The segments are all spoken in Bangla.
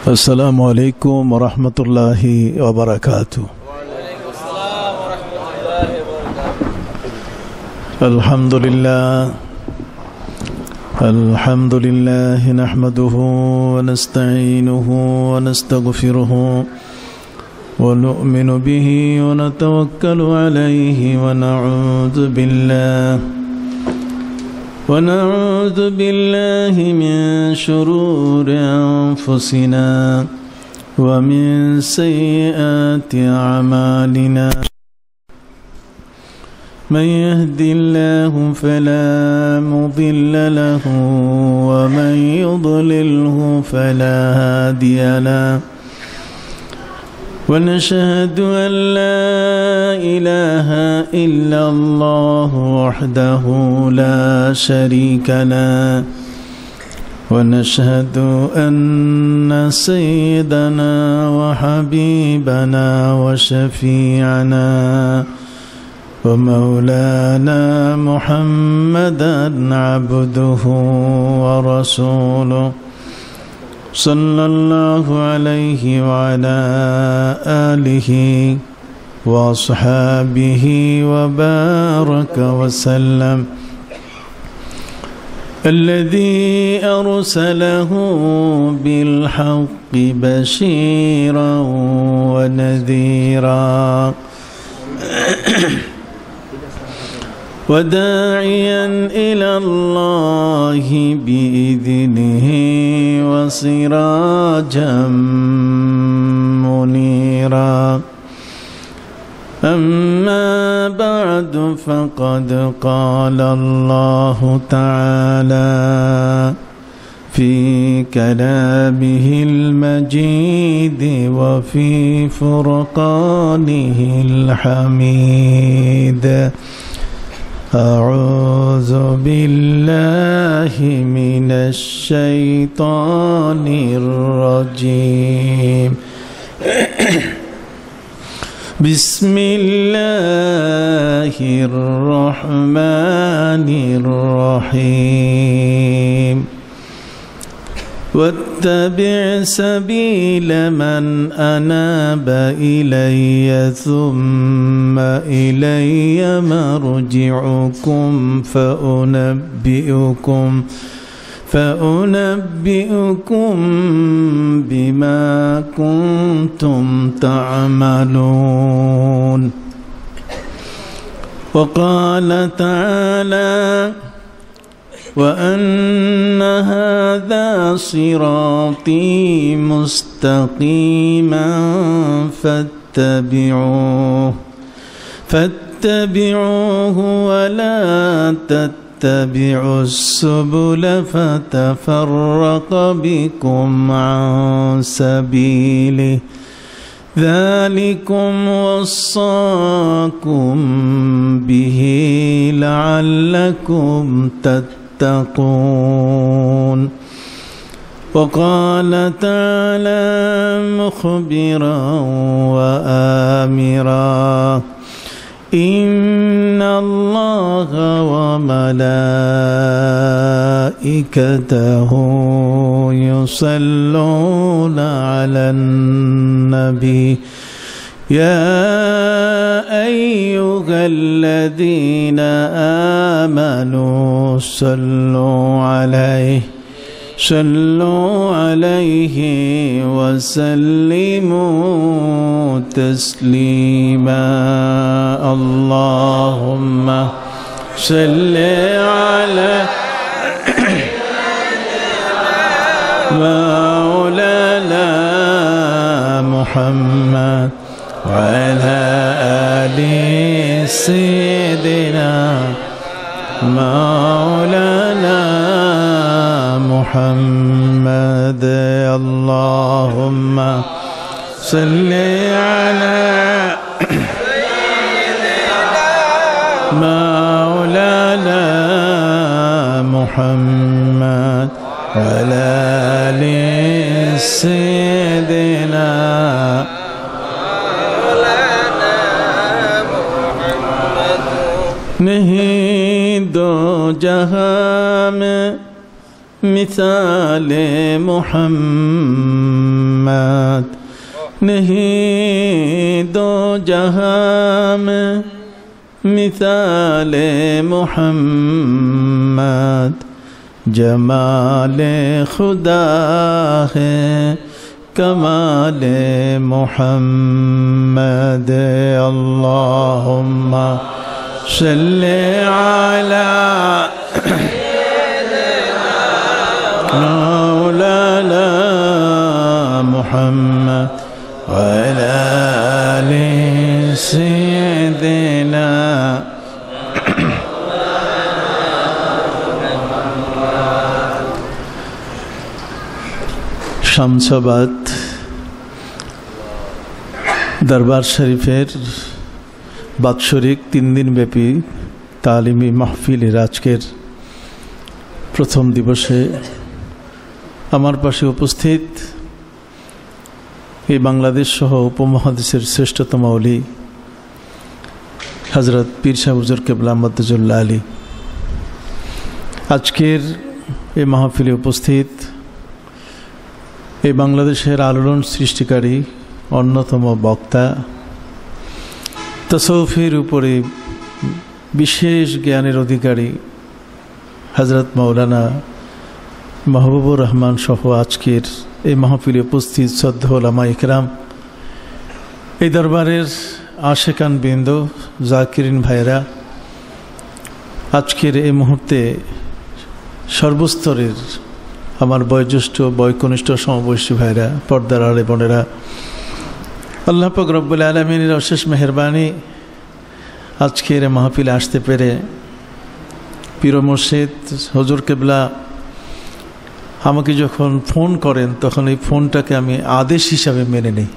السلام عليكم ورحمة الله وبركاته. وعليكم السلام ورحمة الله وبركاته. الحمد لله نحمده ونستعينه ونستغفره ونؤمن به ونتوكل عليه ونعوذ بالله من شرور أنفسنا ومن سيئات أعمالنا. من يهد الله فلا مضل له ومن يضلله فلا هادي له. ونشهد أن لا إله إلا الله وحده لا شريك له. ونشهد أن سيدنا وحبيبنا وشفيعنا ومولانا محمدا عبده ورسوله صلى الله عليه وعلى آله وأصحابه وبارك وسلم. الذي أرسله بالحق بشيرا ونذيرا وداعيا إلى الله بإذنه وسراجا منيرا. أما بعد فقد قال الله تعالى في كلامه المجيد وفي فرقانه الحميد. أعوذ بالله من الشيطان الرجيم. بسم الله الرحمن الرحيم. واتبع سبيل من أناب إلي ثم إلي مرجعكم فأنبئكم بما كنتم تعملون. وقال تعالى وأن هذا صراطي مستقيما فاتبعوه ولا تتبعوا السبل فتفرق بكم عن سبيله. ذلكم وصاكم به لعلكم تتقون. وقال تعالى مخبرا وآمرا إن الله وملائكته يصلون على النبي يا أيها الذين آمنوا صلوا عليه وسلموا تسليما. اللهم صل على مولانا محمد وعلى آل سيدنا مولانا محمد. اللهم صل على مولانا محمد وعلى آل سيدنا नहीं दो जहां में मिसाल मोहम्मद नहीं दो जहां में मिसाल मोहम्मद जमाल खुदा है कमाल मोहम्मद अल्लाहुम्मा सल्ली अला मौलाना मुहम्मद व अला आलि सय्यिदिना শামসাবাদ দরবার শরীফের বাৎসরিক 3 দিন ব্যাপী তালিমি মাহফিলের আজকের প্রথম দিবসে আমার পাশে উপস্থিত এই বাংলাদেশ সহ উপমহাদেশের শ্রেষ্ঠতম ওলি হযরত পীর শাহ হুজুর কেবলা মদ্দুজুল্লাহ আলী, আজকের এই মাহফিলে উপস্থিত এই বাংলাদেশের আলোড়ন সৃষ্টিকারী অন্যতম বক্তা, তাসাউফের উপরে বিশেষ জ্ঞানের অধিকারী হযরত মাওলানা মাহবুবুর রহমান সহ আজকের এই মাহফিলে উপস্থিত শ্রদ্ধেয় উলামা ইকরাম, এই দরবারের আশেকান বৃন্দ, জাকিরিন ভাইরা, আজকের এই মুহূর্তে সর্বস্তরের আমার বয়োজ্যেষ্ঠ বয়কনিষ্ঠ সমবয়সী ভাইরা, পর্দার আড়ে বোনেরা, আল্লাহ পাক রব্বুল আলামিনের অশেষ মেহেরবানি আজকের মাহফিলে আসতে পেরে পীর মুর্শিদ হুজুর কেবলা আমাকে যখন ফোন করেন তখন এই ফোনটাকে আমি আদেশ হিসাবে মেনে নিই।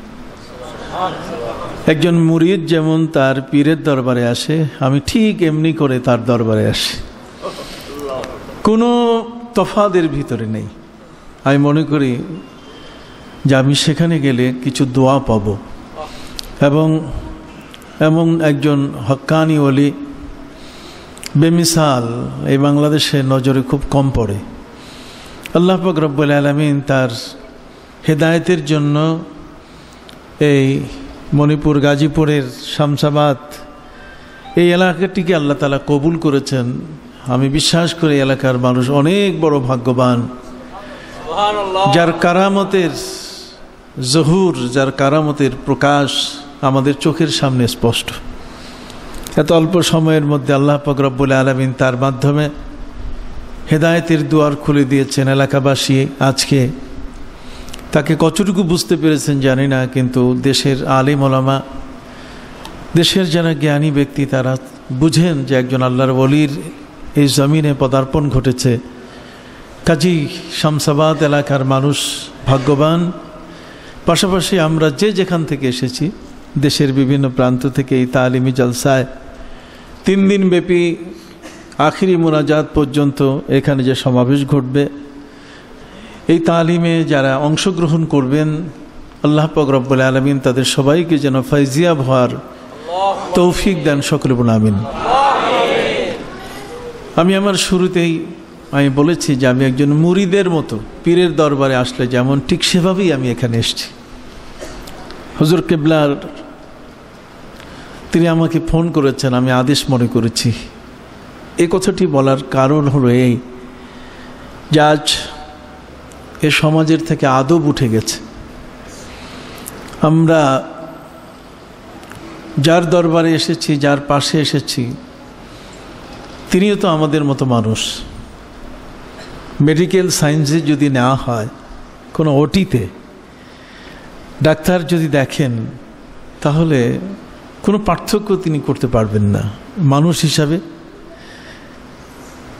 একজন মুরিদ যেমন তার পীরের দরবারে আসে, আমি ঠিক এমনি করে তার দরবারে আসি, কোনো তফাদের ভিতরে নেই। আমি মনে করি যে আমি সেখানে গেলে কিছু দোয়া পাব, এবং এমন একজন হক্কানি ওলি বেমিসাল এই বাংলাদেশের নজরে খুব কম পড়ে। আল্লাহ পাক রব্বুল আলামিন তার হেদায়েতের জন্য এই মণিপুর গাজীপুরের শামসাবাদ এই এলাকাটিকে আল্লাহ তাআলা কবুল করেছেন। আমি বিশ্বাস করি এলাকার মানুষ অনেক বড় ভাগ্যবান, যার কারামতের জহুর, যার কারামতের প্রকাশ আমাদের চোখের সামনে স্পষ্ট। এত অল্প সময়ের মধ্যে আল্লাহ পাক রব্বুল আলামিন তার মাধ্যমে হেদায়েতের দুয়ার খুলে দিয়েছেন। এলাকাবাসী আজকে তাকে কতটুকু বুঝতে পেরেছেন জানি না, কিন্তু দেশের আলিম ওলামা, দেশের যারা জ্ঞানী ব্যক্তি, তারা বুঝেন যে একজন আল্লাহর ওলির এই জমিনে পদার্পণ ঘটেছে। কাজী শামসাবাদ এলাকার মানুষ ভাগ্যবান। পাশাপাশি আমরা যে যেখান থেকে এসেছি, দেশের বিভিন্ন প্রান্ত থেকে এই তালিমি জলসায় 3 দিন ব্যাপী আখিরি মুনাজাত পর্যন্ত এখানে যে সমাবেশ ঘটবে, এই তালিমে যারা অংশগ্রহণ করবেন, আল্লাহ পাক রব্বুল আলামিন তাদের সবাইকে যেন ফায়জিয়াব হওয়ার তৌফিক দেন, সকলে বলুন আমিন। আমি আমার শুরুতেই আমি বলেছি যে আমি একজন মুরিদের মতো পীরের দরবারে আসলে যেমন, ঠিক সেভাবেই আমি এখানে এসেছি। হুজুর কেবলার তিনি আমাকে ফোন করেছেন, আমি আদেশ মনে করেছি। এই কথাটি বলার কারণ হলো এই যে আজ এ সমাজের থেকে আদব উঠে গেছে। আমরা যার দরবারে এসেছি, যার পাশে এসেছি, তিনিও তো আমাদের মতো মানুষ। মেডিকেল সায়েন্সে যদি নেওয়া হয়, কোনো ওটিতে ডাক্তার যদি দেখেন, তাহলে কোনো পার্থক্য তিনি করতে পারবেন না। মানুষ হিসাবে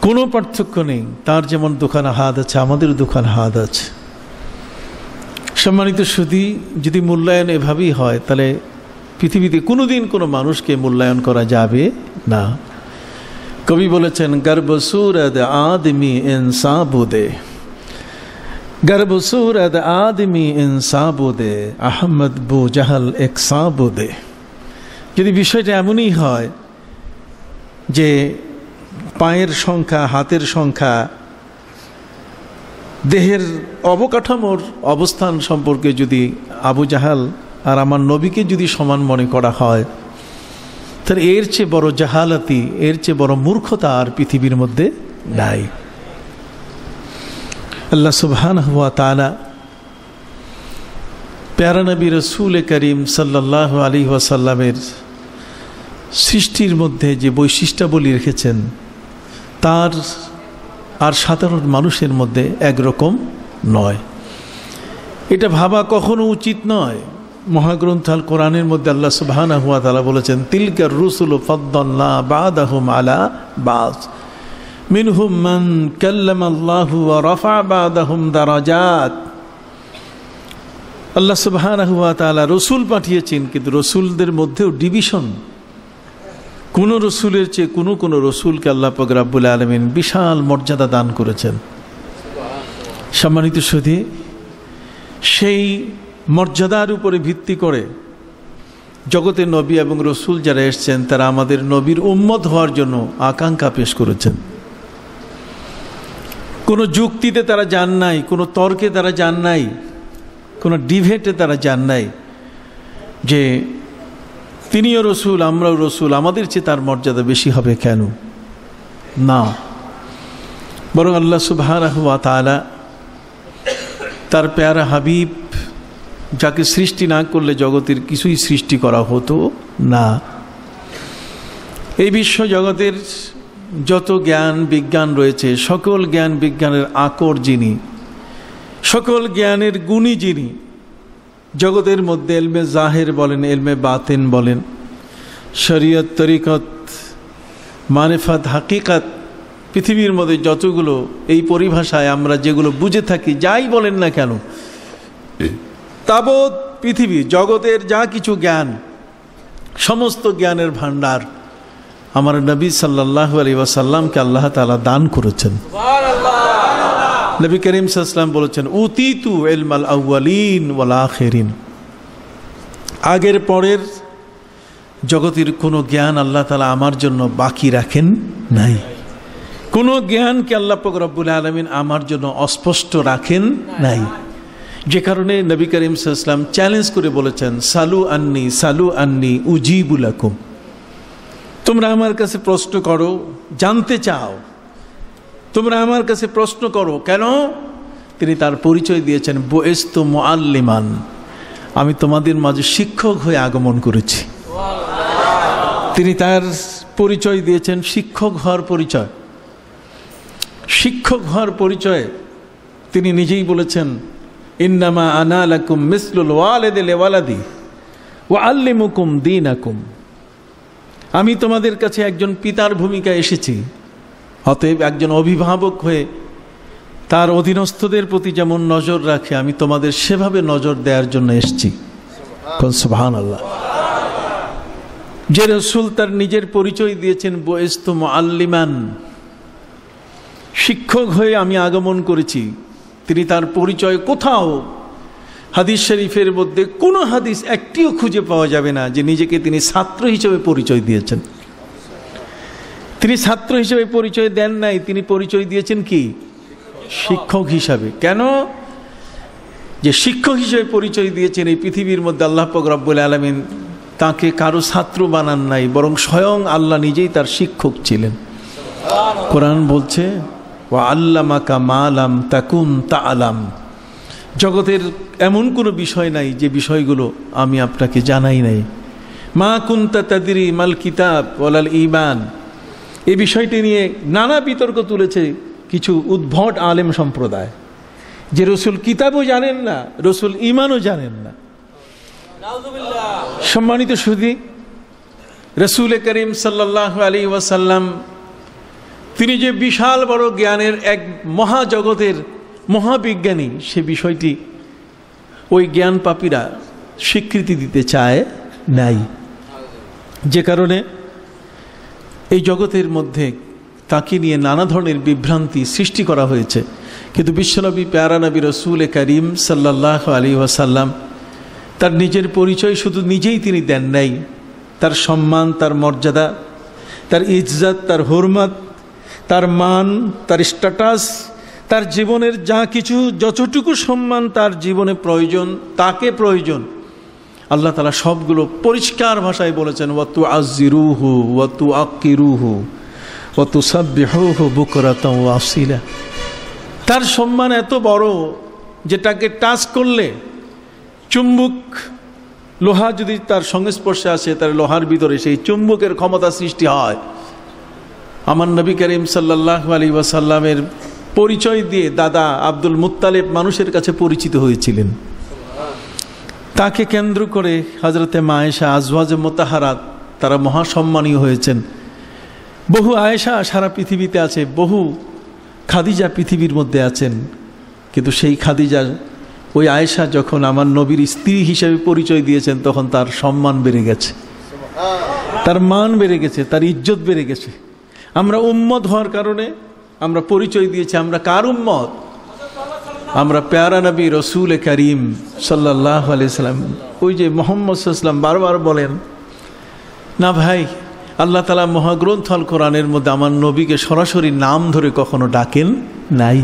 কোনো পার্থক্য নেই। তার যেমন দোকান হাত আছে, আমাদের দোকান হাত আছে। সম্মানিত সুধী, যদি মূল্যায়ন এভাবেই হয়, তাহলে পৃথিবীতে কোনোদিন কোনো মানুষকে মূল্যায়ন করা যাবে না। কবি বলেছেন, গর্বসুরদ আদমি ইনসাবুদে, গর্বসুরদ আদমি ইনসাবুদে, আহমদ বু জাহাল এক সাবুদে। যদি বিষয়টা এমনই হয় যে পায়ের সংখ্যা, হাতের সংখ্যা দেহের অবকাঠামোর অবস্থান সম্পর্কে যদি আবু জাহাল আর আমার নবীকে যদি সমান মনে করা হয়, তাহলে এর চেয়ে বড় জাহালাতি, এর চেয়ে বড় মূর্খতা আর পৃথিবীর মধ্যে নাই। আল্লাহ সুবহানাহু ওয়া তাআলা প্যারা নবী রাসূল করিম সাল্লাল্লাহু আলাইহি ওয়াসাল্লামের সৃষ্টির মধ্যে যে বৈশিষ্ট্যাবলী রেখেছেন, তার আর সাধারণ মানুষের মধ্যে একরকম নয়। এটা ভাবা কখনো উচিত নয়। মহাগ্রন্থ আল কোরআনের মধ্যে আল্লাহ সুবহানাহু ওয়া তাআলা বলেছেন, তিলকার রুসুলু ফাদ্দালনা বা'দাহুম আলা বা'দ মিনহুম মান কাল্লামাল্লাহু ওয়া রাফা বা'দাহুম দারাজাত। আল্লাহ সুবহানাহু ওয়া তাআলা রসুল পাঠিয়েছেন, কিন্তু রসুলদের মধ্যেও ডিভিশন। কোন রসুলের চেয়ে কোন রসুলকে আল্লাহ পাক রব্বুল আলামিন বিশাল মর্যাদা দান করেছেন। সম্মানিত সুধী, সেই মর্যাদার উপরে ভিত্তি করে জগতের নবী এবং রসুল যারা এসছেন, তারা আমাদের নবীর উম্মত হওয়ার জন্য আকাঙ্ক্ষা পেশ করেছেন। কোনো যুক্তিতে তারা যান নাই, কোনো তর্কে তারা যান নাই, কোনো ডিবেটে তারা যান নাই যে তিনিও রসুল, আমরাও রসুল, আমাদের চেয়ে তার মর্যাদা বেশি হবে কেন? না, বরং আল্লাহ সুবহানাহু ওয়া তাআলা তার প্যারা হাবিব, যাকে সৃষ্টি না করলে জগতের কিছুই সৃষ্টি করা হতো না। এই বিশ্ব জগতের যত জ্ঞান বিজ্ঞান রয়েছে, সকল জ্ঞান বিজ্ঞানের আকর যিনি, সকল জ্ঞানের গুণী যিনি, জগতের মধ্যে এলমে জাহের বলেন, এলমে বাতেন বলেন, শরীয়ত, তরিকত, মারিফাত, হাকিকাত, পৃথিবীর মধ্যে যতগুলো এই পরিভাষায় আমরা যেগুলো বুঝে থাকি, যাই বলেন না কেন, তাবৎ পৃথিবী জগতের যা কিছু জ্ঞান, সমস্ত জ্ঞানের ভান্ডার আমার নবী সাল্লাল্লাহু আলাইহি ওয়াসাল্লামকে আল্লাহ তাআলা দান করেছেন। নবী করিম সাল্লাল্লাহু আলাইহি ওয়াসাল্লাম বলেছেন, উতিতু ইলমাল আউয়ালিন ওয়াল আখিরিন। আগের পরের জগতের কোনো জ্ঞান আল্লাহ তাআলা আমার জন্য বাকি রাখেন নাই। কোনো জ্ঞানকে আল্লাহ পাক রব্বুল আলামিন আমার জন্য অস্পষ্ট রাখেন নাই। যে কারণে নবী করিম সাল্লাল্লাহু আলাইহি ওয়াসাল্লাম চ্যালেঞ্জ করে বলেছেন, সালু আন্নি উজিবু লাকুম। তোমরা আমার কাছে প্রশ্ন করো, জানতে চাও, তোমরা আমার কাছে প্রশ্ন করো। কেন? তিনি তার পরিচয় দিয়েছেন, বুইস্তু মুআল্লিমান, আমি তোমাদের মাঝে শিক্ষক হয়ে আগমন করেছি। তিনি তার পরিচয় দিয়েছেন শিক্ষক হওয়ার পরিচয়। শিক্ষক হওয়ার পরিচয় তিনি নিজেই বলেছেন, ইন্নামা আনা লাকুম মিসলুল ওয়ালিদি লিওয়ালাদি ওয়া আল্লিমুকুম দীনাকুম। আমি তোমাদের কাছে একজন পিতার ভূমিকা এসেছি, অতএব একজন অভিভাবক হয়ে তার অধীনস্থদের প্রতি যেমন নজর রাখে, আমি তোমাদের সেভাবে নজর দেওয়ার জন্য এসেছি। সুবহানাল্লাহ। যে রাসূল তার নিজের পরিচয় দিয়েছেন, বুইস্তু মুআল্লিমান, শিক্ষক হয়ে আমি আগমন করেছি, তিনি তার পরিচয় কোথাও হাদিস শরীফের মধ্যে কোনো হাদিস একটিও খুঁজে পাওয়া যাবে না যে নিজেকে তিনি ছাত্র হিসেবে পরিচয় দিয়েছেন। তিনি ছাত্র হিসেবে পরিচয় দেন নাই, তিনি পরিচয় দিয়েছেন কি? শিক্ষক হিসাবে। কেন? যে শিক্ষক হিসেবে পরিচয় দিয়েছেন, এই পৃথিবীর মধ্যে আল্লাহ পাক রব্বুল আলামিন তাকে কারো ছাত্র বানান নাই, বরং স্বয়ং আল্লাহ নিজেই তার শিক্ষক ছিলেন। কোরআন বলছে, ওয়া আল্লামাকা মা লাম তাকুন তা'লাম। জগতের এমন কোনো বিষয় নাই যে বিষয়গুলো আমি আপনাকে জানাই নাই। মা কুনতা তাদরি মাল কিতাব ওয়ালাল ঈমান। এই বিষয়টি নিয়ে নানা বিতর্ক তুলেছে কিছু উদ্ভট আলেম সম্প্রদায়, যে রসুল কিতাবও জানেন না, রসুল ঈমানও জানেন না। সম্মানিত সুধী, রসুল করিম সাল্লাল্লাহু আলাইহি ওয়াসাল্লাম তিনি যে বিশাল বড় জ্ঞানের এক মহাজগতের মহাবিজ্ঞানী, সে বিষয়টি ওই জ্ঞান পাপীরা স্বীকৃতি দিতে চায় নাই। যে কারণে এই জগতের মধ্যে তাকে নিয়ে নানা ধরনের বিভ্রান্তি সৃষ্টি করা হয়েছে। কিন্তু বিশ্বনবী প্যারা নবী রসুল করিম সাল্লাল্লাহু আলাইহি ওয়াসাল্লাম তার নিজের পরিচয় শুধু নিজেই তিনি দেন নাই, তার সম্মান, তার মর্যাদা, তার ইজ্জত, তার হুরমত, তার মান, তার স্ট্যাটাস, তার জীবনের যা কিছু যতটুকু সম্মান তার জীবনে প্রয়োজন, তাকে প্রয়োজন, আল্লাহ তাআলা সবগুলো পরিষ্কার ভাষায় বলেছেন, ওয়াতু আজিরুহু ওয়াতু আকিরুহু ওয়াতু সাব্বিহুহু বুকরাতাও ওয়া আসিলা। তার সম্মান এত বড় যেটাকে টাচ করলে, চুম্বক লোহা যদি তার সংস্পর্শে আসে, তার লোহার ভিতরে সেই চুম্বকের ক্ষমতা সৃষ্টি হয়। আমার নবী করিম সাল্লাল্লাহু আলাইহি ওয়াসাল্লামের পরিচয় দিয়ে দাদা আব্দুল মুত্তালিব মানুষের কাছে পরিচিত হয়েছিলেন। তাকে কেন্দ্র করে হযরতে মা আয়েশা আজওয়াজে মুতাহারাত তারা মহাসম্মানীয় হয়েছেন। বহু আয়েশা সারা পৃথিবীতে আছে, বহু খাদিজা পৃথিবীর মধ্যে আছেন, কিন্তু সেই খাদিজা, ওই আয়েশা যখন আমার নবীর স্ত্রী হিসেবে পরিচয় দিয়েছেন, তখন তার সম্মান বেড়ে গেছে, তার মান বেড়ে গেছে, তার ইজ্জত বেড়ে গেছে। আমরা উম্মত হওয়ার কারণে আমরা পরিচয় দিয়েছি আমরা কার উম্মত? আমরা প্যারা নবী রসুল করিম সাল্লাল্লাহু আলাইহি সাল্লাম। ওই যে মুহাম্মদ সাল্লাল্লাহু আলাইহি সাল্লাম বারবার বলেন না ভাই, আল্লাহ তাআলা মহাগ্রন্থ আল কোরআনের মধ্যে আমার নবীকে সরাসরি নাম ধরে কখনো ডাকেন নাই,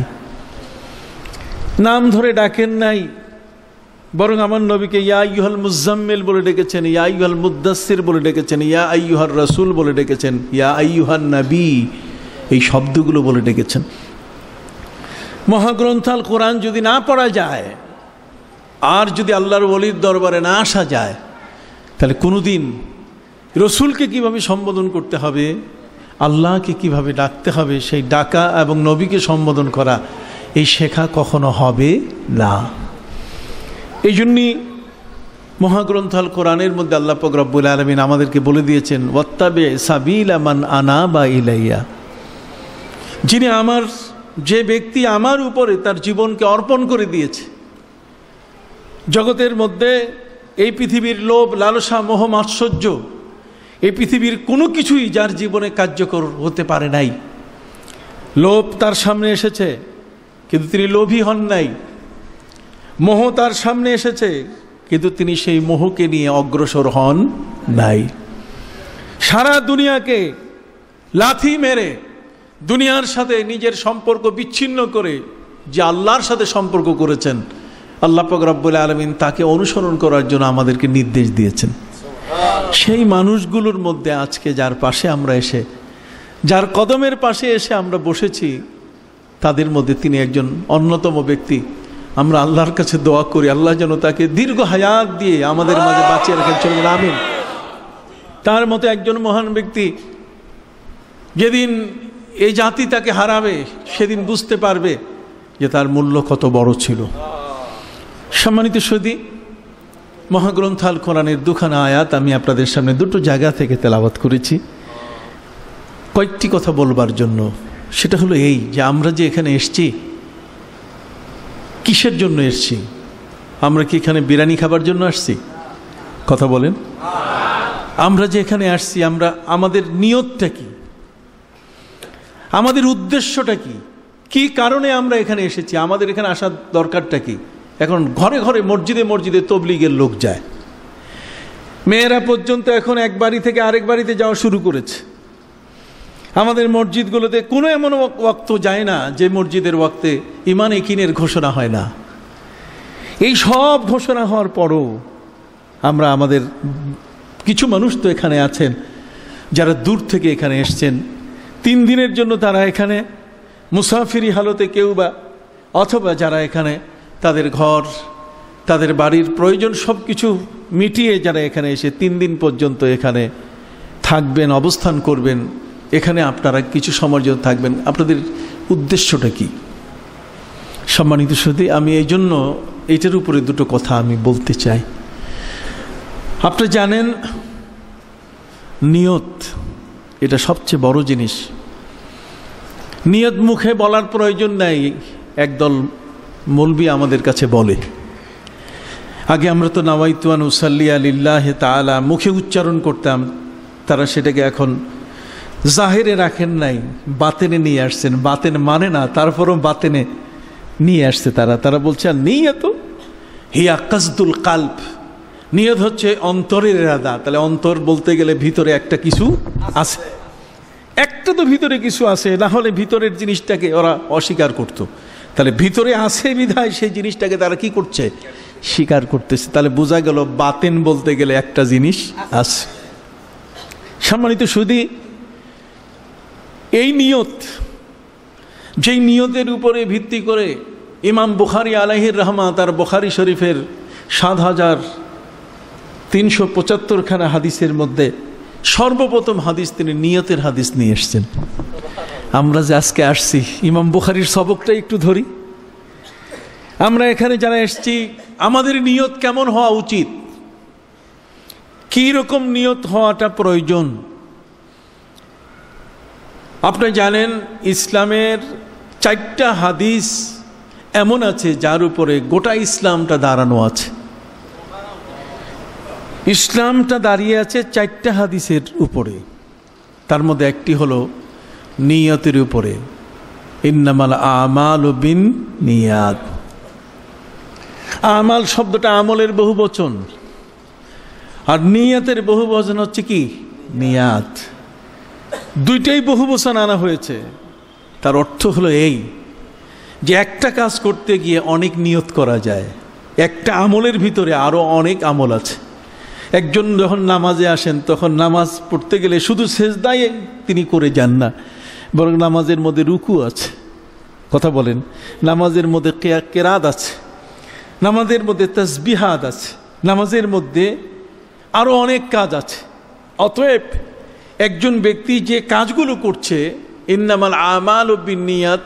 নাম ধরে ডাকেন নাই, বরং আমার নবীকে ইয়া আইয়ুহাল মুজাম্মিল বলে ডেকেছেন, ইয়া আইয়ুহাল মুদ্দাসসির বলে ডেকেছেন, ইয়া আইয়ুহার রাসূল বলে ডেকেছেন, ইয়া আইয়ুহান নবী, এই শব্দগুলো বলে ডেকেছেন। মহাগ্রন্থ আল কোরআন যদি না পড়া যায়, আর যদি আল্লাহর ওলির দরবারে না আসা যায়, তাহলে কোনোদিন রসুলকে কিভাবে সম্বোধন করতে হবে, আল্লাহকে কিভাবে ডাকতে হবে, সেই ডাকা এবং নবীকে সম্বোধন করা, এই শেখা কখনো হবে না। এই জন্যই মহাগ্রন্থ আল কোরআনের মধ্যে আল্লাহ পাক রব্বুল আলামিন আমাদেরকে বলে দিয়েছেন, ওয়াত্তাবি সাবিলা মান আনাবা ইলাইয়া, যিনি আমার, যে ব্যক্তি আমার উপরে তার জীবনকে অর্পণ করে দিয়েছে। জগতের মধ্যে এই পৃথিবীর লোভ, লালসা, মোহ, মাৎসর্য, এই পৃথিবীর কোনো কিছুই যার জীবনে কার্যকর হতে পারে নাই। লোভ তার সামনে এসেছে কিন্তু তিনি লোভী হন নাই, মোহ তার সামনে এসেছে কিন্তু তিনি সেই মোহকে নিয়ে অগ্রসর হন নাই। সারা দুনিয়াকে লাথি মেরে দুনিয়ার সাথে নিজের সম্পর্ক বিচ্ছিন্ন করে যে আল্লাহর সাথে সম্পর্ক করেছেন, আল্লাহ পাক রব্বুল আলামিন তাকে অনুসরণ করার জন্য আমাদেরকে নির্দেশ দিয়েছেন। সেই মানুষগুলোর মধ্যে আজকে যার পাশে আমরা এসে, যার কদমের পাশে এসে আমরা বসেছি, তাদের মধ্যে তিনি একজন অন্যতম ব্যক্তি। আমরা আল্লাহর কাছে দোয়া করি আল্লাহ যেন তাকে দীর্ঘ হায়াত দিয়ে আমাদের মাঝে বাঁচিয়ে রাখেন, চলবেন, আমিন। তার মতো একজন মহান ব্যক্তি, যেদিন এই জাতি তাকে হারাবে সেদিন বুঝতে পারবে যে তার মূল্য কত বড় ছিল। সম্মানিত সুধী, মহাগ্রন্থ আল কোরআনের দুখানা আয়াত আমি আপনাদের সামনে দুটো জায়গা থেকে তেলাওয়াত করেছি কয়েকটি কথা বলবার জন্য। সেটা হলো এই যে আমরা যে এখানে এসছি, কিসের জন্য এসছি? আমরা কি এখানে বিরিয়ানি খাবার জন্য আসছি? কথা বলেন। আমরা যে এখানে আসছি, আমরা আমাদের নিয়তটা কি, আমাদের উদ্দেশ্যটা কি, কি কারণে আমরা এখানে এসেছি, আমাদের এখানে আসার দরকারটা কি? এখন ঘরে ঘরে মসজিদে মসজিদে তবলিগের লোক যায়, মেয়েরা পর্যন্ত এখন এক বাড়ি থেকে আরেক বাড়িতে যাওয়া শুরু করেছে। আমাদের মসজিদগুলোতে কোনো এমন ওয়াক্ত যায় না যে মসজিদের ওয়াক্তে ইমান একিনের ঘোষণা হয় না। এই সব ঘোষণা হওয়ার পরও আমরা, আমাদের কিছু মানুষ তো এখানে আছেন যারা দূর থেকে এখানে এসছেন, 3 দিনের জন্য তারা এখানে মুসাফিরি হালতে, কেউ বা অথবা যারা এখানে তাদের ঘর, তাদের বাড়ির প্রয়োজন সব কিছু মিটিয়ে যারা এখানে এসে 3 দিন পর্যন্ত এখানে থাকবেন, অবস্থান করবেন, এখানে আপনারা কিছু সময় জন্য থাকবেন, আপনাদের উদ্দেশ্যটা কি? সম্মানিত সুধী, আমি এই জন্য এইটার উপরে দুটো কথা আমি বলতে চাই। আপনারা জানেন নিয়ত এটা সবচেয়ে বড় জিনিস। নিয়ত মুখে বলার প্রয়োজন নাই, একদল মৌলবি আমাদের কাছে বলে। আগে আমরা তো নাওয়াইতু আন উসাল্লি লিল্লাহি তাআলা মুখে উচ্চারণ করতাম, তারা সেটাকে এখন জাহেরে রাখেন নাই, বাতেনে নিয়ে আসছেন। বাতেন মানে না, তারপরও বাতেনে নিয়ে আসছে তারা বলছে নিয়ত হিয়া কাসদুল কালব, নিয়ত হচ্ছে অন্তরের ইরাদা। তাহলে অন্তর বলতে গেলে ভিতরে একটা কিছু আছে, একটা তো ভিতরে কিছু আছে, না হলে ভিতরের জিনিসটাকে ওরা অস্বীকার করত। তাহলে ভিতরে আছে বিধায় সেই জিনিসটাকে তারা কি করছে, স্বীকার করতেছে। তাহলে বোঝা গেল বাতেন বলতে গেলে একটা জিনিস আছে। সম্মানিত সুধী, এই নিয়ত, যেই নিয়তের উপরে ভিত্তি করে ইমাম বুখারী আলাইহির রহমাত তার বুখারী শরীফের ৭,৩৭৫ হাদিসের মধ্যে সর্বপ্রথম হাদিস তিনি নিয়তের হাদিস নিয়ে এসছেন। আমরা যে আজকে আসছি ইমাম বুখারীর সবকটা একটু ধরি। আমরা এখানে যারা এসছি আমাদের নিয়ত কেমন হওয়া উচিত, কি রকম নিয়ত হওয়াটা প্রয়োজন। আপনি জানেন ইসলামের 4টা হাদিস এমন আছে যার উপরে গোটা ইসলামটা দাঁড়ানো আছে। ইসলামটা দাঁড়িয়ে আছে 4টা হাদিসের উপরে। তার মধ্যে একটি হলো নিয়তের উপরে, ইন্নামাল আমালু বিন নিয়াত। আমাল শব্দটা আমলের বহুবচন, আর নিয়াতের বহুবচন হচ্ছে কি, নিয়াত। দুইটাই বহুবচন আনা হয়েছে। তার অর্থ হলো এই যে একটা কাজ করতে গিয়ে অনেক নিয়ত করা যায়। একটা আমলের ভিতরে আরো অনেক আমল আছে। একজন যখন নামাজে আসেন তখন নামাজ পড়তে গেলে শুধু সেজদায় তিনি করে যান না, বরং নামাজের মধ্যে রুকু আছে, কথা বলেন, নামাজের মধ্যে কেরাত আছে, নামাজের মধ্যে তাসবিহাত আছে, নামাজের মধ্যে আরো অনেক কাজ আছে। অতএব একজন ব্যক্তি যে কাজগুলো করছে, ইন্নামাল আমালু বিন্নিয়াত,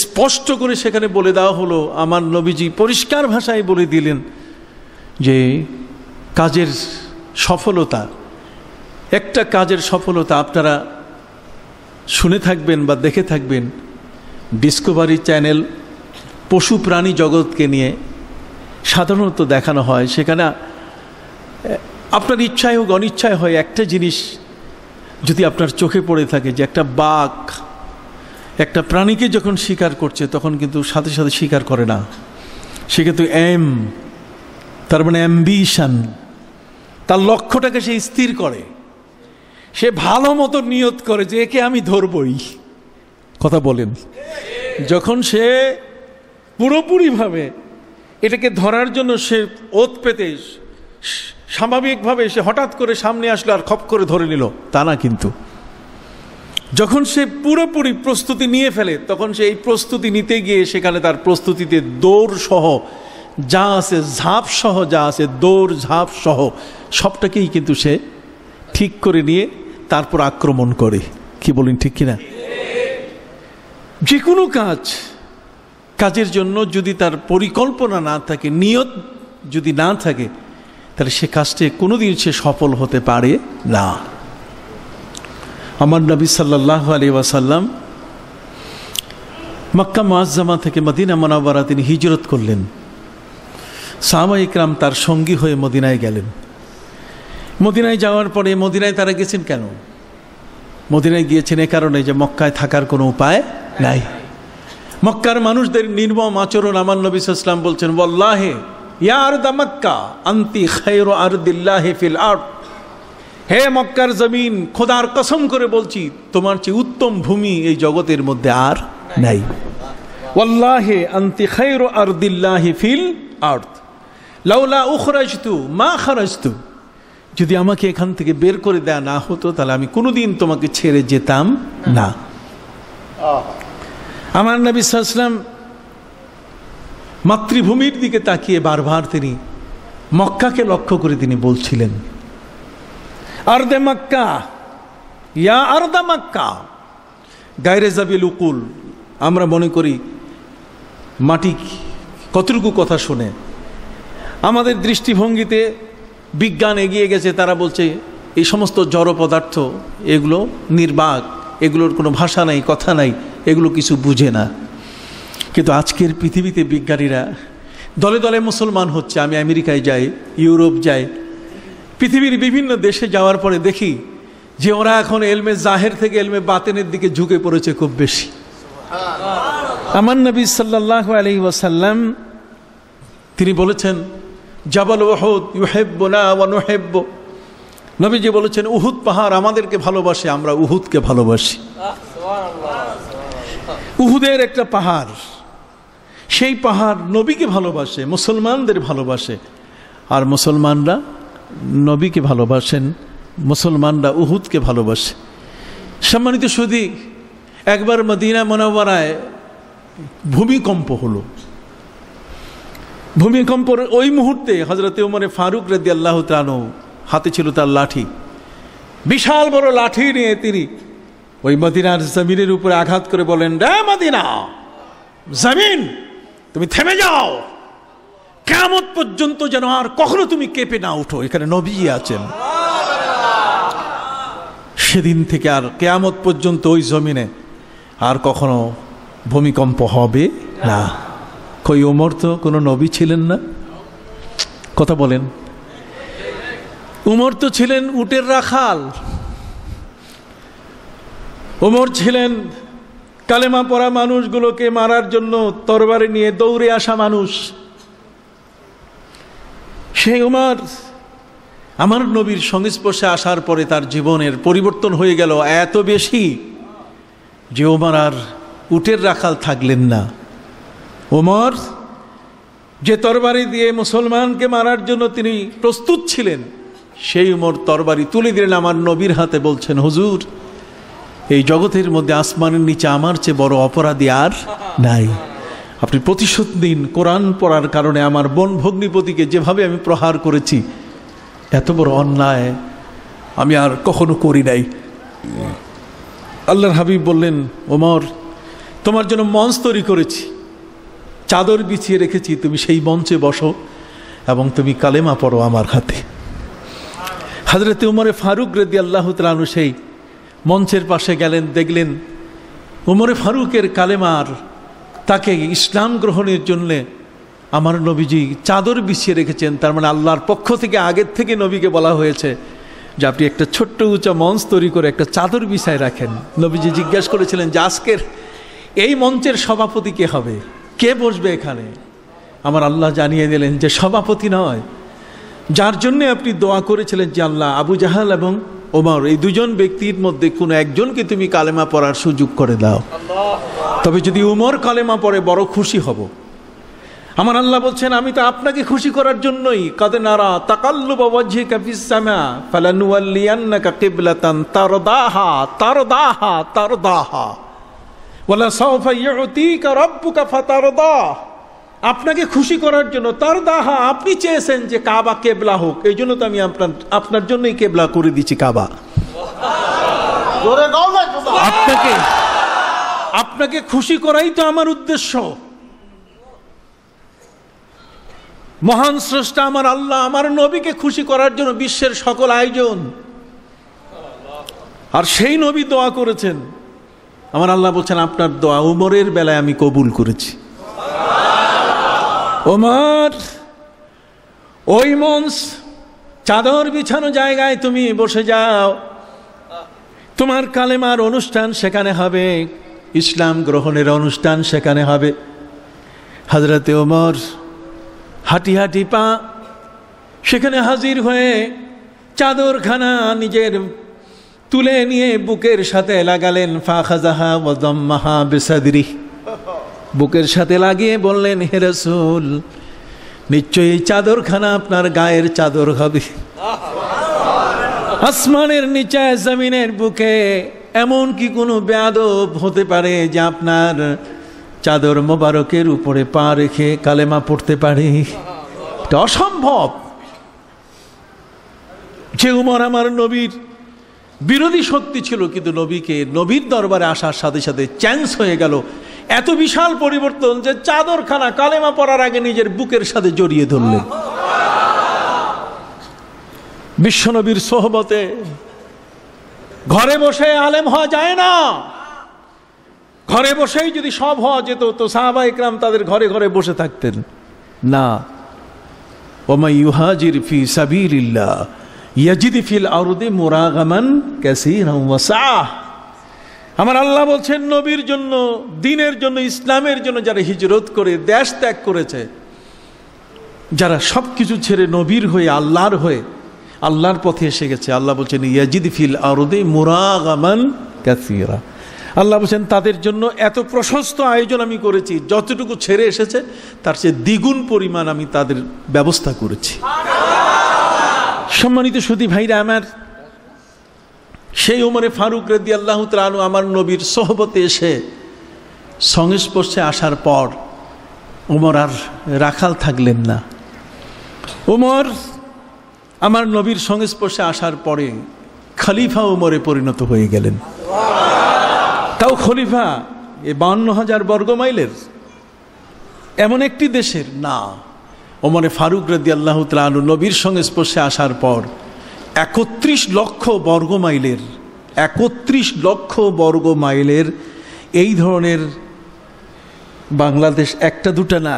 স্পষ্ট করে সেখানে বলে দেওয়া হলো। আমার নবীজি পরিষ্কার ভাষায় বলে দিলেন যে কাজের সফলতা, একটা কাজের সফলতা আপনারা শুনে থাকবেন বা দেখে থাকবেন, ডিসকভারি চ্যানেল পশু প্রাণী জগৎকে নিয়ে সাধারণত দেখানো হয়। সেখানে আপনার ইচ্ছায় হোক অনিচ্ছায় হয়, একটা জিনিস যদি আপনার চোখে পড়ে থাকে যে একটা বাঘ একটা প্রাণীকে যখন শিকার করছে তখন কিন্তু সাথে সাথে শিকার করে না, সে কিন্তু তার মানে অ্যাম্বিশন, তার লক্ষ্যটাকে সে স্থির করে, সে ভালো মতো নিয়ত করে যে একে আমি ধরবই, কথা বলেন। যখন সে পুরোপুরিভাবে এটাকে ধরার জন্য সে ওত পেতে স্বাভাবিকভাবে সে হঠাৎ করে সামনে আসলো আর খপ করে ধরে নিল, তা না। কিন্তু যখন সে পুরোপুরি প্রস্তুতি নিয়ে ফেলে তখন সে এই প্রস্তুতি নিতে গিয়ে সেখানে তার প্রস্তুতিতে দৌড় সহ যা আছে, ঝাঁপ সহ যা আছে, দৌড় ঝাঁপ সহ সবটাকেই কিন্তু সে ঠিক করে নিয়ে তারপর আক্রমণ করে। কি বলেন, ঠিক কিনা? যে কোনো কাজের জন্য যদি তার পরিকল্পনা না থাকে, নিয়ত যদি না থাকে, তাহলে সে কাজটি কোনোদিন সে সফল হতে পারে না। আমার নবী সাল্লাল্লাহু আলাইহি ওয়াসাল্লাম মক্কা মুআজ্জামা থেকে মদিনা মুনাওয়ারা তিনি হিজরত করলেন। সাহাবায়ে ইকরাম তার সঙ্গী হয়ে মদিনায় গেলেন। মদিনায় যাওয়ার পরে, মদিনায় তারা গেছেন কেন? মদিনায় গিয়েছেন এ কারণে যে মক্কায় থাকার কোনো উপায় নাই। মক্কার মানুষদের নির্মম আচরণ, আমার নবী সাল্লাল্লাহু আলাইহি ওয়াসাল্লাম বলছেন, ওয়াল্লাহি ইয়া আরদা মক্কা আনতি খায়রু আরদিল্লাহি ফিল আরদ, হে মক্কার জমিন, খোদার কসম করে বলছি তোমার চেয়ে উত্তম ভূমি এই জগতের মধ্যে আর নাই। ওয়াল্লাহি আনতি খায়রু আরদিল্লাহি ফিল আরদ লাউলা উখরাজতু মা খারাজতু, যদি আমাকে এখান থেকে বের করে দেয়া না হতো তাহলে আমি কোনোদিন তোমাকে ছেড়ে যেতাম না। আমার নবী সাল্লাল্লাহু আলাইহি ওয়াসাল্লাম মাতৃভূমির দিকে তাকিয়ে বারবার তিনি মক্কাকে লক্ষ্য করে তিনি বলছিলেন, আরদে মক্কা ইয়া আরদা মক্কা গায়রে জাবিল উকুল। আমরা মনে করি মাটি কতটুকু কথা শুনে, আমাদের দৃষ্টিভঙ্গিতে বিজ্ঞান এগিয়ে গেছে, তারা বলছে এই সমস্ত জড় পদার্থ এগুলো নির্বাক, এগুলোর কোনো ভাষা নাই, কথা নাই, এগুলো কিছু বুঝে না। কিন্তু আজকের পৃথিবীতে বিজ্ঞানীরা দলে দলে মুসলমান হচ্ছে। আমি আমেরিকায় যাই, ইউরোপ যাই, পৃথিবীর বিভিন্ন দেশে যাওয়ার পরে দেখি যে ওরা এখন এলমে জাহের থেকে এলমে বাতেনের দিকে ঝুঁকে পড়েছে খুব বেশি। আমার নবী সাল্লাল্লাহু আলাইহি ওয়াসাল্লাম তিনি বলেছেন, জাবাল উহুদ ইউহিব্বুনা ওয়া নুহিব্বু, নবীজি বলেছেন উহুদ পাহাড় আমাদেরকে ভালোবাসে, আমরা উহুদকে ভালোবাসি। উহুদের একটা পাহাড় সেই পাহাড় নবীকে ভালোবাসে, মুসলমানদের ভালোবাসে, আর মুসলমানরা নবীকে ভালোবাসেন, মুসলমানরা উহুদকে ভালোবাসে। সম্মানিত সুধী, একবার মদিনা মুনাওয়ারায় ভূমিকম্প হলো। ভূমিকম্পের ওই মুহূর্তে হযরত ওমর ফারুক রাদিয়াল্লাহু তাআলা আনহু হাতে ছিল তার লাঠি, বিশাল বড় লাঠি নিয়ে তিনি ওই মদিনার জমিনের উপরে আঘাত করে বলেন, রে মদিনা জমিন, তুমি থেমে যাও, কিয়ামত পর্যন্ত যেন আর কখনো তুমি কেঁপে না উঠো, এখানে নবী আছেন। সেদিন থেকে আর কিয়ামত পর্যন্ত ওই জমিনে আর কখনো ভূমিকম্প হবে না। কই ওমর তো কোনো নবী ছিলেন না? কথা বলেন। ওমর তো ছিলেন উটের রাখাল, ওমর ছিলেন কালেমা পড়া মানুষগুলোকে মারার জন্য তরবারি নিয়ে দৌড়ে আসা মানুষ। সেই ওমর আমার নবীর সংস্পর্শে আসার পরে তার জীবনের পরিবর্তন হয়ে গেল এত বেশি যে ওমর আর উটের রাখাল থাকলেন না। ওমর যে তরবারি দিয়ে মুসলমানকে মারার জন্য তিনি প্রস্তুত ছিলেন, সেই ওমর তরবারি তুলে দিলেন আমার নবীর হাতে, বলছেন, হুজুর, এই জগতের মধ্যে আসমানের নিচে আমার চেয়ে বড় অপরাধী আর নাই। আপনি প্রতিশোধ দিন, কোরআন পড়ার কারণে আমার বোন ভগ্নিপতিকে যেভাবে আমি প্রহার করেছি, এত বড় অন্যায় আমি আর কখনো করি নাই। আল্লাহর হাবিব বললেন, ওমর, তোমার জন্য মঞ্চ তৈরি করেছি, চাদর বিছিয়ে রেখেছি, তুমি সেই মঞ্চে বসো এবং তুমি কালেমা পড়ো আমার হাতে। হযরত ওমরে ফারুক রাদিয়াল্লাহু তাআলা আনহু সেই মঞ্চের পাশে গেলেন, দেখলেন ওমরে ফারুকের কালেমার, তাকে ইসলাম গ্রহণের জন্যে আমার নবীজি চাদর বিছিয়ে রেখেছেন। তার মানে আল্লাহর পক্ষ থেকে আগের থেকে নবীকে বলা হয়েছে যে আপনি একটা ছোট্ট উঁচা মঞ্চ তৈরি করে একটা চাদর বিছায় রাখেন। নবীজি জিজ্ঞাসা করেছিলেন যে আজকের এই মঞ্চের সভাপতি কে হবে, কে বসবে এখানে? আমার আল্লাহ জানিয়ে দিলেন যে সভাপতি নয়, যার জন্যে আপনি দোয়া করেছিলেন যে আল্লাহ আবু জাহাল এবং ওমর, এই দুজন ব্যক্তির মধ্যে কোনো একজনকে তুমি কালেমা পড়ার সুযোগ করে দাও, তবে যদি ওমর কালেমা পড়ে বড় খুশি হব। আমার আল্লাহ বলছেন, আমি তো আপনাকে খুশি করার জন্যই, কাদ নারা তাকাল্লুবা ওয়াজহিকা ফিস সামা ফালানুওয়াল্লিয়ান্নাকা কিবলাতান তারদাহা তারদাহা তারদাহা ওয়ালা সাওফা ইউতিকা রাব্বুকা ফাতারদা। আপনাকে খুশি করার জন্য, তারদাহা, আপনি চেয়েছেন যে কাবা কেবলা হোক, এই জন্য তো আমি আপনার জন্যই কেবলা করে দিচ্ছি কাবা। আপনাকে খুশি করাই তো আমার উদ্দেশ্য। মহান স্রষ্টা আমার আল্লাহ আমার নবীকে খুশি করার জন্য বিশ্বের সকল আয়োজন, আর সেই নবী দোয়া করেছেন। আমার আল্লাহ বলছেন, আপনার দোয়া ওমরের বেলায় আমি কবুল করেছি। ওমর, ওই মঞ্চ চাদর বিছানো জায়গায় তুমি বসে যাও, তোমার কালেমার অনুষ্ঠান সেখানে হবে, ইসলাম গ্রহণের অনুষ্ঠান সেখানে হবে। হযরতে ওমর হাঁটি হাঁটি পা সেখানে হাজির হয়ে চাদরখানা নিজের তুলে নিয়ে বুকের সাথে লাগালেন। ফাখাযাহা ওয়া দাম্মাহা বিসাদরি, বুকের সাথে লাগিয়ে বললেন, হে রাসূল, নিশ্চয়ই চাদরখানা আপনার গায়ের চাদর হবে। আসমানের নিচে জমিনের বুকে এমন কি কোনো বেয়াদব হতে পারে যে আপনার চাদর মোবারকের উপরে পা রেখে কালেমা পড়তে পারে? এটা অসম্ভব। যে উমর আমার নবীর বিরোধী শক্তি ছিল, কিন্তু নবীর দরবারে আসার সাথে সাথে চেঞ্জ হয়ে গেল। এত বিশাল পরিবর্তন যে চাদরখানা কালেমা পড়ার আগে নিজের বুকের সাথে জড়িয়ে ধরলেন। বিশ্বনবীর সোহবতে ঘরে বসে আলেম হওয়া যায় না। ঘরে বসেই যদি সব হওয়া যেত তো সাহাবা ইকরাম তাদের ঘরে ঘরে বসে থাকতেন না। ওমাই ইউহাজির ফি সাবিলিল্লাহ ইয়াজিদ ফিল আরদি মুরাগামান কাসীরান ওয়া সাআহ। আমার আল্লাহ বলছেন, নবীর জন্য, দ্বীনের জন্য, ইসলামের জন্য যারা হিজরত করে দেশ ত্যাগ করেছে, যারা সবকিছু ছেড়ে নবীর হয়ে আল্লাহর পথে এসে গেছে, আল্লাহ বলছেন ইয়াজিদ ফিল আরদি মুরাগামান কাসীরা। আল্লাহ বলছেন তাদের জন্য এত প্রশস্ত আয়োজন আমি করেছি, যতটুকু ছেড়ে এসেছে তার চেয়ে দ্বিগুণ পরিমাণ আমি তাদের ব্যবস্থা করেছি। সম্মানিত সুধী ভাইরা আমার, সেই ওমরে ফারুক রাদিয়াল্লাহু তাআলা আনহু আমার নবীর সোহবতে এসে সংস্পর্শে আসার পর ওমর আর রাখাল থাকলেন না। ওমর আমার নবীর সংস্পর্শে আসার পরে খলিফা ওমরে পরিণত হয়ে গেলেন। তাও খলিফা এ 52,000 বর্গ মাইলের এমন একটি দেশের না। ওমরে ফারুক রাদিয়াল্লাহু তাআলা আনহু নবীর সংস্পর্শে আসার পর 31 লক্ষ বর্গ মাইলের 31 লক্ষ বর্গ মাইলের এই ধরনের বাংলাদেশ একটা দুটা না,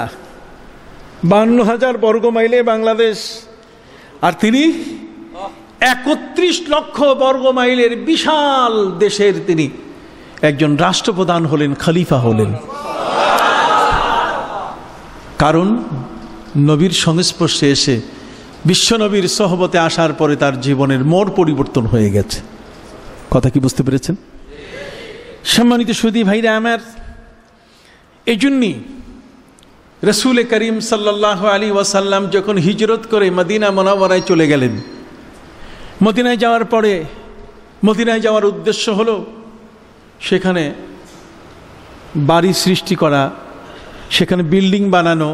52,000 বর্গ মাইলে বাংলাদেশ, আর তিনি 31 লক্ষ বর্গ মাইলের বিশাল দেশের তিনি একজন রাষ্ট্রপ্রধান হলেন, খলিফা হলেন। কারণ নবীর সংস্পর্শে এসে বিশ্বনবীর সোহবতে আসার পরে তার জীবনের মোড় পরিবর্তন হয়ে গেছে। কথা কি বুঝতে পেরেছেন? সম্মানিত সুধী ভাইরা আমার, এই জন্যই রসুল করিম সাল্লাল্লাহু আলাইহি ওয়াসাল্লাম যখন হিজরত করে মদিনা মুনাওয়ারায় চলে গেলেন, মদিনায় যাওয়ার পরে মদিনায় যাওয়ার উদ্দেশ্য হলো সেখানে বাড়ি সৃষ্টি করা, সেখানে বিল্ডিং বানানো,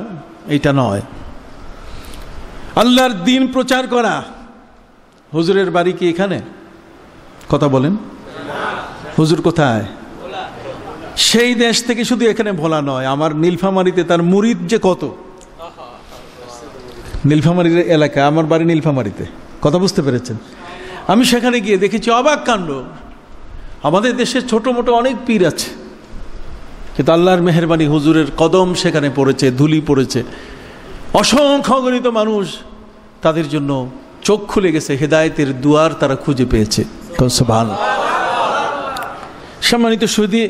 এটা নয়, আল্লাহর দ্বীন প্রচার করা। হুজুরের বাড়ি কি এখানে? কথা বলেন, হুজুর কোথায়? সেই দেশ থেকে শুধু এখানে ভোলা নয়, আমার নীলফামারীতে তার মুরিদ যে কত, নীলফামারীর এলাকা, আমার বাড়ি নীলফামারীতে। কথা বুঝতে পেরেছেন? আমি সেখানে গিয়ে দেখেছি অবাক কাণ্ড। আমাদের দেশে ছোট মোটো অনেক পীর আছে, কিন্তু আল্লাহর মেহেরবানি হুজুরের কদম সেখানে পড়েছে, ধুলি পড়েছে। অসংখ্য অগণিত মানুষ, তাদের জন্য চোখ খুলে গেছে, হেদায়েতের দুয়ার তারা খুঁজে পেয়েছে। সুবহানাল্লাহ। সম্মানিত সুধী,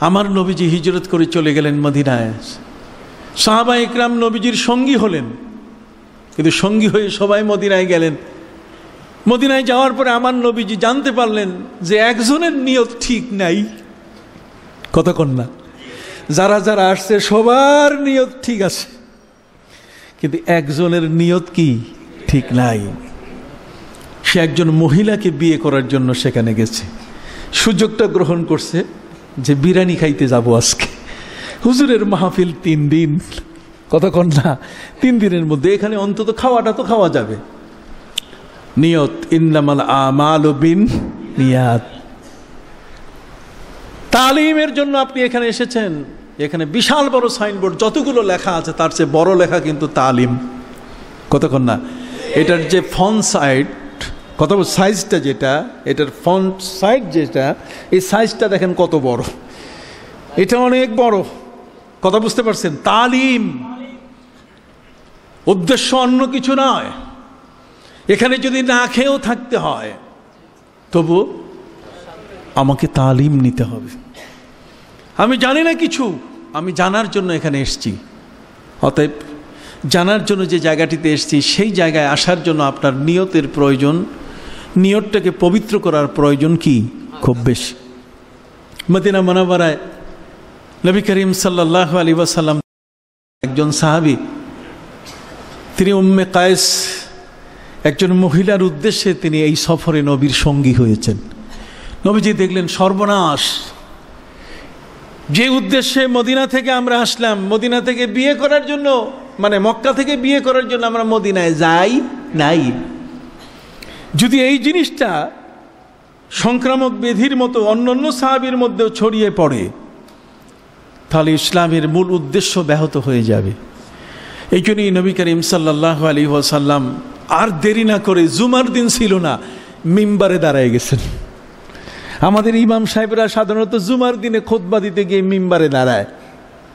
আমার নবীজি হিজরত করে চলে গেলেন মদিনায়। সাহাবা ইকরাম নবীজির সঙ্গী হলেন, কিন্তু সঙ্গী হয়ে সবাই মদিনায় গেলেন। মদিনায় যাওয়ার পরে আমার নবীজি জানতে পারলেন যে একজনের নিয়ত ঠিক নাই। কতক্ষণ না, যারা যারা আসছে সবার নিয়ত ঠিক আছে, কিন্তু একজনের নিয়ত কি ঠিক নাই। সে একজন মহিলাকে বিয়ে করার জন্য সেখানে গেছে, সুযোগটা গ্রহণ করছে যে বিরিয়ানি খাইতে যাব আজকে। হুজুরের মাহফিল 3 দিন, কতক্ষণ না, 3 দিনের মধ্যে এখানে অন্তত খাওয়াটা তো খাওয়া যাবে। নিয়ত, ইন্নামাল আমালু বিন্নিয়াত। তালিমের জন্য আপনি এখানে এসেছেন, এখানে বিশাল বড় সাইনবোর্ড, যতগুলো লেখা আছে তার চেয়ে বড় লেখা কিন্তু তালিম। কতক্ষণ না, এটার যে ফন্ট সাইড, কত সাইজটা যেটা, এটার ফন্ট সাইড যেটা, এই সাইজটা দেখেন কত বড়, এটা অনেক বড়। কথা বুঝতে পারছেন? তালিম উদ্দেশ্য অন্য কিছু নয়। এখানে যদি না খেয়েও থাকতে হয় তবু আমাকে তালিম নিতে হবে। আমি জানি না কিছু, আমি জানার জন্য এখানে এসেছি। অতএব জানার জন্য যে জায়গাটিতে এসেছি সেই জায়গায় আসার জন্য আপনার নিয়তের প্রয়োজন, নিয়তটাকে পবিত্র করার প্রয়োজন কি খুব বেশি। মদিনা মুনাওয়ারায় নবী করিম সাল্লাল্লাহু আলাইহি ওয়াসাল্লাম একজন সাহাবী, তিনি উম্মে কায়েস, একজন মহিলার উদ্দেশ্যে তিনি এই সফরে নবীর সঙ্গী হয়েছেন। নবীজি দেখলেন সর্বনাশ, যে উদ্দেশ্যে মদিনা থেকে আমরা আসলাম, মদিনা থেকে বিয়ে করার জন্য, মানে মক্কা থেকে বিয়ে করার জন্য আমরা মদিনায় যাই নাই। যদি এই জিনিসটা সংক্রামক ব্যাধির মতো অন্যান্য সাহাবীর মধ্যেও ছড়িয়ে পড়ে, তাহলে ইসলামের মূল উদ্দেশ্য ব্যাহত হয়ে যাবে। এই জন্যই নবী করিম সাল্লাল্লাহু আলাইহি ওয়াসাল্লাম আর দেরি না করে, জুমার দিন ছিল না, মিম্বারে দাঁড়ায় গেছেন। আমাদের ইমাম সাহেবরা সাধারণত জুমার দিনে খুতবা দিতে গিয়ে মিম্বারে দাঁড়ায়,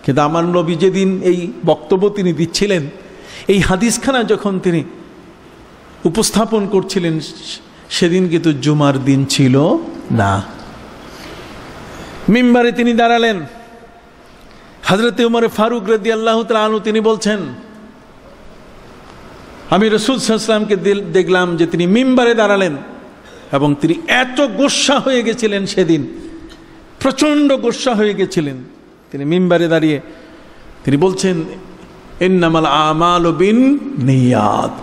কিন্তু আমার নবী যেদিন এই বক্তব্য তিনি দিচ্ছিলেন, এই হাদিসখানা যখন তিনি উপস্থাপন করছিলেন, সেদিন কিন্তু জুমার দিন ছিল না। মিম্বারে তিনি দাঁড়ালেন। হযরতে উমর ফারুক রাদিয়াল্লাহু তাআলা আনহু তিনি বলছেন, আমি রাসূল সাল্লাল্লাহু আলাইহি ওয়াসাল্লামকে দেখলাম যে তিনি মিম্বারে দাঁড়ালেন এবং তিনি এত গোস্বা হয়ে গেছিলেন সেদিন প্রচণ্ড গোস্বা হয়ে গেছিলেন। তিনি মিম্বারে দাঁড়িয়ে তিনি বলছেন, ইন্নামাল আমালু বিন্নিয়াত,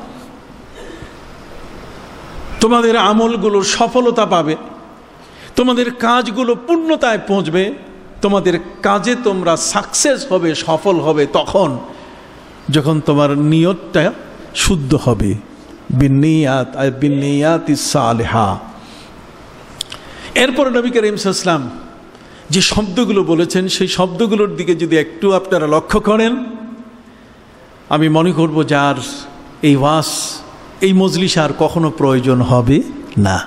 তোমাদের আমলগুলো সফলতা পাবে, তোমাদের কাজগুলো পূর্ণতায় পৌঁছবে, তোমাদের কাজে তোমরা সাকসেস হবে, সফল হবে তখন যখন তোমার নিয়তটা শুদ্ধ হবে। বিন্নিয়াত আর বিন্নিয়াতিস সালিহা। এরপর নবী করিম সাল্লাল্লাহু আলাইহি ওয়াসাল্লাম যে শব্দগুলো বলেছেন সেই শব্দগুলোর দিকে যদি একটু আপনারা লক্ষ্য করেন, আমি মনে করব যার এই ওয়াজ, এই মজলিস আর কখনো প্রয়োজন হবে না।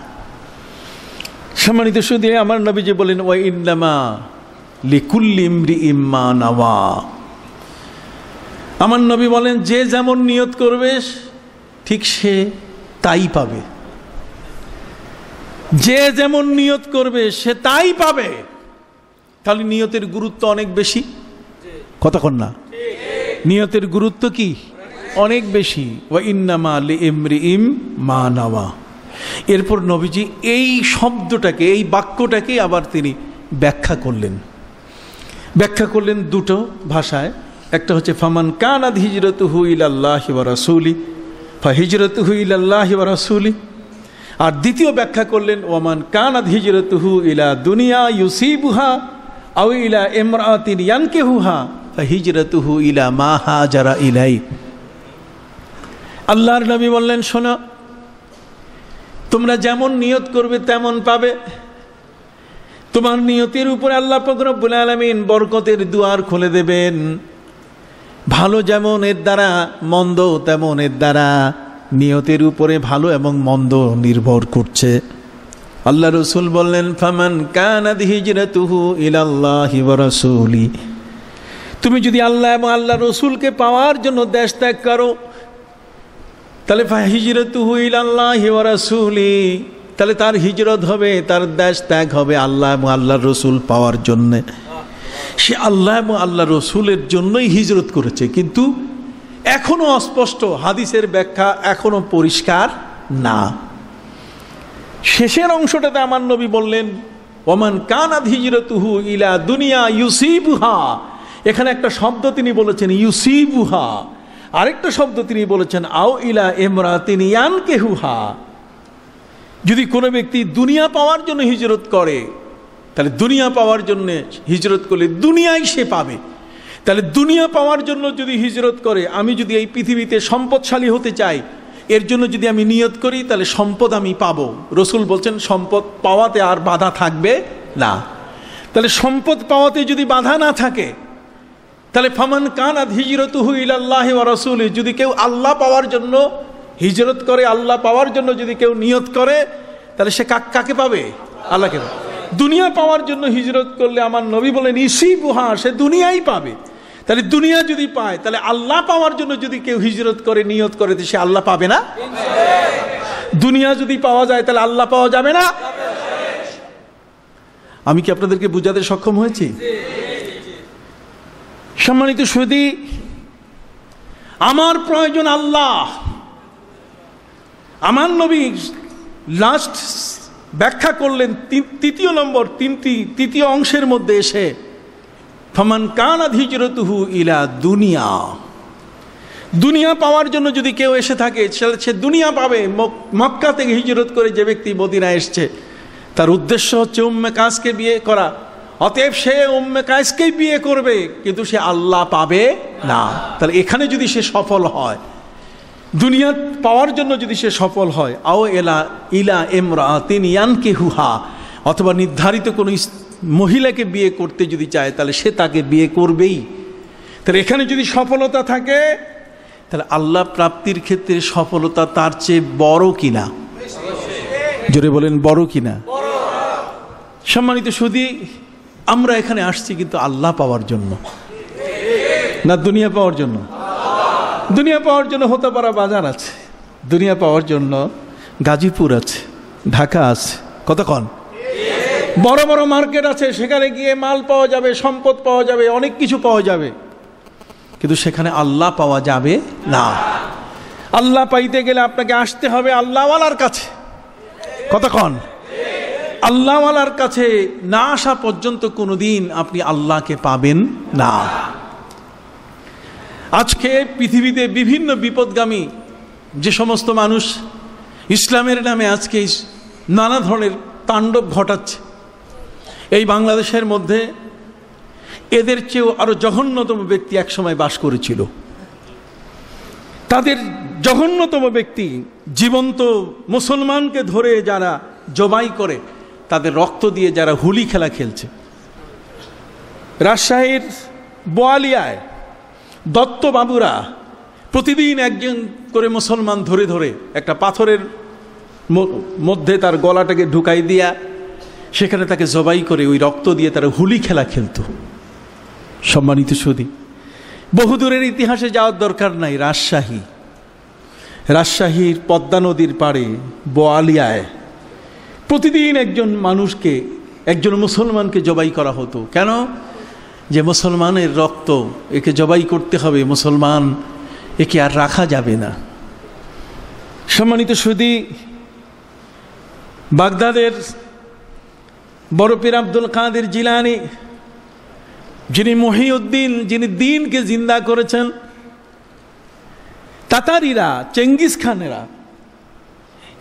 সম্মানিত শুধু আমার নবী যে বলেন, ওয়া ইন্নামা লিকুল্লি ইমরিইম মা নাওয়া। আমার নবী বলেন, যে যেমন নিয়ত করবে ঠিক সে তাই পাবে। যে যেমন নিয়ত করবে সে তাই পাবে। তাহলে নিয়তের গুরুত্ব অনেক বেশি, কতক্ষণ না? নিয়তের গুরুত্ব কি? অনেক বেশি। ওয়া ইন্নামা লিইমরিইম মা নাওয়া। এরপর নবীজি এই শব্দটাকে, এই বাক্যটাকে আবার তিনি ব্যাখ্যা করলেন দুটো ভাষায়। একটা হচ্ছে ফামান কানাত হিজরতুহু ইলাল্লাহি ওয়া রাসূলি ফাহিজরতুহু ইলাল্লাহি ওয়া রাসূলি। আর দ্বিতীয় ব্যাখ্যা করলেন, ওয়ামান কানাত হিজরতুহু ইলা দুনিয়া ইউসিবুহা আও ইলা ইমরাতিন ইয়ানকিহুহা ফাহিজরতুহু ইলা মা হাজারা ইলাই। আল্লাহর নবী বললেন, শোনো, তোমরা যেমন নিয়ত করবে তেমন পাবে। তোমার নিয়তের উপরে আল্লাহ পাক রব্বুল আলামিন বরকতের দুয়ার খুলে দেবেন। ভালো যেমন এর দ্বারা, মন্দ তেমন এর দ্বারা। নিয়তের উপরে ভালো এবং মন্দ নির্ভর করছে। আল্লাহ রসুল বললেন, ফামান কানাত হিজরাতুহু ইলাল্লাহি ওয়া রাসূলি। তুমি যদি আল্লাহ এবং আল্লাহ রসুলকে পাওয়ার জন্য দেশ ত্যাগ করো, তাহলে ফাহিজরাতুহু ইলাল্লাহি ওয়া রাসূলি, তাহলে তার হিজরত হবে, তার দেশ ত্যাগ হবে আল্লাহ এবং আল্লাহর রসুল পাওয়ার জন্যে। সে আল্লাহ এবং আল্লাহ রসুলের জন্যই হিজরত করেছে, কিন্তু এখনো অস্পষ্ট, হাদিসের ব্যাখ্যা এখনো পরিষ্কার না। শেষের অংশটাতে আমার নবী বললেন, ওমান কানাত হিজরতুহু ইলা দুনিয়া ইউসিবুহা। এখানে একটা শব্দ তিনি বলেছেন ইউসিবুহা, আরেকটা শব্দ তিনি বলেছেন আও ইলা ইমরাতিন ইয়ানকিহুহা। যদি কোনো ব্যক্তি দুনিয়া পাওয়ার জন্য হিজরত করে, তাহলে দুনিয়া পাওয়ার জন্য হিজরত করলে দুনিয়াই সে পাবে। তাহলে দুনিয়া পাওয়ার জন্য যদি হিজরত করে, আমি যদি এই পৃথিবীতে সম্পদশালী হতে চাই, এর জন্য যদি আমি নিয়ত করি, তাহলে সম্পদ আমি পাবো। রসুল বলছেন সম্পদ পাওয়াতে আর বাধা থাকবে না। তাহলে সম্পদ পাওয়াতে যদি বাধা না থাকে, তাহলে ফামান কানাত হিজরতুহু ইলাল্লাহি ওয়া রাসূলি, যদি কেউ আল্লাহ পাওয়ার জন্য হিজরত করে, আল্লাহ পাওয়ার জন্য যদি কেউ নিয়ত করে, তাহলে সে কাকে পাবে? আল্লাহকে পাবে। দুনিয়া পাওয়ার জন্য হিজরত করলে আমার নবী বলেন ইসিবুহা, সে দুনিয়াই পাবে। তাহলে দুনিয়া যদি পায়, তাহলে আল্লাহ পাওয়ার জন্য যদি কেউ হিজরত করে, নিয়ত করে, সে আল্লাহ পাবে না? দুনিয়া যদি পাওয়া যায় তাহলে আল্লাহ পাওয়া যাবে না? আমি কি আপনাদেরকে বুঝাতে সক্ষম হয়েছি? সম্মানিত সুধী, আমার প্রয়োজন আল্লাহ। আমার নবী লাস্ট ব্যাখ্যা করলেন তৃতীয় অংশের মধ্যে এসে, ফামান কানাত হিজরতুহু ইলা দুনিয়া। দুনিয়া পাওয়ার জন্য যদি কেউ এসে থাকে, সে দুনিয়া পাবে। মক্কা থেকে হিজরত করে যে ব্যক্তি মদিনায় এসছে, তার উদ্দেশ্য হচ্ছে উম্মে কাসকে বিয়ে করা, অতএব সে উম্মে কাসকেই বিয়ে করবে, কিন্তু সে আল্লাহ পাবে না। তাহলে এখানে যদি সে সফল হয়, দুনিয়া পাওয়ার জন্য যদি সে সফল হয়, আও ইলা ইমরাতিন ইয়ানকিহুহা, অথবা নির্ধারিত কোনো মহিলাকে বিয়ে করতে যদি চায়, তাহলে সে তাকে বিয়ে করবেই। তাহলে এখানে যদি সফলতা থাকে, তাহলে আল্লাহ প্রাপ্তির ক্ষেত্রে সফলতা তার চেয়ে বড় কিনা? জোরে বলেন, বড় কিনা? সম্মানিত সুধী, আমরা এখানে আসছি কিন্তু আল্লাহ পাওয়ার জন্য না দুনিয়া পাওয়ার জন্য? দুনিয়া পাওয়ার জন্য হতেপাড়া বাজার আছে, দুনিয়া পাওয়ার জন্য গাজীপুর আছে, ঢাকা আছে, কতক্ষণ বড় বড় মার্কেট আছে, সেখানে গিয়ে মাল পাওয়া যাবে, সম্পদ পাওয়া যাবে, অনেক কিছু পাওয়া যাবে, কিন্তু সেখানে আল্লাহ পাওয়া যাবে না। আল্লাহ পাইতে গেলে আপনাকে আসতে হবে আল্লাহওয়ালার কাছে, কতক্ষণ? আল্লাহওয়ালার কাছে না আসা পর্যন্ত কোনোদিন আপনি আল্লাহকে পাবেন না। আজকে পৃথিবীতে বিভিন্ন বিপদগামী যে সমস্ত মানুষ ইসলামের নামে আজকে নানা ধরনের তাণ্ডব ঘটাচ্ছে, এই বাংলাদেশের মধ্যে এদের চেয়েও আরো জঘন্যতম ব্যক্তি একসময় বাস করেছিল। তাদের জঘন্যতম ব্যক্তি জীবন্ত মুসলমানকে ধরে যারা জবাই করে, তাদের রক্ত দিয়ে যারা হুলি খেলা খেলছে। রাজশাহীর বোয়ালিয়ায় দত্তবাবুরা প্রতিদিন একজন করে মুসলমান ধরে ধরে একটা পাথরের মধ্যে তার গলাটাকে ঢুকাই দিয়া সেখানে তাকে জবাই করে ওই রক্ত দিয়ে তারা হুলি খেলা খেলত। সম্মানিত সুধী, বহুদূরের ইতিহাসে যাওয়ার দরকার নাই। রাজশাহীর পদ্মা নদীর পাড়ে বোয়ালিয়ায় প্রতিদিন একজন মানুষকে, একজন মুসলমানকে জবাই করা হতো। কেন? যে মুসলমানের রক্ত, একে জবাই করতে হবে, মুসলমান একে আর রাখা যাবে না। সম্মানিত সুধী, বাগদাদের বড় পীর আব্দুল কাদের জিলানী, যিনি মহিউদ্দিন, যিনি দ্বীনকে জিন্দা করেছেন, তাতারিরা, চেঙ্গিস খানেরা,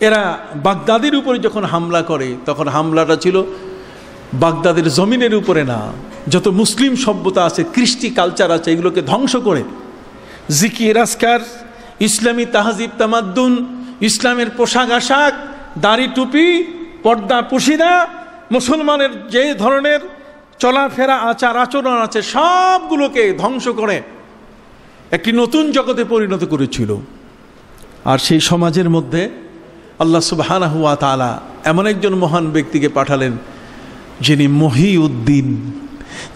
এরা বাগদাদের উপরে যখন হামলা করে, তখন হামলাটা ছিল বাগদাদের জমিনের উপরে না, যত মুসলিম সভ্যতা আছে, কৃষ্টি কালচার আছে, এগুলোকে ধ্বংস করে জিকির আজকার, ইসলামী তাহজিব তামাদ্দুন, ইসলামের পোশাক আশাক, দাড়ি টুপি, পর্দা পুশিদা, মুসলমানের যে ধরনের চলাফেরা আচার আচরণ আছে সবগুলোকে ধ্বংস করে একটি নতুন জগতে পরিণত করেছিল। আর সেই সমাজের মধ্যে আল্লাহ সুবহানাহু ওয়া তাআলা এমন একজন মহান ব্যক্তিকে পাঠালেন, যিনি মহিউদ্দিন,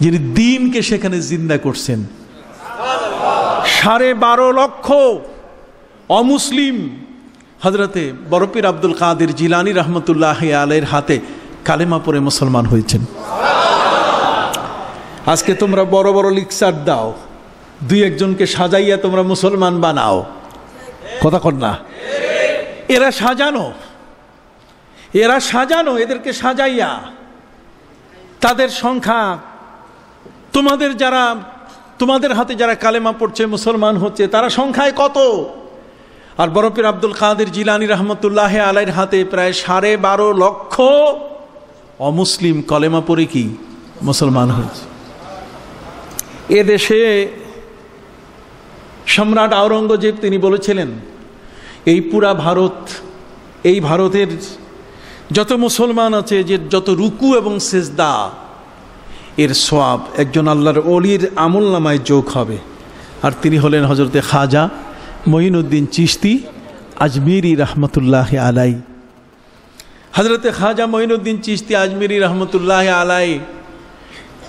যিনি দ্বীনকে সেখানে জিন্দা করছেন। 12.5 লক্ষ অমুসলিম হযরতে বড় পীর আব্দুল কাদের জিলানী রহমতুল্লাহি আলাইহির হাতে কালেমা পড়ে মুসলমান হয়েছেন। আজকে তোমরা বড় বড় লেকচার দাও, দুই একজনকে সাজাইয়া তোমরা মুসলমান বানাও, কথা কর না? এরা সাজানো, এদেরকে সাজাইয়া তাদের সংখ্যা, তোমাদের হাতে যারা কালেমা পড়ছে, মুসলমান হচ্ছে, তারা সংখ্যায় কত? আর বড় পীর আব্দুল কাদের জিলানী রহমতুল্লাহ আলাইহির হাতে প্রায় 12.5 লক্ষ অমুসলিম কলেমা পড়ে কি মুসলমান হয়েছে। এদেশে সম্রাট আওরঙ্গজেব তিনি বলেছিলেন, এই পুরা ভারত, এই ভারতের যত মুসলমান আছে, যে যত রুকু এবং সেজদা, এর সওয়াব একজন আল্লাহর ওলির আমল নামায় যোগ হবে। আর তিনি হলেন হযরতে খাজা মঈনুদ্দিন চিশতি আজমিরি রহমতুল্লাহ আলাই। হযরতে খাজা মঈনুদ্দিন চিশতি আজমিরি রহমতুল্লাহ আলাই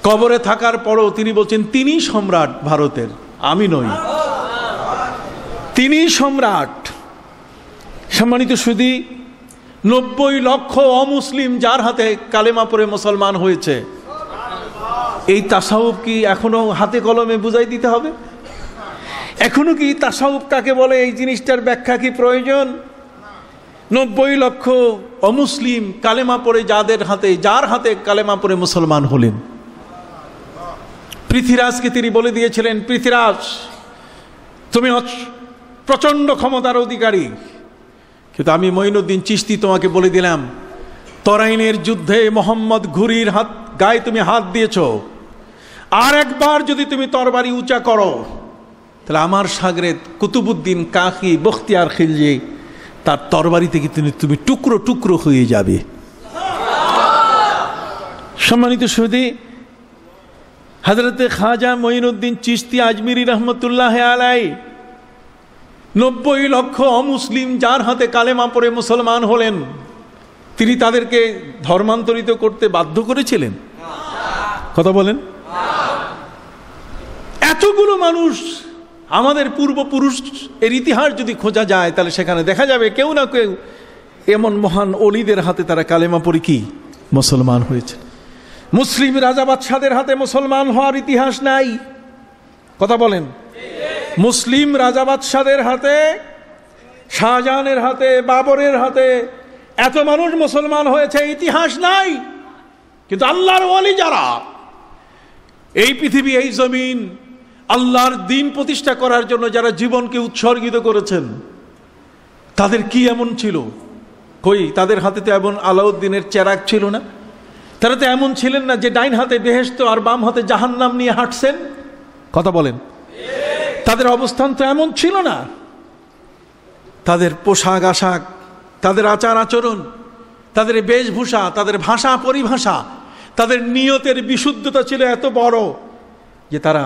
কবরে থাকার পরও তিনি বলছেন, তিনি সম্রাট ভারতের, আমি নই, তিনি সম্রাট। সম্মানিত সুধী, 90 লক্ষ অমুসলিম যার হাতে কালেমা পড়ে মুসলমান হয়েছে, এই তাসাউফ কি এখনো হাতে কলমে বুঝাই দিতে হবে? এখনো কি তাসাউফ কাকে বলে এই জিনিসটার ব্যাখ্যা কি প্রয়োজন? 90 লক্ষ অমুসলিম কালেমা পড়ে যার হাতে কালেমা পড়ে মুসলমান হলেন। পৃথ্বীরাজকে তিনি বলে দিয়েছিলেন, পৃথ্বীরাজ তুমি প্রচন্ড ক্ষমতার অধিকারী, কিন্তু আমি মঈনুদ্দিন চিশতি তোমাকে বলে দিলাম, তরাইনের যুদ্ধে মোহাম্মদ ঘুরির গায়ে তুমি হাত দিয়েছ, আর একবার যদি তুমি তরবারি উঁচা করো, তাহলে আমার শাগরেদ কুতুবুদ্দিন কাকি বখতিয়ার খিলজি, তার তরবারি থেকে তুমি টুকরো টুকরো হয়ে যাবে। সম্মানিত সুধী, হযরতে খাজা মঈনুদ্দিন চিশতি আজমিরি রহমতুল্লাহ আলাইহি 90 লক্ষ অমুসলিম যার হাতে কালেমা পড়ে মুসলমান হলেন, তিনি তাদেরকে ধর্মান্তরিত করতে বাধ্য করেছিলেন? কথা বলেন। এতগুলো মানুষ, আমাদের পূর্বপুরুষ এর ইতিহাস যদি খোঁজা যায়, তাহলে সেখানে দেখা যাবে কেউ না কেউ এমন মহান অলিদের হাতে তারা কালেমা পড়ে কি মুসলমান হয়েছে। মুসলিম রাজা বাদশাদের হাতে মুসলমান হওয়ার ইতিহাস নাই, কথা বলেন। মুসলিম রাজা বাদশাদের হাতে, শাহজাহানের হাতে, বাবরের হাতে, এত মানুষ মুসলমান হয়েছে ইতিহাস নাই, কিন্তু আল্লাহর ওয়ালি যারা এই পৃথিবী, এই জমিন আল্লাহর দ্বীন প্রতিষ্ঠা করার জন্য যারা জীবনকে উৎসর্গিত করেছেন, তাদের কি এমন ছিল? কই, তাদের হাতে তো এমন আলাউদ্দিনের চেরাগ ছিল না। তারা তো এমন ছিলেন না যে ডাইন হাতে বেহেশত আর বাম হাতে জাহান্নাম নিয়ে হাঁটছেন। কথা বলেন, তাদের অবস্থান তো এমন ছিল না। তাদের পোশাক আশাক, তাদের আচার আচরণ, তাদের বেশভূষা, তাদের ভাষা পরিভাষা, তাদের নিয়তের বিশুদ্ধতা ছিল এত বড় যে তারা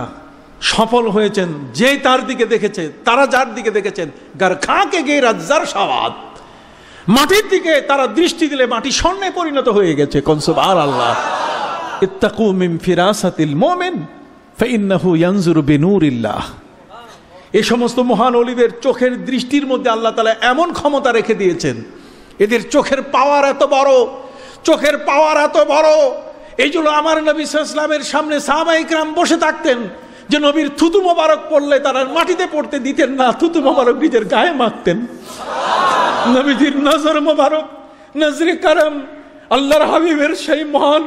সফল হয়েছেন। যে তার দিকে দেখেছে, তারা যার দিকে দেখেছেন, গার খাঁকে গে রাজ্জার সাওয়াত, মাটির দিকে তারা দৃষ্টি দিলে মাটি স্বর্ণে পরিণত হয়ে গেছে। কোন সুবহানাল্লাহ। ইত্তাকু মিন ফিরাসাতিল মুমিন ফাইন্নাহু ইয়ানজুরু বিনূরিল্লাহ। এই সমস্ত মহান ওলিদের চোখের দৃষ্টির মধ্যে আল্লাহ তাআলা এমন ক্ষমতা রেখে দিয়েছেন, এদের চোখের পাওয়ার এত বড়, চোখের পাওয়ার এত বড়। এই জন্য আমার নবী সাল্লাল্লাহু আলাইহি ওয়াসাল্লামের সামনে সাহাবায়ে কিরাম বসে থাকতেন, যে নবীর থুতু মোবারক পড়লে তারা মাটিতে পড়তে দিতেন না, থুতু মোবারক নিজের গায়ে মাখতেন। নবীজির নজর মোবারক, নজরে কারম, আল্লাহর হাবিবের সেই মহান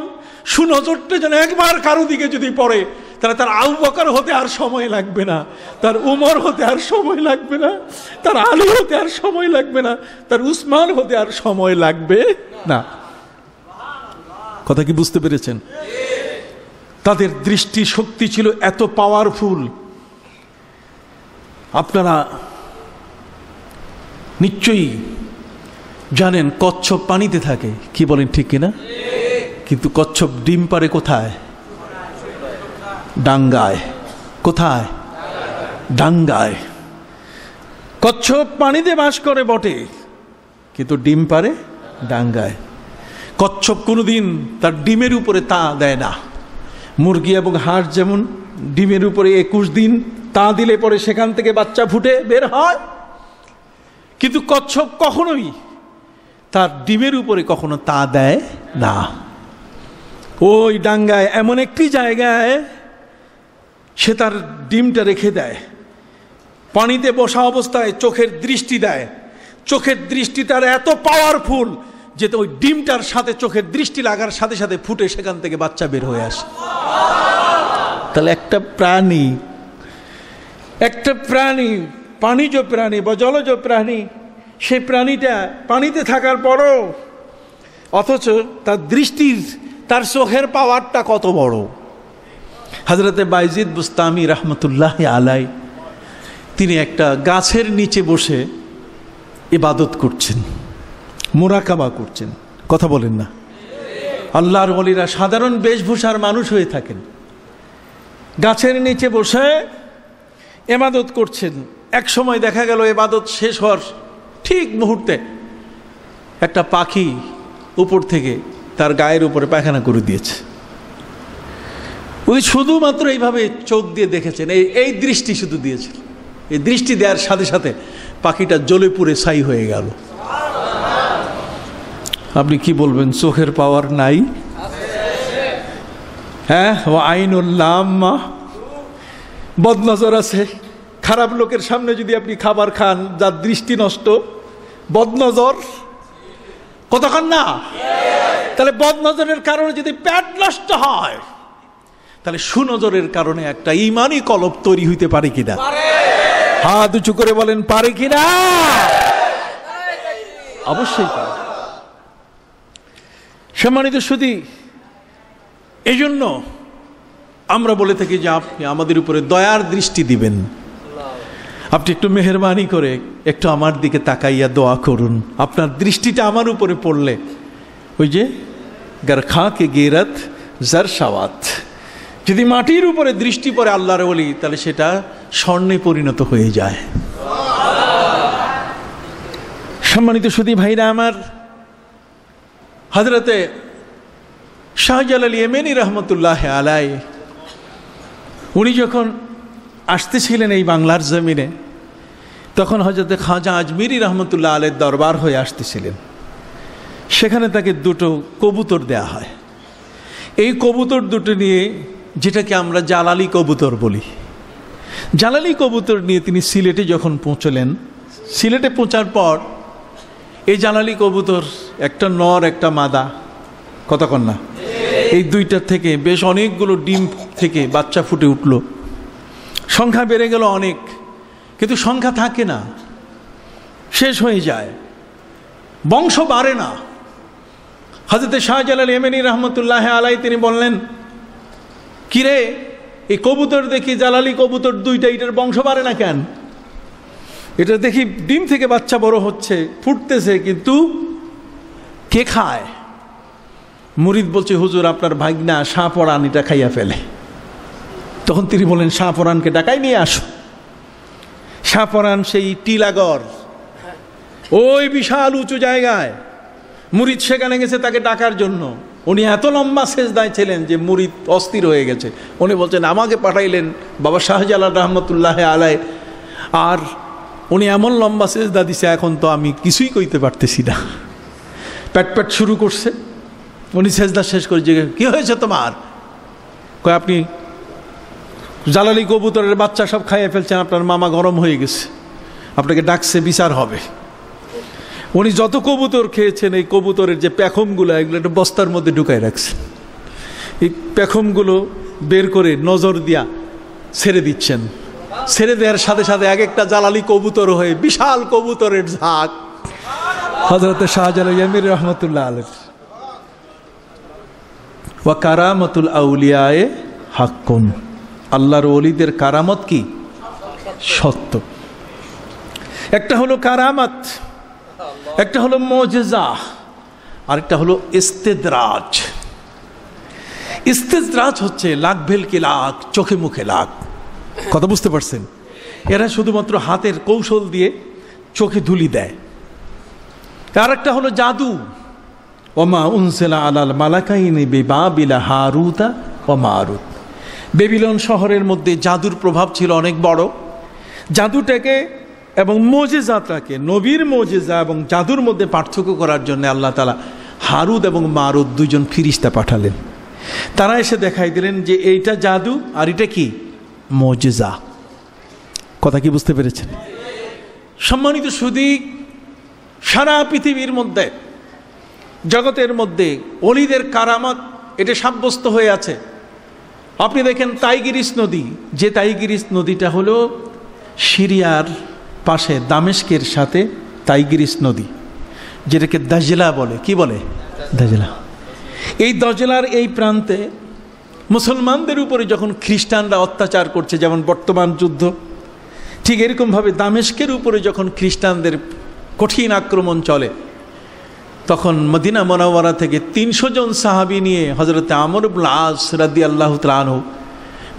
সুনজরটা যেন একবার কারো দিকে যদি পড়ে, তাহলে তার আবু বকর হতে আর সময় লাগবে না, তার উমর হতে আর সময় লাগবে না, তার আলী হতে আর সময় লাগবে না, তার উসমান হতে আর সময় লাগবে না। কথা কি বুঝতে পেরেছেন? তাদের দৃষ্টি শক্তি ছিল এত পাওয়ারফুল। আপনারা নিশ্চয়ই জানেন কচ্ছপ পানিতে থাকে, কি বলেন ঠিক কিনা? কিন্তু কচ্ছপ ডিম পারে কোথায়? ডাঙ্গায়। কোথায়? ডাঙ্গায়। কচ্ছপ পানিতে বাস করে বটে, কিন্তু ডিম পারে ডাঙ্গায়। কচ্ছপ কোনোদিন তার ডিমের উপরে তা দেয় না। মুরগি এবং হাঁস যেমন ডিমের উপরে 21 দিন তা দিলে পরে সেখান থেকে বাচ্চা ফুটে বের হয়, কিন্তু কচ্ছপ কখনোই তার ডিমের উপরে কখনো তা দেয় না। ওই ডাঙ্গায় এমন একটি জায়গায় সে তার ডিমটা রেখে দেয়, পানিতে বসা অবস্থায় চোখের দৃষ্টি দেয়। চোখের দৃষ্টি তার এত পাওয়ারফুল যে ওই ডিমটার সাথে চোখের দৃষ্টি লাগার সাথে সাথে ফুটে সেখান থেকে বাচ্চা বের হয়ে আসে। তাহলে একটা প্রাণী, পানিজ প্রাণী বা জলজ প্রাণী, সেই প্রাণীটা পানিতে থাকার পরও অথচ তার দৃষ্টির, তার চোখের পাওয়ারটা কত বড়। হযরতে বাইজিদ বুস্তামি রহমতুল্লাহ আলাই, তিনি একটা গাছের নিচে বসে ইবাদত করছেন, মুরাকাবা করছেন। কথা বলেন না? আল্লাহর ওলিরা সাধারণ বেশভূষার মানুষ হয়ে থাকেন, গাছের নিচে বসে ইবাদত করছেন। এক সময় দেখা গেল ইবাদত শেষ হওয়ার ঠিক মুহূর্তে একটা পাখি উপর থেকে তার গায়ের উপরে পায়খানা করে দিয়েছে। উনি শুধুমাত্র এইভাবে চোখ দিয়ে দেখেছেন, এই দৃষ্টি শুধু দিয়েছেন। এই দৃষ্টি দেওয়ার সাথে সাথে পাখিটা জ্বলে পুড়ে ছাই হয়ে গেল। আপনি কি বলবেন? চোখের পাওয়ার নাই? হ্যাঁ, ও আইনুল্লাহ, বদনজর আছে। খারাপ লোকের সামনে যদি আপনি খাবার খান, যার দৃষ্টি নষ্ট, বদনজর, কতক্ষণ না? তাহলে বদনজরের কারণে যদি পেট নষ্ট হয়, তাহলে সুনজরের কারণে একটা ঈমানি কলব তৈরি হইতে পারে কিনা? হাত উঁচু করে বলেন, পারে কিনা? অবশ্যই পারে। সম্মানিত সুধী, এই জন্য আমরা বলে থাকি যে আপনি আমাদের উপরে দয়ার দৃষ্টি দিবেন। আপনি একটু মেহেরবানি করে একটু আমার দিকে তাকাইয়া দোয়া করুন। আপনার দৃষ্টিটা আমার উপরে পড়লে, ওই যে গার খাঁকে গেরাত জার সাওয়াত, যদি মাটির উপরে দৃষ্টি পড়ে আল্লাহর ওলি, তাহলে সেটা স্বর্ণে পরিণত হয়ে যায়। সম্মানিত সুধী ভাইরা আমার, হযরতে শাহজালাল ইয়েমেনি রহমতুল্লাহ আলাই, উনি যখন আসতেছিলেন এই বাংলার জমিনে, তখন হযরতে খাজা আজমিরি রহমতুল্লাহ আলাইহির দরবার হয়ে আসতেছিলেন। সেখানে তাকে দুটো কবুতর দেয়া হয়। এই কবুতর দুটো নিয়ে, যেটাকে আমরা জালালি কবুতর বলি, জালালি কবুতর নিয়ে তিনি সিলেটে যখন পৌঁছলেন, সিলেটে পৌঁছার পর এই জালালি কবুতর, একটা নর একটা মাদা, কথা কন না, এই দুইটার থেকে বেশ অনেকগুলো ডিম থেকে বাচ্চা ফুটে উঠল। সংখ্যা বেড়ে গেল অনেক, কিন্তু সংখ্যা থাকে না, শেষ হয়ে যায়, বংশ বাড়ে না। হযরত শাহজালাল ইয়েমেনি রহমতুল্লাহ আলাই তিনি বললেন, কিরে এই কবুতর দেখি জালালি কবুতর দুইটা, এটার বংশ বাড়ে না কেন? এটা দেখি ডিম থেকে বাচ্চা বড় হচ্ছে, ফুটতেছে, কিন্তু কে খায়? মুরিদ বলছে, হুজুর আপনার ভাগনা শাহপরাণ এটা খাইয়া ফেলে। তখন তিনি বলেন, শাহপরাণকে ডাকাই নিয়ে আসো। শাহপরাণ সেই টিলাগড়, ওই বিশাল উঁচু জায়গায় মুরিদ সেখানে গেছে তাকে ডাকার জন্য। উনি এত লম্বা সেজদায় ছিলেন যে মুরিদ অস্থির হয়ে গেছে। উনি বলছেন, আমাকে পাঠাইলেন বাবা শাহজালাল রহমতুল্লাহ আলাই, আর উনি এমন লম্বা সেজদা দিছে, এখন তো আমি কিছুই কইতে পারতেছি না। প্যাট প্যাট শুরু করছে। উনি সেজদা শেষ করে যে, কি হয়েছে তোমার? কয়, আপনি জালালি কবুতরের বাচ্চা সব খাইয়ে ফেলছেন, আপনার মামা গরম হয়ে গেছে, আপনাকে ডাকছে, বিচার হবে। উনি যত কবুতর খেয়েছেন, এই কবুতরের যে পেখমগুলো, এগুলো একটা বস্তার মধ্যে ঢুকায় রাখছেন। এই পেখমগুলো বের করে নজর দিয়া ছেড়ে দিচ্ছেন। ছেড়ে দেওয়ার সাথে সাথে এক একটা জালালি কবুতর হয়ে বিশাল কবুতরের ঝাঁক হযরত শাহজালাল ইয়েমেনি রহমতুল্লাহ আলাইহি। ওয়া কারামাতুল আউলিয়ায়ে হাক্কুন, আল্লাহর ওলিদের কারামত কি? সত্য। একটা হলো কারামত, একটা হলো মুজিজা, আরেকটা হলো ইস্তেদরাজ। ইস্তেদরাজ হচ্ছে লাখ ভেলকি লাখ, চোখে মুখে লাখ, কথা বুঝতে পারছেন? এরা শুধুমাত্র হাতের কৌশল দিয়ে চোখে ধুলি দেয়। আরেকটা হলো জাদু। ওমা উনসিলা আলাল মালাকাইনি বিবাবিলা হারুতা ওয়া মারুত। বেবিলন শহরের মধ্যে জাদুর প্রভাব ছিল অনেক বড়। জাদুটাকে এবং মুজিজাটাকে, নবীর মুজিজা এবং জাদুর মধ্যে পার্থক্য করার জন্য আল্লাহ তাআলা হারুত এবং মারুত দুইজন ফিরিস্তা পাঠালেন। তারা এসে দেখাই দিলেন যে এইটা জাদু আর এটা কি? মুজিজা। কথা কি বুঝতে পেরেছেন? সম্মানিত সুধী, সারা পৃথিবীর মধ্যে, জগতের মধ্যে ওলিদের কারামত এটা সাব্যস্ত হয়ে আছে। আপনি দেখেন টাইগ্রিস নদী, যে টাইগ্রিস নদীটা হলো সিরিয়ার পাশে, দামেস্কের সাথে টাইগ্রিস নদী, যেটাকে দাজলা বলে। কি বলে? দাজলা। এই দাজলার এই প্রান্তে মুসলমানদের উপরে যখন খ্রিস্টানরা অত্যাচার করছে, যেমন বর্তমান যুদ্ধ, ঠিক এরকমভাবে দামেস্কের উপরে যখন খ্রিস্টানদের কঠিন আক্রমণ চলে, তখন মদিনা মুনাওয়ারা থেকে 300 জন সাহাবী নিয়ে হযরত আমর ইবনে আস রাদিয়াল্লাহু তাআলা আনহু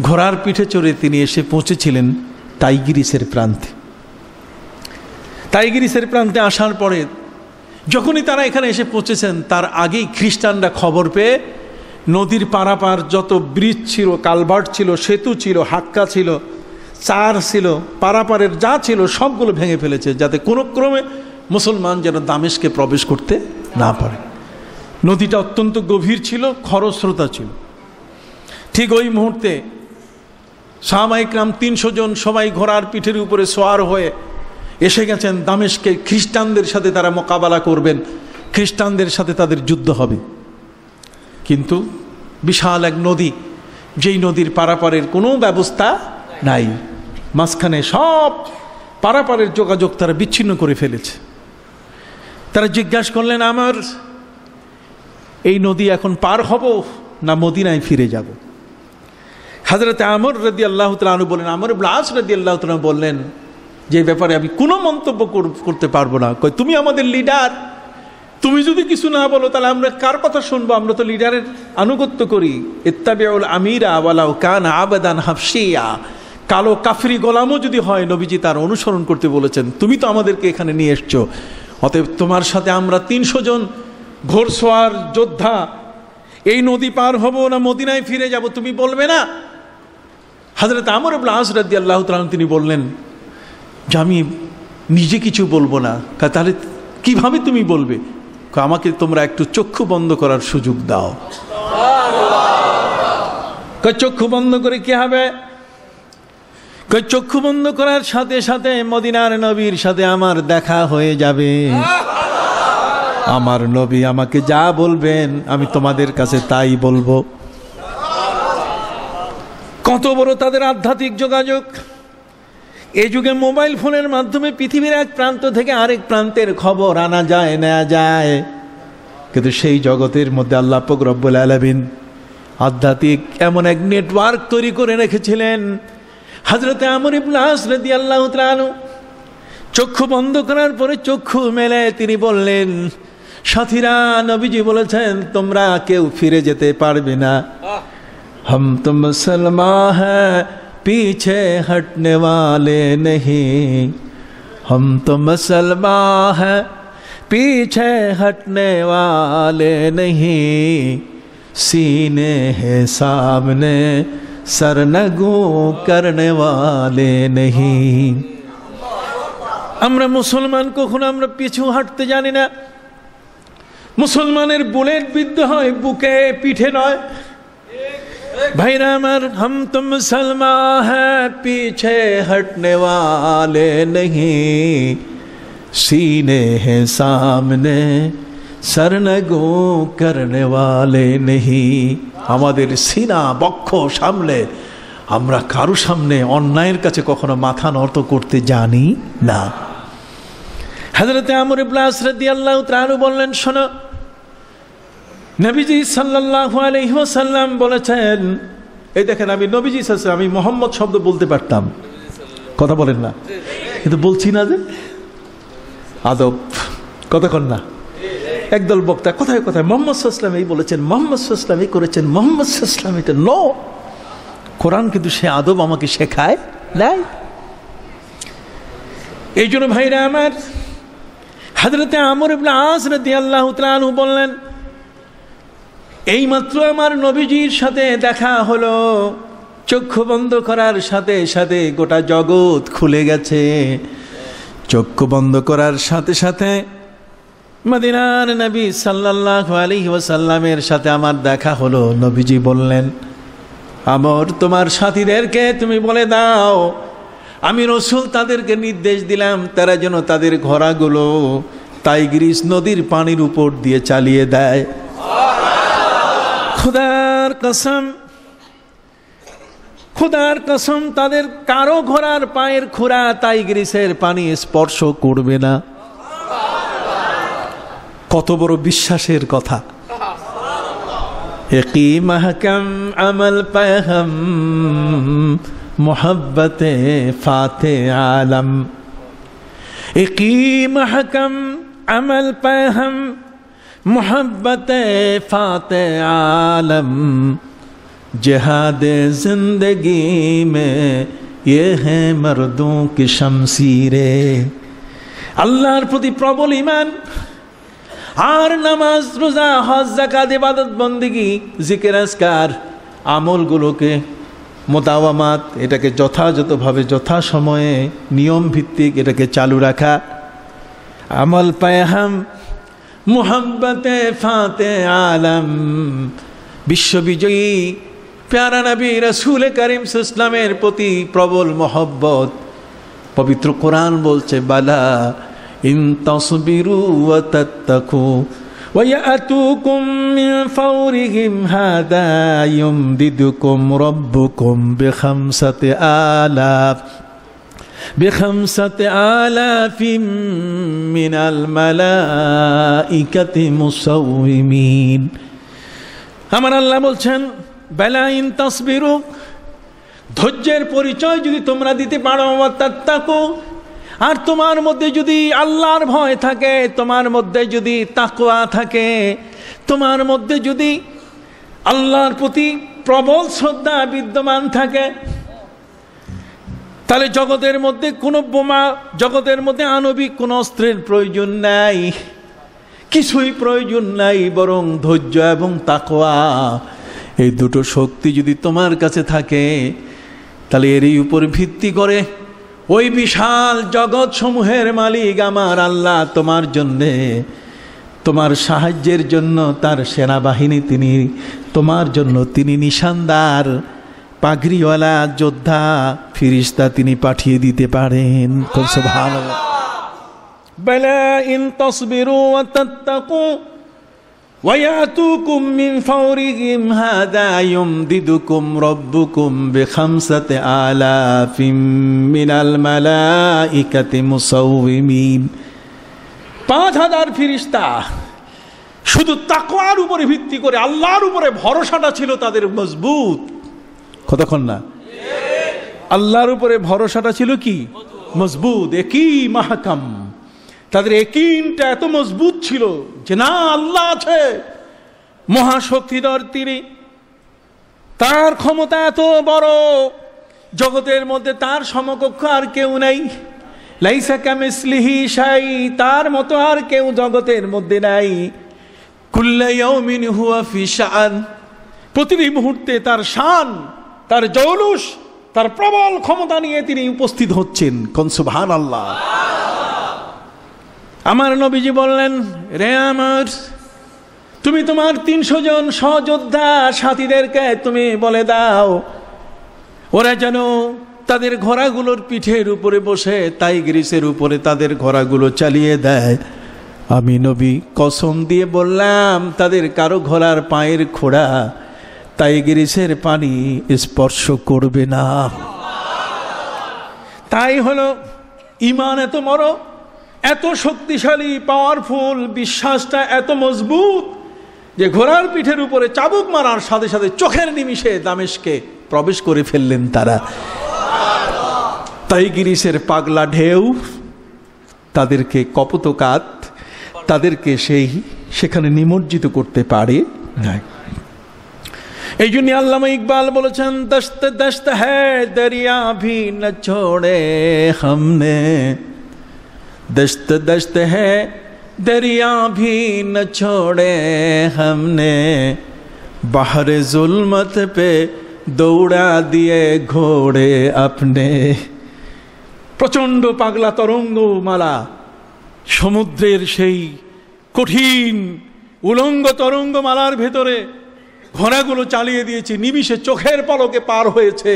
ঘোড়ার পিঠে চড়ে তিনি এসে পৌঁছেছিলেন টাইগ্রিসের প্রান্তে। টাইগ্রিসের প্রান্তে আসার পরে যখনই তারা এখানে এসে পৌঁছেছেন, তার আগেই খ্রিস্টানরা খবর পেয়ে নদীর পারাপার যত ব্রিজ ছিল, কালভার্ট ছিল, সেতু ছিল, হাক্কা ছিল, চার ছিল, পারাপারের যা ছিল সবগুলো ভেঙে ফেলেছে, যাতে কোনো ক্রমে মুসলমান যেন দামেস্কে প্রবেশ করতে না পারে। নদীটা অত্যন্ত গভীর ছিল, খরস্রোতা ছিল। ঠিক ওই মুহূর্তে সাহাবায়ে কেরাম 300 জন সবাই ঘোড়ার পিঠের উপরে সোয়ার হয়ে এসে গেছেন দামেস্কে। খ্রিস্টানদের সাথে তারা মোকাবেলা করবেন, খ্রিস্টানদের সাথে তাদের যুদ্ধ হবে। কিন্তু বিশাল এক নদী, যেই নদীর পারাপারের কোনো ব্যবস্থা নাই, মাঝখানে সব পারাপারের যোগাযোগ তারা বিচ্ছিন্ন করে ফেলেছে। তারা জিজ্ঞাসা করলেন, আমার এই নদী এখন পার হব না মদিনায় ফিরে যাব? হযরত আমর রাদিয়াল্লাহু তাআলা আনহু বলেন, আমর ইবনে আস রাদিয়াল্লাহু তাআলা বললেন যে ব্যাপারে আমি কোনো মন্তব্য করতে পারবো না। কই, তুমি আমাদের লিডার, তুমি যদি কিছু না বলো তাহলে আমরা কার কথা শুনবো? আমরা তো লিডারের আনুগত্য করি। ইত্তাবিউল আমিরা ওয়ালাউ কানা আবাদান হাবশিয়া। কালো কাফরি গোলামও যদি হয়, নবীজি তার অনুসরণ করতে বলেছেন। তুমি তো আমাদেরকে এখানে নিয়ে এসছো, অতএব তোমার সাথে আমরা 300 জন ঘোড়সওয়ার যোদ্ধা এই নদী পার হব না মদিনায় ফিরে যাব, তুমি বলবে না? হযরত আমর ইবনে আস রাদিয়াল্লাহু তাআলা তিনি বললেন যে আমি নিজে কিছু বলবো না। তাহলে কিভাবে তুমি বলবে? আমাকে তোমরা একটু চক্ষু বন্ধ করার সুযোগ দাও। চক্ষু বন্ধ করে কি হবে? চক্ষু বন্ধ করার সাথে সাথে মদিনার নবীর সাথে আমার দেখা হয়ে যাবে। আমার নবী আমাকে যা বলবেন আমি তোমাদের কাছে তাই বলবো। কত বড় তাদের আধ্যাত্মিক যোগাযোগ। এই যুগে মোবাইল ফোনের মাধ্যমে পৃথিবীর এক প্রান্ত থেকে আরেক প্রান্তের খবর আনা যায়, নেওয়া যায়। কিন্তু সেই জগতের মধ্যে আল্লাহ পাক রব্বুল আলামিন আধ্যাত্মিক এমন এক নেটওয়ার্ক তৈরি করে রেখেছিলেন। হযরতে আমর ইবনে আস রাদিয়াল্লাহু তাআলা আনহু চক্ষু বন্ধ করার পরে চক্ষু মেলে তিনি বললেন, সাথীরা, নবীজি বলেছেন তোমরা কেউ ফিরে যেতে পারবে না। हम तो मुसलमान हैं, पीछे हटने वाले नहीं। हम तो मुसलमान हैं, पीछे हटने वाले नहीं। सीने हैं सामने, सरनगू करने वाले नहीं। আমরা মুসলমান, কখনো আমরা পিছু হাঁটতে জানি না। মুসলমানের বুলেট বিদ্ধ হয় বুকে, পিঠে নয়। ভাইরা আমার, हम तो मुसलमान हैं, पीछे हटने वाले नहीं। सीने हैं सामने, सरनगू करने वाले नहीं। আমাদের সিনা বক্ষ সামলে আমরা কারো সামনে অন্যায়ের কাছে কখনো মাথা নত করতে জানি না। হযরতে আমর ইবনে আস রাদিয়াল্লাহু তাআলা বললেন, শোনো, নবীজি সাল্লাল্লাহু আলাইহি ওয়াসাল্লাম বলেছেন, এই দেখেন আমি নবীজি সাল্লাল্লাহু, আমি মোহাম্মদ শব্দ বলতে পারতাম, কথা বলেন না, কিন্তু বলছি না। যে আদব, কথা কন না। একদল বক্তা কোথায় কোথায় মোহাম্মদ সাল্লাল্লাহু আলাইহি ওয়াসাল্লাম এই বলেছেন, মোহাম্মদ সাল্লাল্লাহু আলাইহি ওয়াসাল্লাম এই করেছেন, মোহাম্মদ সাল্লাল্লাহু আলাইহি ওয়াসাল্লাম এটা নো। কোরআন কিন্তু সে আদব আমাকে শেখায় নাই। এই জন্য ভাইরা আমার, হযরতে আমর ইবনে আস রাদিয়াল্লাহু তাআলা আনহু বললেন, এইমাত্র আমার নবীজির সাথে দেখা হলো। চক্ষু বন্ধ করার সাথে সাথে গোটা জগৎ খুলে গেছে। চক্ষু বন্ধ করার সাথে সাথে মদিনার নবী সাল্লাল্লাহু আলাইহি ওয়াসাল্লামের সাথে আমার দেখা হলো। নবীজি বললেন, আমর, তোমার সাথীদেরকে তুমি বলে দাও, আমি রাসূল তাদেরকে নির্দেশ দিলাম তারা যেন তাদের ঘোড়াগুলো টাইগ্রিস নদীর পানির উপর দিয়ে চালিয়ে দেয়। খুদার কসম, খুদার কসম, তাদের কারো ঘোড়ার পায়ের খুরা টাইগ্রিসের পানি স্পর্শ করবে না। কত বড় বিশ্বাসের কথা। একই মাহকাম আমল পেহম মোহব্বতে ফাতে আলম। একই মাহকাম আমল পেহম मोहब्बते फाते आलम। जिहादे जिंदगी में ये है मर्दों की शमशीरे। আল্লাহর প্রতি প্রবল ঈমান আর নামাজ, রোজা, হজ, যাকাত, ইবাদত, বন্দেগী, জিকির, আজকার আমলগুলোকে মোতাওয়ামাত, এটাকে যথাযথভাবে যথাসময়ে নিয়ম ভিত্তিক এটাকে চালু রাখা। আমল পেহম মোহাম্মতে ফাতে আলম। বিশ্ববিজয়ী প্যারা নবী রাসূল করিম সাল্লাল্লাহু আলাইহি ওয়াসাল্লামের প্রতি প্রবল মহব্বত। পবিত্র কোরআন বলছে, বালা ইন তাসবিরু ওয়া তাত্তাকু ওয়া ইয়াতুকুম মিন ফাওরিহিম হাদা ইউমদিদুকুম রাব্বুকুম বিখামসাতি আলাফ বিখামসাতি আলাফিম মিনাল মালাইকাতি মুসাউমিন। আমার আল্লাহ বলছেন, বালা ইন তাসবিরু, ধৈর্যের পরিচয় যদি তোমরা দিতে পারো, ওয়া তাত্তাকু, আর তোমার মধ্যে যদি আল্লাহর ভয় থাকে, তোমার মধ্যে যদি তাকওয়া থাকে, তোমার মধ্যে যদি আল্লাহর প্রতি প্রবল শ্রদ্ধা বিদ্যমান থাকে, তাহলে জগতের মধ্যে কোনো বোমা, জগতের মধ্যে আণবিক কোনো অস্ত্রের প্রয়োজন নাই, কিছুই প্রয়োজন নাই। বরং ধৈর্য এবং তাকওয়া, এই দুটো শক্তি যদি তোমার কাছে থাকে, তাহলে এরই উপর ভিত্তি করে ওই বিশাল জগৎ সমূহের মালিক আমার আল্লাহ তোমার জন্যে, তোমার সাহায্যের জন্য তার সেনাবাহিনী তিনি তোমার জন্য তিনি নিশানদার পাগড়িওয়ালা যোদ্ধা ফিরিস্তা তিনি পাঠিয়ে দিতে পারেন। খুব সুবহানাল্লাহ। বালা ইন তাসবিরু ওয়া তাত্তাকু ওয়া ইয়াতুকুম মিন ফাওরিহিম হাদা ইউমদিদুকুম রাব্বুকুম বিখামসাতি আলাফিম মিনাল মালাইকাতি মুসাউওয়িমিন। 5000 ফেরেশতা শুধু তাকওয়ার উপরে ভিত্তি করে, আল্লাহর উপরে ভরসাটা ছিল তাদের মজবুত। কতক্ষণ না আল্লাহর উপরে ভরসাটা ছিল কি মজবুত, একই মাহকাম। তাদের একিনটা এত মজবুত ছিল যে না, আল্লাহ আছে, মহাশক্তিধর তিনি, তার ক্ষমতা এত বড়, জগতের মধ্যে তার সমকক্ষ আর কেউ নাই। লাইসা কামিসলিহি শাই, তার মতো আর কেউ জগতের মধ্যে নাই। কুল্লা ইয়াউমিন হুয়া ফি শাআন, প্রতিটি মুহূর্তে তার শান, তার জৌলুস, তার প্রবল ক্ষমতা নিয়ে তিনি উপস্থিত হচ্ছেন। কোন সুবহানাল্লাহ। আমার নবীজি বললেন, রে আমার, তুমি তোমার 300 জন সহযোদ্ধা সাথীদেরকে তুমি বলে দাও, ওরা যেন তাদের ঘোড়াগুলোর পিঠের উপরে বসে টাইগ্রিসের উপরে তাদের ঘোড়াগুলো চালিয়ে দেয়। আমি নবী কসম দিয়ে বললাম, তাদের কারো ঘোড়ার পায়ের খোড়া টাইগ্রিসের পানি স্পর্শ করবে না। তাই হলো ঈমান এত বড়, এত শক্তিশালী, পাওয়ারফুল, বিশ্বাসটা এত মজবুত যে ঘোড়ার পিঠের উপরে চাবুক মারার সাথে সাথে চোখের নিমিষে দামেস্কে প্রবেশ করে ফেললেন তারা। টাইগ্রিসের পাগলা ঢেউ তাদেরকে কপোতকাত, তাদেরকে সেখানে নিমজ্জিত করতে পারে না। এই জন্য আল্লামা ইকবাল বলেছেন, দস্ত দস্ত হ্যায় দরিয়া ভি ন ছোড়ে हमने, दस्त दस्त है दरिया भी न छोड़े हमने, बाहर जुल्मत पे दौड़ा दिए घोड़े अपने। প্রচন্ড পাগলা তরঙ্গমালা, সমুদ্রের সেই কঠিন উলঙ্গ তরঙ্গমালার ভেতরে ঘোড়াগুলো চালিয়ে দিয়েছে, নিমিষে চোখের পলকে পার হয়েছে।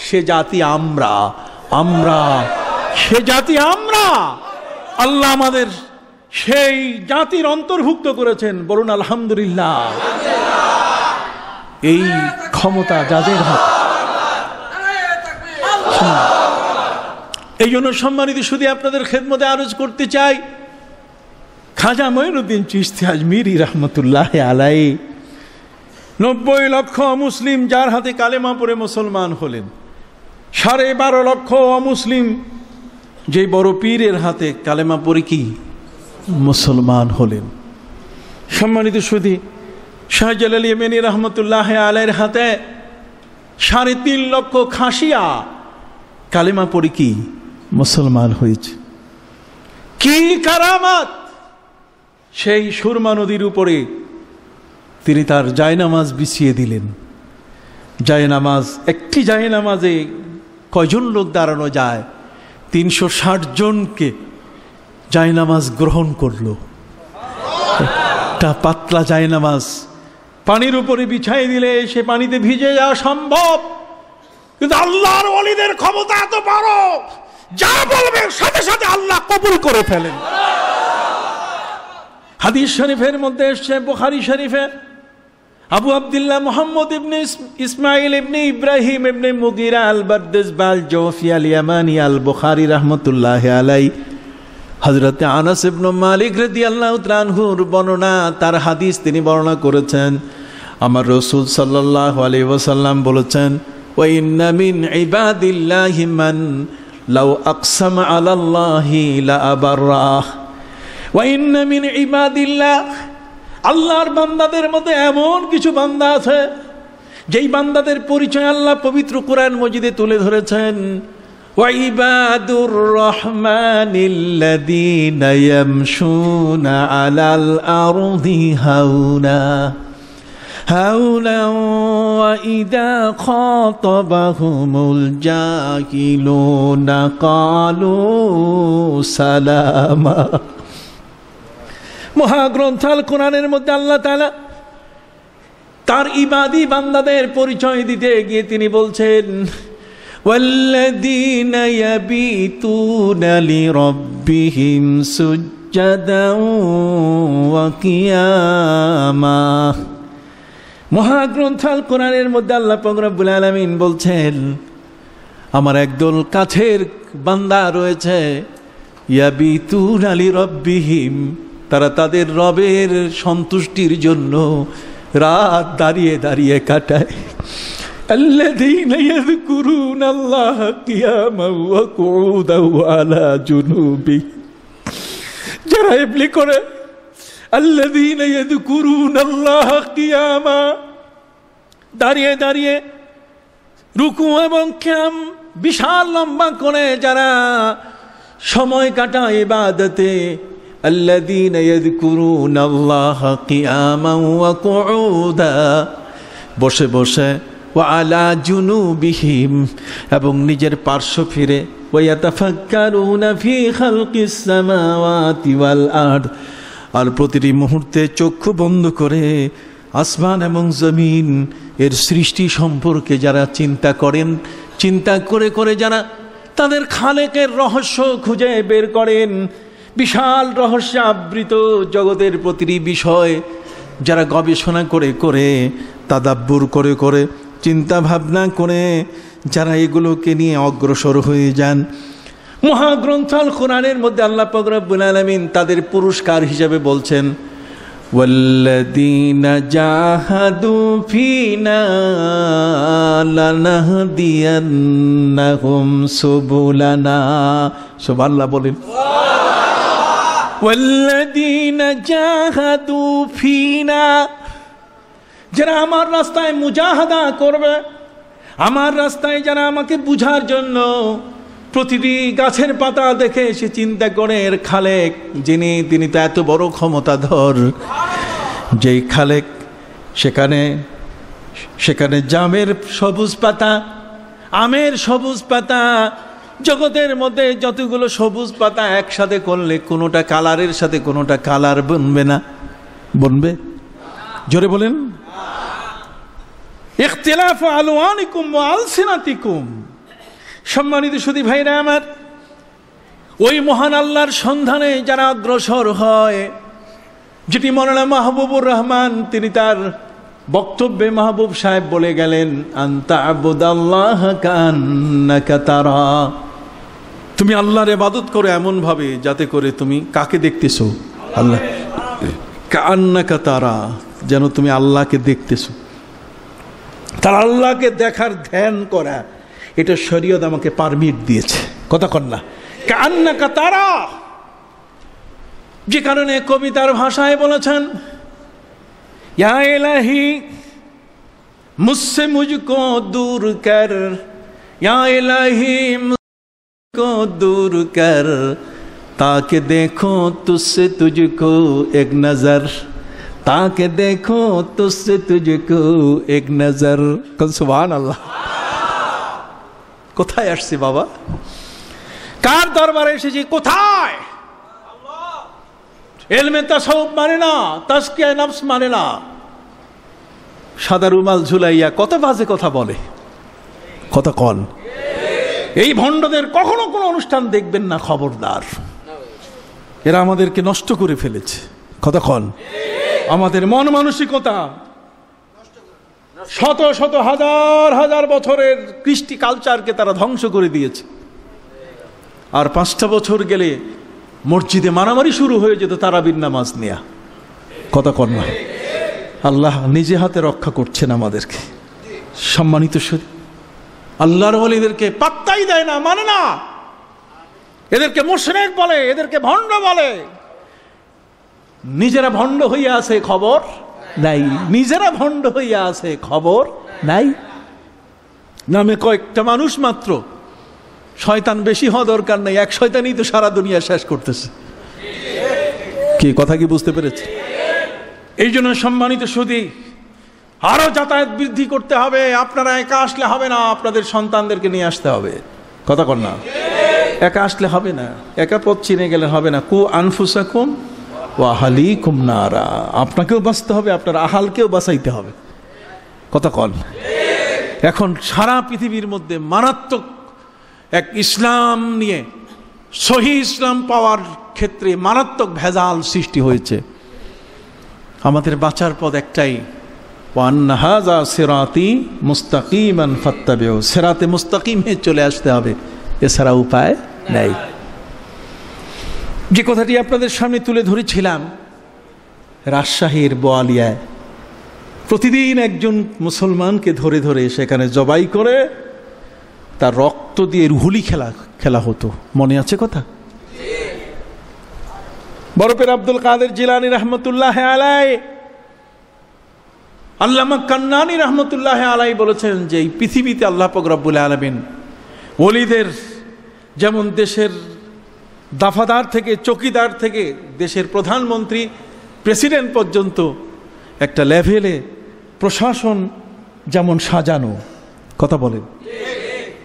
সে জাতি আমরা, আমরা সে জাতি আমরা। আল্লাহ আমাদের সেই জাতির অন্তর্ভুক্ত করেছেন। বলুন আলহামদুলিল্লাহ। এই ক্ষমতা যাদের হাতে। এই জন্য সম্মানিত শুধু আপনাদের খেদমতে আরজ করতে চাই, খাজা মঈনুদ্দিন চিশতি আজমিরি রহমতুল্লাহ আলাইহি 90 লক্ষ মুসলিম যার হাতে কালেমা পড়ে মুসলমান হলেন, 12.5 লক্ষ অমুসলিম যে বড় পীরের হাতে কালেমা পড়ে কি মুসলমান হলেন। সম্মানিত সুধী, শাহজালাল ইয়েমেনি রহমতুল্লাহ আলাইহির হাতে 3.5 লক্ষ খাসিয়া কালেমা পড়ে কি মুসলমান হয়েছে। কি কারামাত! সেই সুরমা নদীর উপরে তিনি তার জায়নামাজ বিছিয়ে দিলেন। জায়নামাজ, একটি জায়নামাজে কয়জন লোক দাঁড়ানো যায়? 360 জনকে জায়নামাজ গ্রহণ করলো। একটা পাতলা জায়নামাজ পানির উপরে বিছাই দিলে সে পানিতে ভিজে যাওয়া সম্ভব, কিন্তু আল্লাহর ওলিদের ক্ষমতা এত বড়, যা বলবে সাথে সাথে আল্লাহ কবুল করে ফেলেন। হাদিস শরীফের মধ্যে এসছে, বুখারী শরীফে, আবু আব্দুল্লাহ মুহাম্মদ ইবনে ইসমাইল ইবনে ইব্রাহিম ইবনে মুগিরা আল বারদাসবাল জওফি আল ইয়ামানি আল বুখারী রাহমাতুল্লাহ আলাইহি, হযরত আনাস ইবনে মালিক রাদিয়াল্লাহু তাআলা আনহুর বর্ণনা, তার হাদিস তিনি বর্ণনা করেছেন। আমার রাসূল সাল্লাল্লাহু আলাইহি ওয়াসাল্লাম বলেছেন, ওয়া ইন্না মিন ইবাদিল্লাহি মান লাউ আকসামা আলাল্লাহি লা আবাররাহ। ওয়া ইন্না মিন ইবাদিল্লাহ, আল্লাহর বান্দাদের মধ্যে এমন কিছু বান্দা আছে যেই বান্দাদের পরিচয় আল্লাহ পবিত্র কোরআন মজিদে তুলে ধরেছেন। ওয়া ইবাদুর রহমানিল্লাযীনা ইয়ামশুনা আলাল আরদি হাওনা হাওনা ওয়া ইযা খাতাবাহুমুল জাহিলুনা ক্বালু সালামা। মহাগ্রন্থ আল কোরআনের মধ্যে আল্লাহ তাআলা তার ইবাদি বান্দাদের পরিচয় দিতে গিয়ে তিনি বলছেন, ওয়াল্লাযীনা ইয়াবীতুনা লিরাব্বিহিম সুজ্জাদাও ওয়া কিয়ামা। মহাগ্রন্থ আল কোরআনের মধ্যে আল্লাহ পাক রব্বুল আলামিন বলছেন, আমার একদল কাছের বান্দা রয়েছে, ইয়াবিতুনা লিরাব্বিহিম, তারা তাদের রবের সন্তুষ্টির জন্য রাত দাঁড়িয়ে দাঁড়িয়ে কাটায়। আল্লাযীনা ইয়াযকুরুনাল্লাহা কিয়ামান ওয়া কুউদান ওয়া আলা জুনুবিহিম, যারা এমনি করে, আল্লাযীনা ইয়াযকুরুনাল্লাহা কিয়ামা, দাঁড়িয়ে দাঁড়িয়ে রুকু এবং কিয়াম বিশাল লম্বা করে যারা সময় কাটায় ইবাদতে, আল্লাযীনা ইয়াযকুরুনাল্লাহা কিয়ামান ওয়া কুউদা, বসে বসে, ওয়া আলা জুনুবিহিম, এবং নিজের পার্শ্ব ফিরে, ওয়া ইয়াতাফাক্কারুনা ফি খালকিস সামাওয়াতি ওয়াল আরদ, আর প্রতিটি মুহূর্তে চক্ষু বন্ধ করে আসমান এবং জমিন এর সৃষ্টি সম্পর্কে যারা চিন্তা করেন, চিন্তা করে করে যারা তাদের খালেকের রহস্য খুঁজে বের করেন, বিশাল রহস্য আবৃত জগতের প্রতিটি বিষয় যারা গবেষণা করে করে, তাদাব্বুর করে করে, চিন্তা ভাবনা করে যারা এগুলোকে নিয়ে অগ্রসর হয়ে যান, মহাগ্রন্থ আল কোরআনের মধ্যে আল্লাহ পাক রব্বুল আলামিন তাদের পুরস্কার হিসেবে বলছেন, ওয়াল্লাযীনা জাহাদু ফীনা লানাহদিয়ান্নাহুম সুবুলানা। সুবহানাল্লাহ বলেন। ওয়াল্লাযীনা জাহাদু ফীনা, যারা আমার রাস্তায় মুজাহাদা করবে, আমার রাস্তায় যারা আমাকে বুঝার জন্য প্রতিটি গাছের পাতা দেখে সে চিন্তা করে এর খালেক যিনি, তিনি তো এত বড় ক্ষমতাধর, যেই খালেক সেখানে সেখানে জামের সবুজ পাতা, আমের সবুজ পাতা, জগতের মধ্যে যতগুলো সবুজ পাতা একসাথে করলে কোনোটা কালারের সাথে কোনোটা কালার বনবে না, বনবে? জোরে বলেন। ইখতিলাফু আলওয়ানিকুম ওয়া আলসিনাতিকুম। সম্মানিত সুধী ভাইরা আমার, ওই মহান আল্লাহর সন্ধানে যারা অগ্রসর হয়, যেটি মৌলানা মাহবুবুর রহমান তিনি তার বক্তব্যে মাহবুব সাহেব বলে গেলেন, আনতা আবুদাল্লাহ কান্নাকা তারা, তুমি আল্লাহর ইবাদত করো এমন ভাবে যাতে করে তুমি কাকে দেখতেছো? আল্লাহ। কান্নাকা তারা, যেন তুমি আল্লাহকে দেখতেছো। তার আল্লাহকে দেখার ধ্যান করা, এটা শরীয়ত আমাকে পারমিট দিয়েছে। কথা কন না, কান্নাকা তারা। যে কারণে কবিতার ভাষায় বলেছেন, ইয়া ইলাহি মুঝসে মুঝকো দূর কর, ইয়া ইলাহি মুঝকো দূর কর, তাকে দেখো তুঝসে তুঝকো এক নজর, তাকে দেখো তুঝসে তুঝকো এক নজর। সুবহানাল্লাহ। কোথায় আসছি বাবা? কার দরবারে এসেছি? কোথায়? ইলমে তাসাউফ মানে না, তাজকিয়া নফস মানে না। সাদা রুমাল ঝুলাইয়া কত বাজে কথা বলে, কথা কন। এই ভণ্ডদের কখনো কোনো অনুষ্ঠান দেখবেন না, খবরদার। এরা আমাদেরকে নষ্ট করে ফেলেছে, কথা কন। আমাদের মন মানসিকতা শত শত হাজার হাজার বছরের কৃষ্টি কালচারকে তারা ধ্বংস করে দিয়েছে। আর 5টা বছর গেলে মসজিদে মারামারি শুরু হয়ে যেত তারাবির নামাজ নেয়া, কথা কন না। আল্লাহ নিজে হাতে রক্ষা করছেন আমাদেরকে। সম্মানিত সুধী, আল্লাহর ওয়ালিদেরকে পাত্তাই দেয় না, মানে না। এদেরকে মুশরিক বলে, এদেরকে ভণ্ড বলে। নিজেরা ভণ্ড হইয়া আছে, খবর নাই। নিজেরা ভণ্ড হইয়া আছে, খবর নাই। নামে কয়েকটা মানুষ মাত্র। শয়তান বেশি হওয়া দরকার নাই, এক শয়তানই তো সারা দুনিয়া শেষ করতেছে। কি কথা কি বুঝতে পেরেছে? এই জন্য সম্মানিত সুধী, আরো যাতায়াত বৃদ্ধি করতে হবে। আপনারা একা আসলে হবে না, আপনাদের সন্তানদেরকে নিয়ে আসতে হবে, কথা কন না। একা আসলে হবে না, একা পথ চিনে গেলে হবে না। কু আনফুসাকুম ওয়া আহলিকুম নারা, আপনাকেও বাঁচতে হবে, আপনার আহালকেও বাঁচাইতে হবে, কথা কন। এখন সারা পৃথিবীর মধ্যে মারাত্মক এক ইসলাম নিয়ে সহি ইসলাম পাওয়ার ক্ষেত্রে মারাত্মক ভেজাল সৃষ্টি হয়েছে। আমাদের বাঁচার পথ একটাই, ওয়ান্না হাযা সিরাতি মুস্তাকিমান ফাত্তাবিউ, সিরাতে মুস্তাকিমে চলে আসতে হবে, এছাড়া উপায় নেই। যে কথাটি আপনাদের সামনে তুলে ধরেছিলাম, রাজশাহীর বোয়ালিয়ায় প্রতিদিন একজন মুসলমানকে ধরে ধরে সেখানে জবাই করে তার রক্ত দিয়ে রুহুলি খেলা হতো, মনে আছে কথা? বরফের আব্দুল কাদের জিলানী রহমতুল্লাহ আলাই, আল্লামা কান্নানী রহমতুল্লাহ আলাই বলেছেন যে এই পৃথিবীতে আল্লাহ পাক রব্বুল আলামিন ওলিদের যেমন দেশের দাফাদার থেকে চৌকিদার থেকে দেশের প্রধানমন্ত্রী প্রেসিডেন্ট পর্যন্ত একটা লেভেলে প্রশাসন যেমন সাজানো, কথা বলেন,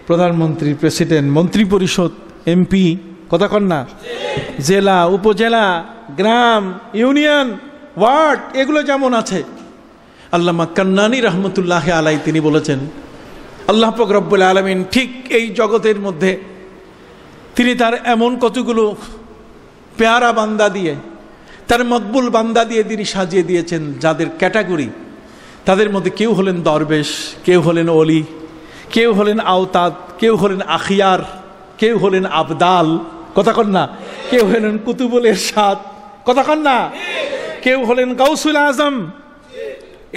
প্রধানমন্ত্রী, প্রেসিডেন্ট, মন্ত্রী পরিষদ, এমপি, কথা কন না, জেলা, উপজেলা, গ্রাম, ইউনিয়ন, ওয়ার্ড, এগুলো যেমন আছে, আল্লামা কান্নানী রহমতুল্লাহ আলাই তিনি বলেছেন আল্লাহ পাক রব্বুল আলামিন ঠিক এই জগতের মধ্যে তিনি তার এমন কতগুলো পেয়ারা বান্দা দিয়ে, তার মকবুল বান্দা দিয়ে তিনি সাজিয়ে দিয়েছেন, যাদের ক্যাটাগরি, তাদের মধ্যে কেউ হলেন দরবেশ, কেউ হলেন অলি, কেউ হলেন আওতাদ, কেউ হলেন আখিয়ার, কেউ হলেন আবদাল, কথা কন না, কেউ হলেন কুতুবুল ইরশাদ, কথা কন না, কেউ হলেন গাউসুল আজম।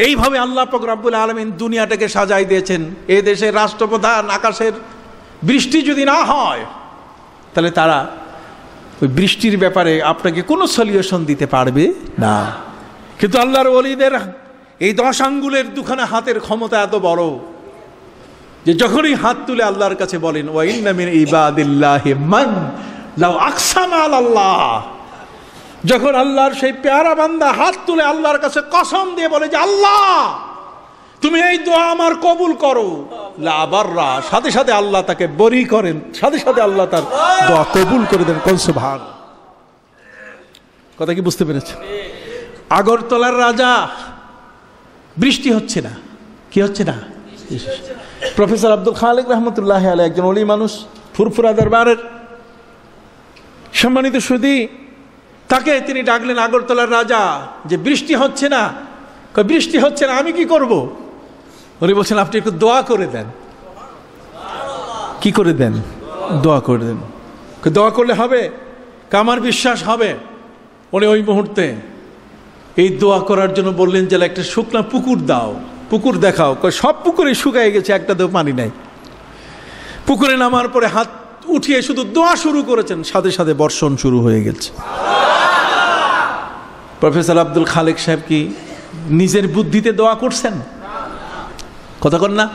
এইভাবে আল্লাহ পাক রব্বুল আলামিন দুনিয়াটাকে সাজাই দিয়েছেন। এই দেশের রাষ্ট্রপ্রধান আকাশের বৃষ্টি যদি না হয় তাহলে তারা ওই বৃষ্টির ব্যাপারে আপনাকে কোনো সলিউশন দিতে পারবে না। কিন্তু আল্লাহর ওলিদের এই 10 আঙ্গুলের দুখানা হাতের ক্ষমতা এত বড় যে যখনই হাত তুলে আল্লাহর কাছে বলেন, ওয়া ইন্না মিন ইবাদিল্লাহি মান লাউ আকসামা আলাল্লাহ, যখন আল্লাহর সেই পেয়ারা বান্দা হাত তুলে আল্লাহর কাছে কসম দিয়ে বলে যে আল্লাহ তুমি এই দোয়া আমার কবুল করো, লা বাররা, সাথে সাথে আল্লাহ তাকে বরি করেন, সাথে সাথে আল্লাহ তার দোয়া কবুল করে দেন। কোন সুবহান, কথা কি বুঝতে পেরেছেন? আগরতলার রাজা, বৃষ্টি হচ্ছে না, কি হচ্ছে না? প্রফেসর আব্দুল খালেক রহমতুল্লাহ আলাই একজন ওলি মানুষ, ফুরফুরা দরবারের সম্মানিত সুধী, তাকে তিনি ডাকলেন আগরতলার রাজা যে বৃষ্টি হচ্ছে না। বৃষ্টি হচ্ছে না, আমি কি করব? উনি বলছেন আপনি একটু দোয়া করে দেন। কি করে দেন? দোয়া করে দেন। দোয়া করলে হবে? আমার বিশ্বাস হবে। উনি ওই মুহূর্তে এই দোয়া করার জন্য বললেন যে একটা শুকনা পুকুর দাও, পুকুর দেখাও। সব পুকুরে শুকায় গেছে, একটাতেও পানি নাই। পুকুরে নামার পরে হাত উঠিয়ে শুধু দোয়া শুরু করেছেন, সাথে সাথে বর্ষণ শুরু হয়ে গেছে। প্রফেসর আব্দুল খালেক সাহেব কি নিজের বুদ্ধিতে দোয়া করছেন? কথা কন না?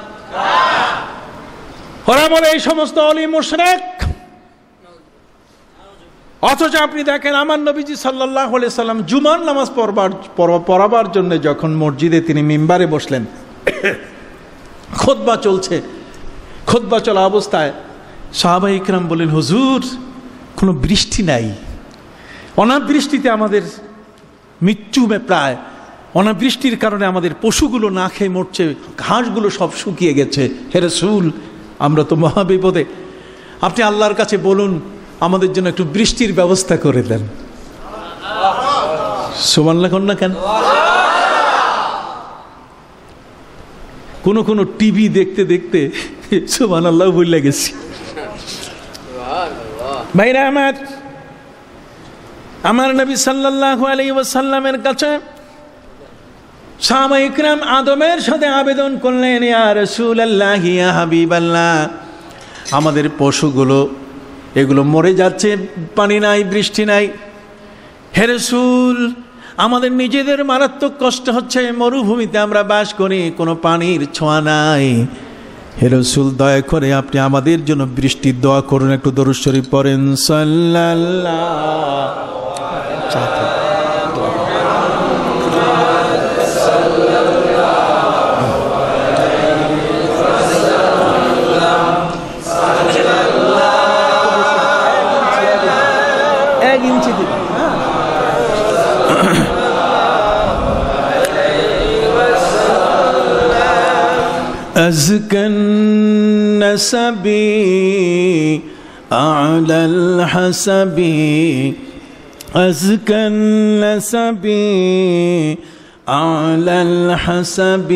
ওরা বলে এই সমস্ত অলি মুশরিক। অথচ আপনি দেখেন আমার নবীজি সাল্লাল্লাহু আলাইহি সাল্লাম জুমার নামাজ পড়াবার জন্য যখন মসজিদে তিনি মিম্বারে বসলেন, খুতবা চলছে, খুতবা চলা অবস্থায় সাহাবায়ে ইকরাম বলেন, হুজুর কোনো বৃষ্টি নাই, অনাবৃষ্টিতে আমাদের মৃত্যু প্রায়, অনাবৃষ্টির কারণে আমাদের পশুগুলো না খেয়ে মরছে, ঘাসগুলো সব শুকিয়ে গেছে। হে রাসূল, আমরা তো মহাবিপদে, আপনি আল্লাহর কাছে বলুন আমাদের জন্য একটু বৃষ্টির ব্যবস্থা করে দেন। সুবহানাল্লাহ কন না কেন? কোন টিভি দেখতে দেখতে সুবহানাল্লাহ ভুলে গেছি। ভাইরা আমার নবী সাল্লাল্লাহু আলাইহি ওয়াসাল্লামের কাছে সাহাবায়ে ইকরাম আদমের সাথে আবেদন করলেন, ইয়া রাসূলুল্লাহ, ইয়া হাবিবাল্লাহ, আমাদের পশুগুলো এগুলো মরে যাচ্ছে, পানি নাই, বৃষ্টি নাই। হে রাসূল, আমাদের নিজেদের মারাত্মক কষ্ট হচ্ছে, মরুভূমিতে আমরা বাস করি, কোনো পানির ছোঁয়া নাই। হে রাসূল, দয়া করে আপনি আমাদের জন্য বৃষ্টির দোয়া করুন। একটু দরুদ শরীফ পড়েন, সাল্লাল্লাহু أزكى النسب أعلى الحسب أزكى النسب أعلى الحسب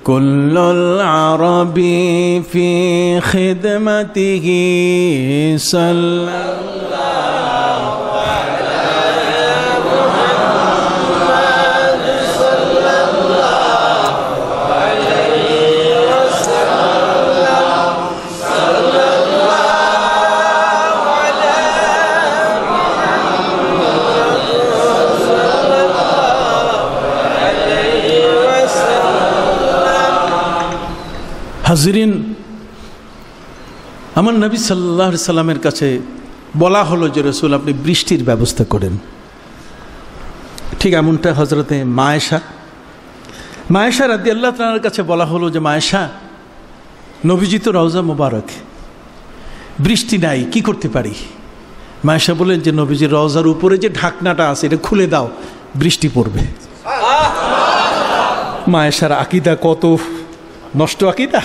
كل العرب في خدمته صلى الله على محمد صلى الله عليه وسلم صلى الله على محمد صلى الله عليه وسلم হাজিরিন, আমার নবী সাল্লাল্লাহু আলাইহি সাল্লামের কাছে বলা হলো যে রাসূল আপনি বৃষ্টির ব্যবস্থা করেন। ঠিক এমনটা হযরতে মায়েশা রাদিয়াল্লাহু তাআলার কাছে বলা হলো যে মায়েশা, নবীজি তো রওজা মোবারক, বৃষ্টি নাই, কি করতে পারি? মায়েশা বললেন যে নবীজির রওজার উপরে যে ঢাকনাটা আছে এটা খুলে দাও, বৃষ্টি পড়বে। মায়েশার আকীদা কত নষ্ট আকীদা,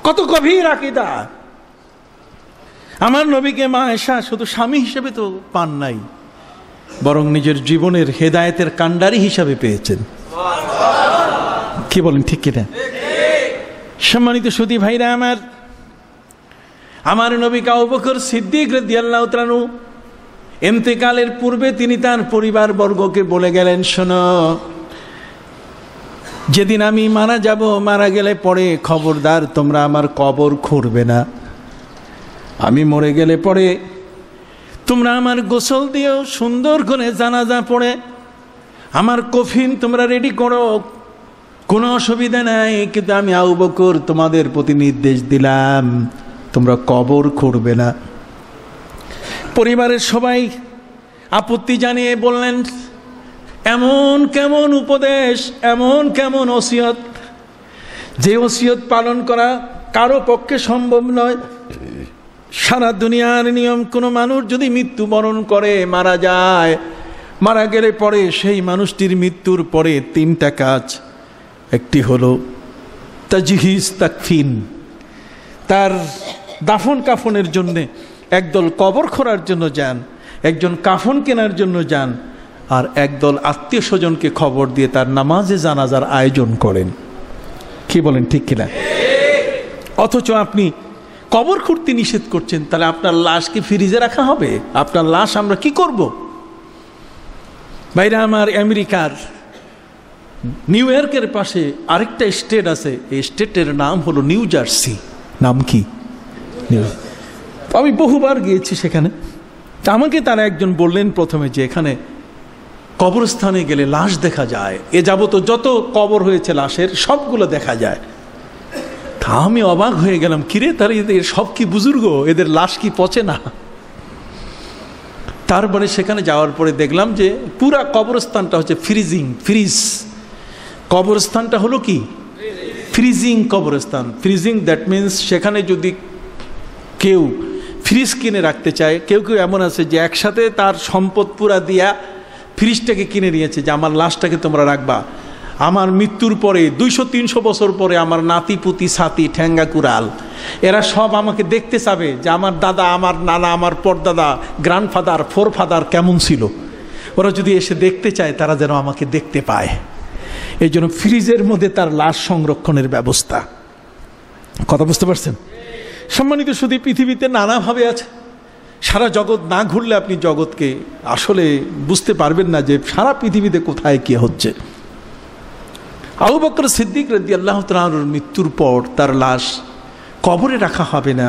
কত গভীর আকীদা! আমার নবীকে মায়েশা শুধু স্বামী হিসেবে তো পান নাই, বরং নিজের জীবনের হেদায়েতের কান্ডারি হিসাবে পেয়েছেন। কি বলেন, ঠিক কিনা? সম্মানিত সুধী ভাইরা আমার নবী আবু বকর সিদ্দিক রাদিয়াল্লাহু তাআলা আনহু ইন্তেকালের পূর্বে তিনি তার পরিবার বর্গকে বলে গেলেন, শোনো, যেদিন আমি মারা যাব, মারা গেলে পরে খবরদার তোমরা আমার কবর খুঁড়বে না। আমি মরে গেলে পরে তোমরা আমার গোসল দিও, সুন্দর করে জানাজা পড়ে আমার কফিন তোমরা রেডি করো, কোনো অসুবিধা নাই। কিন্তু আমি আবু বকর তোমাদের প্রতি নির্দেশ দিলাম, তোমরা কবর খুঁড়বে না। পরিবারের সবাই আপত্তি জানিয়ে বললেন, এমন কেমন উপদেশ, এমন কেমন ওসিয়ত, যে ওসিয়ত পালন করা কারো পক্ষে সম্ভব নয়। সারা দুনিয়ার নিয়ম, কোনো মানুষ যদি মৃত্যুবরণ করে মারা যায়, মারা গেলে পরে সেই মানুষটির মৃত্যুর পরে তিনটা কাজ। একটি হলো তাজহিজ তাকফিন, তার দাফন কাফনের জন্যে একদল কবর খোঁড়ার জন্য যান, একজন কাফন কেনার জন্য যান, আর একদল আত্মীয় স্বজনকে খবর দিয়ে তার নামাজে জানাজার আয়োজন করেন। কি বলেন, ঠিক কিনা? অথচ আপনি কবর খুঁড়তে নিষেধ করছেন, তাহলে আপনার লাশ কি ফ্রিজে রাখা হবে? আপনার লাশ আমরা কি করব? বাইরে আমার আমেরিকার নিউ ইয়র্কের পাশে আরেকটা স্টেট আছে, এই স্টেটের নাম হলো নিউ জার্সি। নাম কি? আমি বহুবার গিয়েছি সেখানে। আমাকে তারা একজন বললেন প্রথমে যে এখানে কবরস্থানে গেলে লাশ দেখা যায়, এ যাবত যত কবর হয়েছে লাশের সবগুলো দেখা যায়। তা আমি অবাক হয়ে গেলাম, কিরে তারা এদের সব কি বুজুর্গ, এদের লাশ কি পচে না? তারপরে সেখানে যাওয়ার পরে দেখলাম যে পুরা কবরস্থানটা হচ্ছে ফ্রিজ। কবরস্থানটা হলো কি? ফ্রিজিং কবরস্থান। ফ্রিজিং দ্যাট মিনস সেখানে যদি কেউ ফ্রিজ কিনে রাখতে চায়, কেউ কেউ এমন আছে যে একসাথে তার সম্পদ পুরা দিয়া ফ্রিজটাকে কিনে নিয়েছে যে আমার লাশটাকে তোমরা রাখবা, আমার মৃত্যুর পরে 200-300 বছর পরে আমার নাতি পুতি সাথী ঠ্যাঙ্গা কুড়াল এরা সব আমাকে দেখতে চাবে যে আমার দাদা, আমার নানা, আমার পরদাদা, গ্র্যান্ডফাদার, ফোরফাদার কেমন ছিল। ওরা যদি এসে দেখতে চায় তারা যেন আমাকে দেখতে পায়। এই জন্য ফ্রিজের মধ্যে তার লাশ সংরক্ষণের ব্যবস্থা। কথা বুঝতে পারছেন? সম্মানিত শুধু পৃথিবীতে নানাভাবে আছে, সারা জগৎ না ঘুরলে আপনি জগৎকে আসলে বুঝতে পারবেন না যে সারা পৃথিবীতে কোথায় কি হচ্ছে। আবু বকর সিদ্দিক রাদিয়াল্লাহু তাআলার মৃত্যুর পর তার লাশ কবরে রাখা হবে না।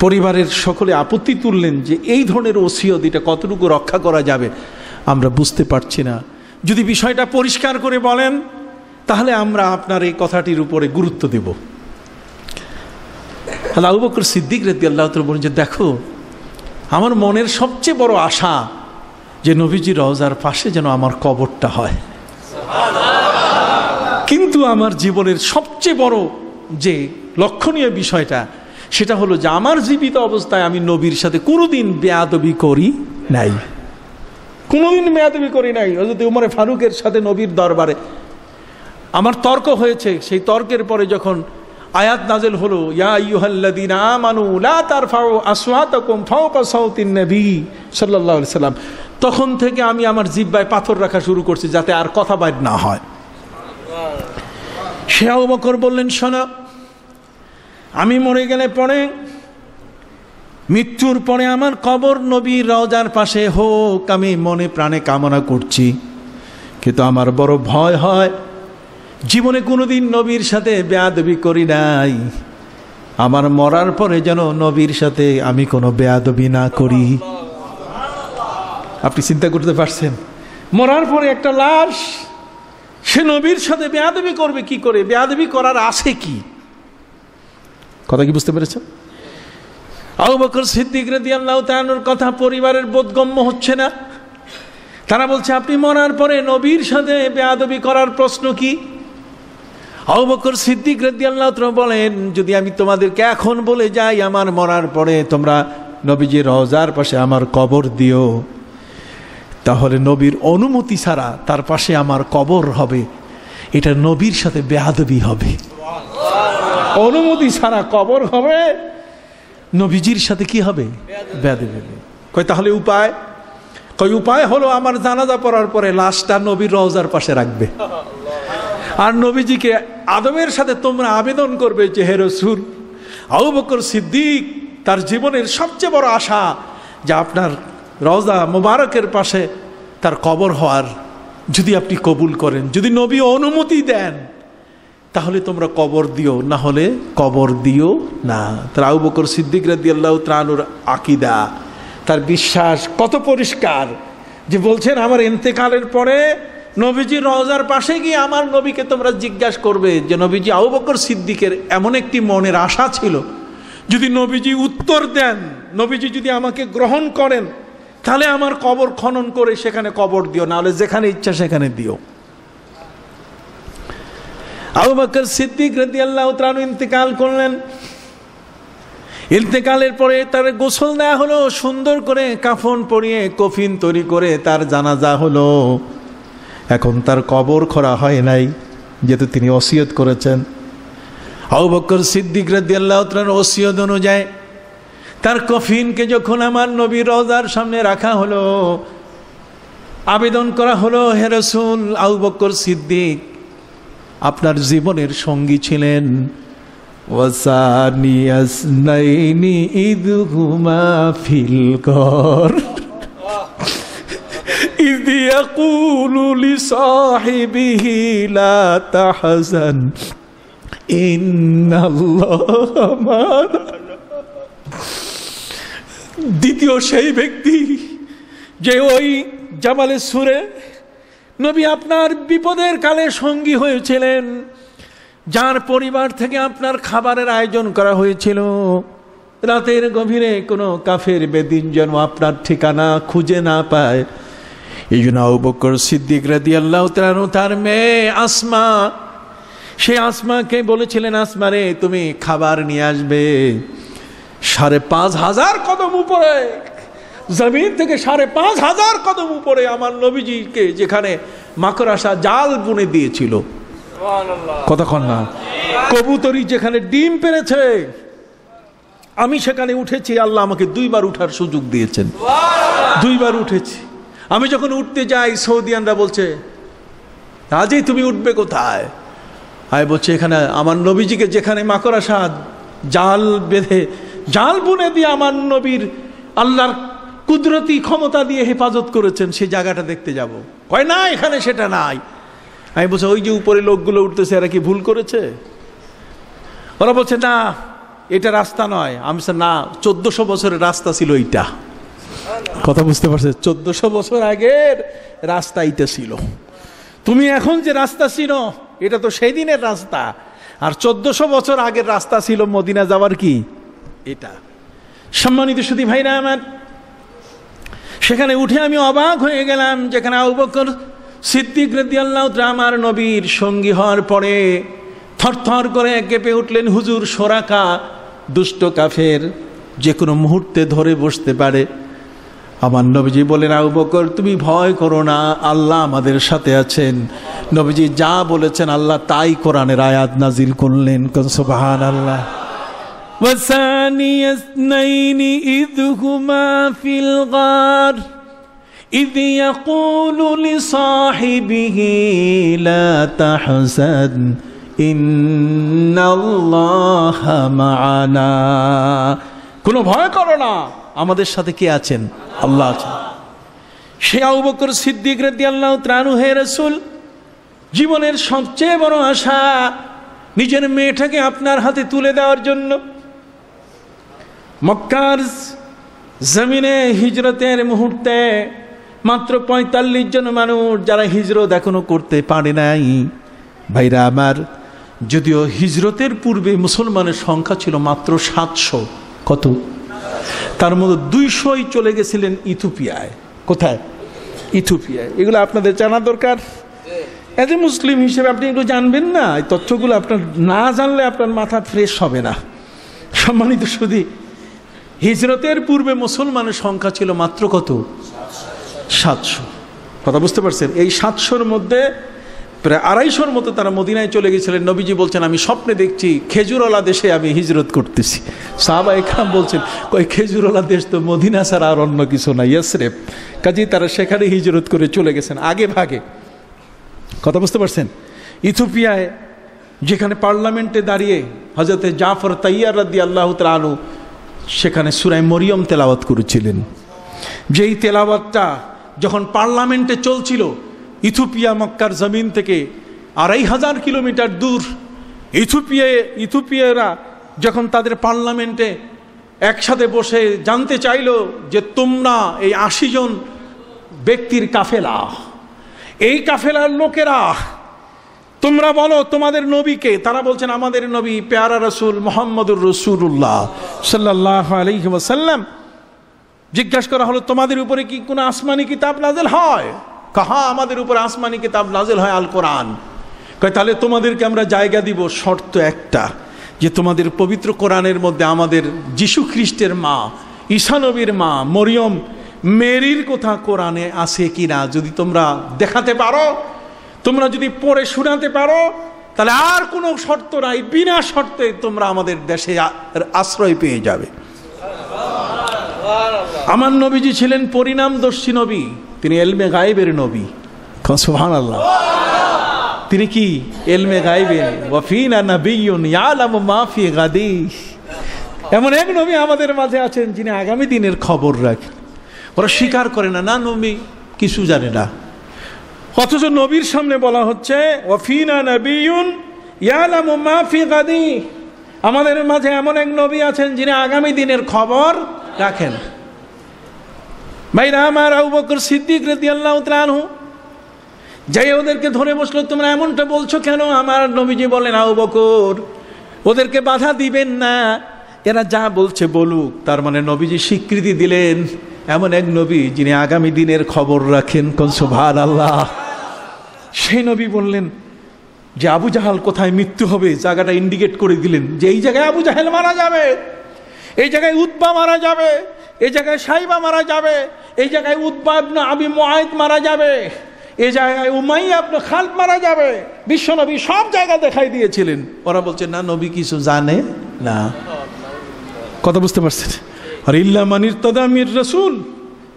পরিবারের সকলে আপত্তি তুললেন যে এই ধরনের ওসিয়ত এটা কতটুকু রক্ষা করা যাবে আমরা বুঝতে পারছি না। যদি বিষয়টা পরিষ্কার করে বলেন তাহলে আমরা আপনার এই কথাটির উপরে গুরুত্ব দেব। আবু বকর সিদ্দিক রাদিয়াল্লাহু তাআলা বলেন যে দেখো, আমার মনের সবচেয়ে বড় আশা যে নবীজি রওজার পাশে যেন আমার কবরটা হয়, কিন্তু আমার জীবনের সবচেয়ে বড় যে লক্ষণীয় বিষয়টা সেটা হলো যে আমার জীবিত অবস্থায় আমি নবীর সাথে কোনোদিন বেয়াদবি করি নাই, কোনোদিন বেয়াদবি করি নাই। হযরত উমর ফারুকের সাথে নবীর দরবারে আমার তর্ক হয়েছে, সেই তর্কের পরে যখন আয়াত নাযিল হলো, ইয়া আইয়ুহাল্লাযীনা আমানু লা তারফাউ আসওয়াতাকুম ফাওকা সাওতিন নবী সাল্লাল্লাহু আলাইহি সাল্লাম, তখন থেকে আমি আমার জিহ্বায় পাথর রাখা শুরু করছি যাতে আর কথা বাইর না হয়। সে আবু বকর বললেন, শোনো, আমি মরে গেলে পরে, মৃত্যুর পরে আমার কবর নবীর রওজার পাশে হোক, আমি মনে প্রাণে কামনা করছি, কিন্তু আমার বড় ভয় হয়, জীবনে কোনোদিন নবীর সাথে বেয়াদবি করি নাই, আমার মরার পরে যেন নবীর সাথে আমি কোনো বেয়াদবি না করি। আপনি চিন্তা করতে পারছেন, মরার পরে একটা লাশ, সে নবীর সাথে বেয়াদবি করবে কি করে? বেয়াদবি করার আছে কি? কথা কি বুঝতে পেরেছেন? আবু বকর সিদ্দিক রাদিয়াল্লাহু তাআলার কথা পরিবারের বোধগম্য হচ্ছে না। তারা বলছে, আপনি মরার পরে নবীর সাথে বেয়াদবি করার প্রশ্ন কি? আবু বকর সিদ্দিক রাদিয়াল্লাহু তাআলা বলেন, যদি আমি তোমাদেরকে এখন বলে যাই আমার মরার পরে তোমরা নবীজির রওজার পাশে আমার কবর দিও, তাহলে নবীর অনুমতি ছাড়া তার পাশে আমার কবর হবে, এটা নবীর সাথে বেয়াদবি হবে। অনুমতি ছাড়া কবর হবে, নবীজির সাথে কি হবে? বেয়াদবি হবে। কই তাহলে উপায়? কই উপায় হলো আমার জানাজা পড়ার পরে লাশটা নবীর রওজার পাশে রাখবে, আর নবীজিকে আদবের সাথে তোমরা আবেদন করবে যে, হে রাসূল, আবু বকর সিদ্দিক তার জীবনের সবচেয়ে বড় আশা যে আপনার রওজা মুবারকের পাশে তার কবর হওয়ার, যদি আপনি কবুল করেন, যদি নবী অনুমতি দেন, তাহলে তোমরা কবর দিও, না হলে কবর দিও না। তার আবু বকর সিদ্দিক রাদিয়াল্লাহু তাআলার আকীদা, তার বিশ্বাস কত পরিষ্কার যে বলছেন, আমার ইন্তেকালের পরে নবীজির রওজার পাশে গিয়ে আমার নবীকে তোমরা জিজ্ঞাসা করবে যে, নবীজি, আবু বকর সিদ্দিকের এমন একটি মনের আশা ছিল, যদি নবীজি উত্তর দেন, নবীজি যদি আমাকে গ্রহণ করেন, তাহলে আমার কবর খনন করে সেখানে কবর দিও, না হলে যেখানে ইচ্ছা সেখানে দিও। আবু বকর সিদ্দিক রাদিয়াল্লাহু তাআলা ইন্তেকাল করলেন। ইন্তেকালের পরে তার গোসল দেওয়া হলো, সুন্দর করে কাফন পরিয়ে কফিন তৈরি করে তার জানাজা হলো। এখন তার কবর খোঁড়া হয় নাই, যেহেতু তিনি ওসিয়ত করেছেন। আবু বকর সিদ্দিক রাদিয়াল্লাহু তাআলার ওসিয়ত অনুযায়ী তার কফিনকে যখন আমার নবীর রওজার সামনে রাখা হলো, আবেদন করা হলো, হে রাসূল, আবু বকর সিদ্দিক আপনার জীবনের সঙ্গী ছিলেন, ওয়াসানি আসনাইনি ইদহুমা ফিল গর ইয ইয়াকুলু লিসাহিবিহি লা তাহজান ইন্নাল্লাহা মা'ানা। দ্বিতীয় সেই ব্যক্তি যে ওই জামালে সুরে নবী আপনার বিপদের কালে সঙ্গী হয়েছিলেন, যার পরিবার থেকে আপনার খাবারের আয়োজন করা হয়েছিল, রাতের গভীরে কোনো কাফের বেদিন যেন আপনার ঠিকানা খুঁজে না পায়। এই জন্য আবু বকর সিদ্দিক রাদিয়াল্লাহু তাআলা তার মেয়ে আসমা, সে আসমাকে বলেছিলেন, আসমা রে, তুমি খাবার নিয়ে আসবে। 5,500 কদম উপরে, জমিন থেকে 5,500 কদম উপরে আমার নবীজিকে যেখানে মাকড়সা জাল বুনে দিয়েছিল, কতক্ষণ না, কবুতরি যেখানে ডিম পেড়েছে, আমি সেখানে উঠেছি। আল্লাহ আমাকে 2 বার উঠার সুযোগ দিয়েছেন, 2 বার উঠেছি। আমি যখন উঠতে যাই, সৌদিয়ানরা বলছে, আজই তুমি উঠবে কোথায়? আমি বলছি, এখানে আমার নবীজিকে যেখানে মাকড়সা জাল বেঁধে জাল বুনে দিয়ে আমার নবীর আল্লাহর কুদরতি ক্ষমতা দিয়ে হেফাজত করেছেন, সেই জায়গাটা দেখতে যাব। কয় না, এখানে সেটা নাই। আমি বলছি, ওই যে উপরে লোকগুলো উঠতেছে, এরা কি ভুল করেছে? ওরা বলছে, না, এটা রাস্তা নয়। আমি বলছি, না, 1400 বছরের রাস্তা ছিল এইটা। কথা বুঝতে পারছে? 1400 বছর আগের রাস্তা এইটা ছিল। তুমি এখন যে রাস্তা ছিল, এটা তো সেই দিনের রাস্তা, আর 1400 বছর আগের রাস্তা ছিল মদিনা যাওয়ার কি এটা। সম্মানিত সুধী ভাইরা আমার, সেখানে উঠে আমি অবাক হয়ে গেলাম, যেখানে আবু বকর সিদ্দিক রাদিয়াল্লাহু তাআলা আমার নবীর সঙ্গী হওয়ার পরে থরথর করে কেঁপে উঠলেন। হুজুর, সোরাকা দুষ্ট কাফের যে কোনো মুহূর্তে ধরে বসতে পারে, আমার নবীজি বলেন, আবু বকর তুমি ভয় করো না, আল্লাহ আমাদের সাথে আছেন। নবীজি যা বলেছেন আল্লাহ তাই কোরআনের আয়াত নাজিল করলেন। সুবহানাল্লাহ। ওয়াসানিয়া ইসনাইনি ইয হুমা ফিল গার ইয ইয়াকুলু লিসাহিবিহি লা তাহজান ইন্নাল্লাহা মা'ানা। কোনো ভয় করো না, আমাদের সাথে কে আছেন? আল্লাহ আছেন। সে আবু বকর সিদ্দিক রাদিয়াল্লাহু তাআলা আনহু, হে রাসূল, জীবনের সবচেয়ে বড় আশা নিজের মেয়েটাকে আপনার হাতে তুলে দেওয়ার জন্য। মক্কার জমিনে হিজরতের মুহূর্তে মাত্র ৪৫ জন মানুষ যারা হিজরত এখনো করতে পারে নাই। ভাইরা আমার, যদিও হিজরতের পূর্বে মুসলমানের সংখ্যা ছিল মাত্র ৭০০। কত? তার মধ্যে ২০০ই চলে গেছিলেন ইথিওপিয়ায়। কোথায়? ইথিওপিয়ায়। এগুলো আপনাদের জানা দরকার। এজ এ মুসলিম হিসেবে আপনি এগুলো জানবেন না। এই তথ্যগুলো আপনার না জানলে আপনার মাথা ফ্রেশ হবে না। সম্মানিত সুধী, হিজরতের পূর্বে মুসলমানের সংখ্যা ছিল মাত্র কত? ৭০০। কথা বুঝতে পারছেন? এই ৭০০-র মধ্যে প্রায় ২৫০-র মতো তারা মদিনায় চলে গেছিলেন। নবীজি বলছেন, আমি স্বপ্নে দেখছি খেজুরওয়ালা দেশে আমি হিজরত করতেছি। সাহাবা একরাম বলছেন, কই খেজুরওয়ালা দেশ তো মদিনা ছাড়া আর অন্য কিছু না, ইয়াসরিব। কাজেই তারা সেখানে হিজরত করে চলে গেছেন আগে ভাগে। কথা বুঝতে পারছেন? ইথিওপিয়ায় যেখানে পার্লামেন্টে দাঁড়িয়ে হযরতে জাফর তাইয়ার রাদিয়াল্লাহু তাআলা আনহু সেখানে সূরা মরিয়ম তেলাওয়াত করেছিলেন। যেই তেলাওয়াতটা যখন পার্লামেন্টে চলছিল, ইথিওপিয়া মক্কার জমিন থেকে ২৫০০ কিলোমিটার দূর, ইথিওপিয়ারা যখন তাদের পার্লামেন্টে একসাথে বসে জানতে চাইল যে তোমরা এই ৮০ জন ব্যক্তির কাফেলা, এই কাফেলার লোকেরা, তোমরা বলো তোমাদের নবীকে। তারা বলছেন, আমাদের নবী পেয়ারা রসুল মুহাম্মদুর রাসূলুল্লাহ সাল্লাল্লাহু আলাইহি ওয়াসাল্লাম। জিজ্ঞাসা করা হলো, তোমাদের উপরে কি কোনো আসমানি কিতাব নাযিল হয়? কাহা, আমাদের উপর আসমানি কিতাব নাযিল হয়, আল কোরআন। কয় তাহলে তোমাদেরকে আমরা জায়গা দিব, শর্ত একটা, যে তোমাদের পবিত্র কোরআনের মধ্যে আমাদের যিশু খ্রিস্টের মা, ঈসা নবীর মা মরিয়ম মেরির কথা কোরআনে আছে কিনা যদি তোমরা দেখাতে পারো, তোমরা যদি পড়ে শোনাতে পারো, তাহলে আর কোনো শর্ত নাই, বিনা শর্তে তোমরা আমাদের দেশে আশ্রয় পেয়ে যাবে। আমার নবীজি ছিলেন পরিণামদর্শী নবী, তিনি ইলমে গায়েবের নবী। সুবহানাল্লাহ। তিনি কি? ইলমে গায়েবের। ওয়া ফিনা নাবিয়্যুন ইয়ালামু মা ফি গাদি। এমন এক নবী আমাদের মাঝে আছেন যিনি আগামী দিনের খবর রাখেন। ওরা স্বীকার করে না, না নবী কিছু জানে না। অথচ নবীর সামনে বলা হচ্ছে, ওয়া ফিনা নাবিয়্যুন ইয়ালামু মা ফি গাদি। আমাদের মাঝে এমন এক নবী আছেন যিনি আগামী দিনের খবর রাখেন। ভাইরা আমার, আবু বকর সিদ্দিক রাদিয়াল্লাহু তাআলা আনহু যাই ওদেরকে ধরে বসলো, তোমরা এমনটা বলছো কেন? আমার নবীজি বলেন, আবু বকর ওদেরকে বাধা দিবেন না, এরা যা বলছে বলুক। তার মানে নবীজি স্বীকৃতি দিলেন এমন এক নবী যিনি আগামী দিনের খবর রাখেন। কোন সুবহানাল্লাহ। সেই নবী বললেন যে আবু জাহাল কোথায় মৃত্যু হবে, জায়গাটা ইন্ডিকেট করে দিলেন যে এই জায়গায় আবু জাহেল মারা যাবে, এই জায়গায় উতবা মারা যাবে, এই জায়গায় সাইবা মারা যাবে, এই জায়গায় উতবা ইবনে আবি মুআইদ মারা যাবে, এই জায়গায় উমাইয়া ইবনে খালদ মারা যাবে। বিশ্বনবী সব জায়গা দেখাই দিয়েছিলেন। ওরা বলছে না, নবী কিছু জানে না। কথা বুঝতে পারছেন? আর ইল্লা মান ইরতাদা মির রাসূল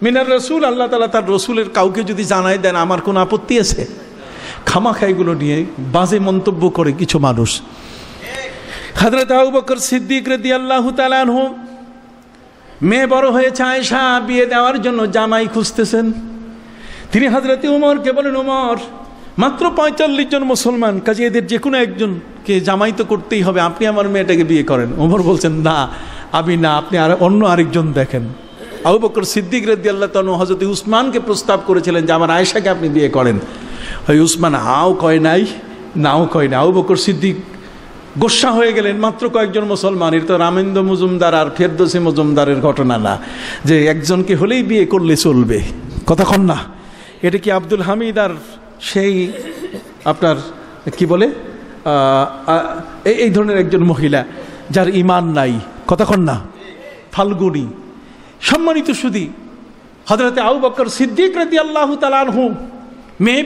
মিনার রাসূল, আল্লাহ তাআলা তার রাসূলের কাউকে যদি জানাই দেন আমার কোনো আপত্তি আছে? খামাখাইগুলো নিয়ে বাজে মন্তব্য করে কিছু মানুষ। হযরত আবু বকর সিদ্দিক রাদিয়াল্লাহু তাআলা আনহু মেয়ে বড় হয়েছে, আয়েশা বিয়ে দেওয়ার জন্য জামাই খুঁজতেছেন। তিনি হযরত উমরকে বলেন, উমর মাত্র ৪৫ জন মুসলমান, কাজে এদের যে কোনো একজনকে জামাই তো করতেই হবে, আপনি আমার মেয়েটাকে বিয়ে করেন। উমর বলছেন, না আমি না, আপনি আর অন্য আরেকজন দেখেন। আবু বকর সিদ্দিক রাদিয়াল্লাহু তাআলা হযরত উসমানকে প্রস্তাব করেছিলেন যে আমার আয়েশাকে আপনি বিয়ে করেন। ওই উসমান হাও কয় নাই, নাও কয় না। আবু বকর সিদ্দিক গোসা হয়ে গেলেন, মাত্র কয়েকজন মুসলমান। এর তো রামেন্দ্র মজুমদার আর ফেরদৌসী মজুমদারের ঘটনা না যে একজনকে হলেই বিয়ে করলে চলবে। কথা কন না, এটা কি আব্দুল হামিদ আর সেই আপনার কি বলে এই ধরনের একজন মহিলা যার ইমান নাই। কথা কন না, ফাল্গুনি। সম্মানিত সুধী, হযরতে আবু বকর সিদ্দিক রাদিয়াল্লাহু তাআলা আনহু মেয়ে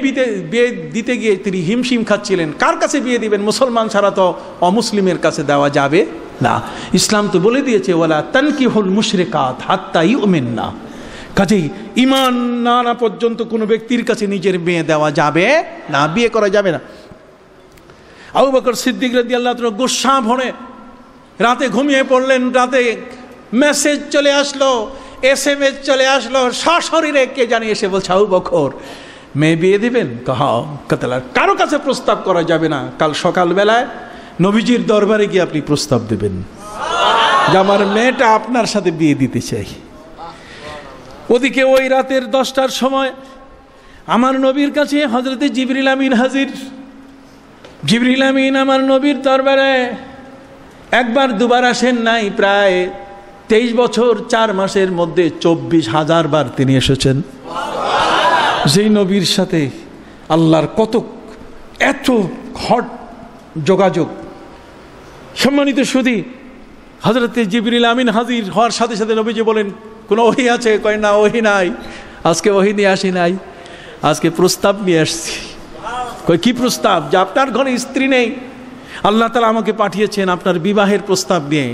বিয়ে দিতে গিয়ে তিনি হিমশিম খাচ্ছিলেন। কার কাছে বিয়ে দিবেন? মুসলমান ছাড়া তো অমুসলিমের কাছে দেওয়া যাবে না। ইসলাম তো বলে দিয়েছে ওয়ালা তানকিহুল মুশরিকাত হাত্তা ইউমিননা। কাজেই ঈমান না আনা পর্যন্ত কোনো ব্যক্তির কাছে নিজের মেয়ে দেওয়া যাবে না, বিয়ে করা যাবে না। আবু বকর সিদ্দিক রাদিয়াল্লাহু তাআলা গুসা ভরে রাতে ঘুমিয়ে পড়লেন। রাতে মেসেজ চলে আসলো, SMS চলে আসলো, সশরীরে কে জানি এসে বলছে আবু বকর মেয়ে বিয়ে দিবেন? কারো কাছে প্রস্তাব করা যাবে না। কাল সকালবেলায় নবীজির দরবারে গিয়ে আপনি প্রস্তাব দেবেন যে আমার মেয়েটা আপনার সাথে বিয়ে দিতে চাই। ওদিকে ওই রাতের 10টার সময় আমার নবীর কাছে হযরতে জিবরিল আমিন হাজির। জিবরিল আমিন আমার নবীর দরবারে একবার দুবার আসেন নাই, প্রায় 23 বছর 4 মাসের মধ্যে 24,000 বার তিনি এসেছেন। যেই নবীর সাথে আল্লাহর কত এত হট যোগাযোগ। সম্মানিত সুধী, হযরতে জিবরিল আমিন হাজির হওয়ার সাথে সাথে নবীজি বলেন কোনো ওহী আছে? কয় না, ওহী নাই, আজকে ওহী নিয়ে আসি নাই, আজকে প্রস্তাব নিয়ে আসছি। কয় কি প্রস্তাব? যে আপনার ঘরে স্ত্রী নেই, আল্লাহ তাআলা আমাকে পাঠিয়েছেন আপনার বিবাহের প্রস্তাব নিয়ে,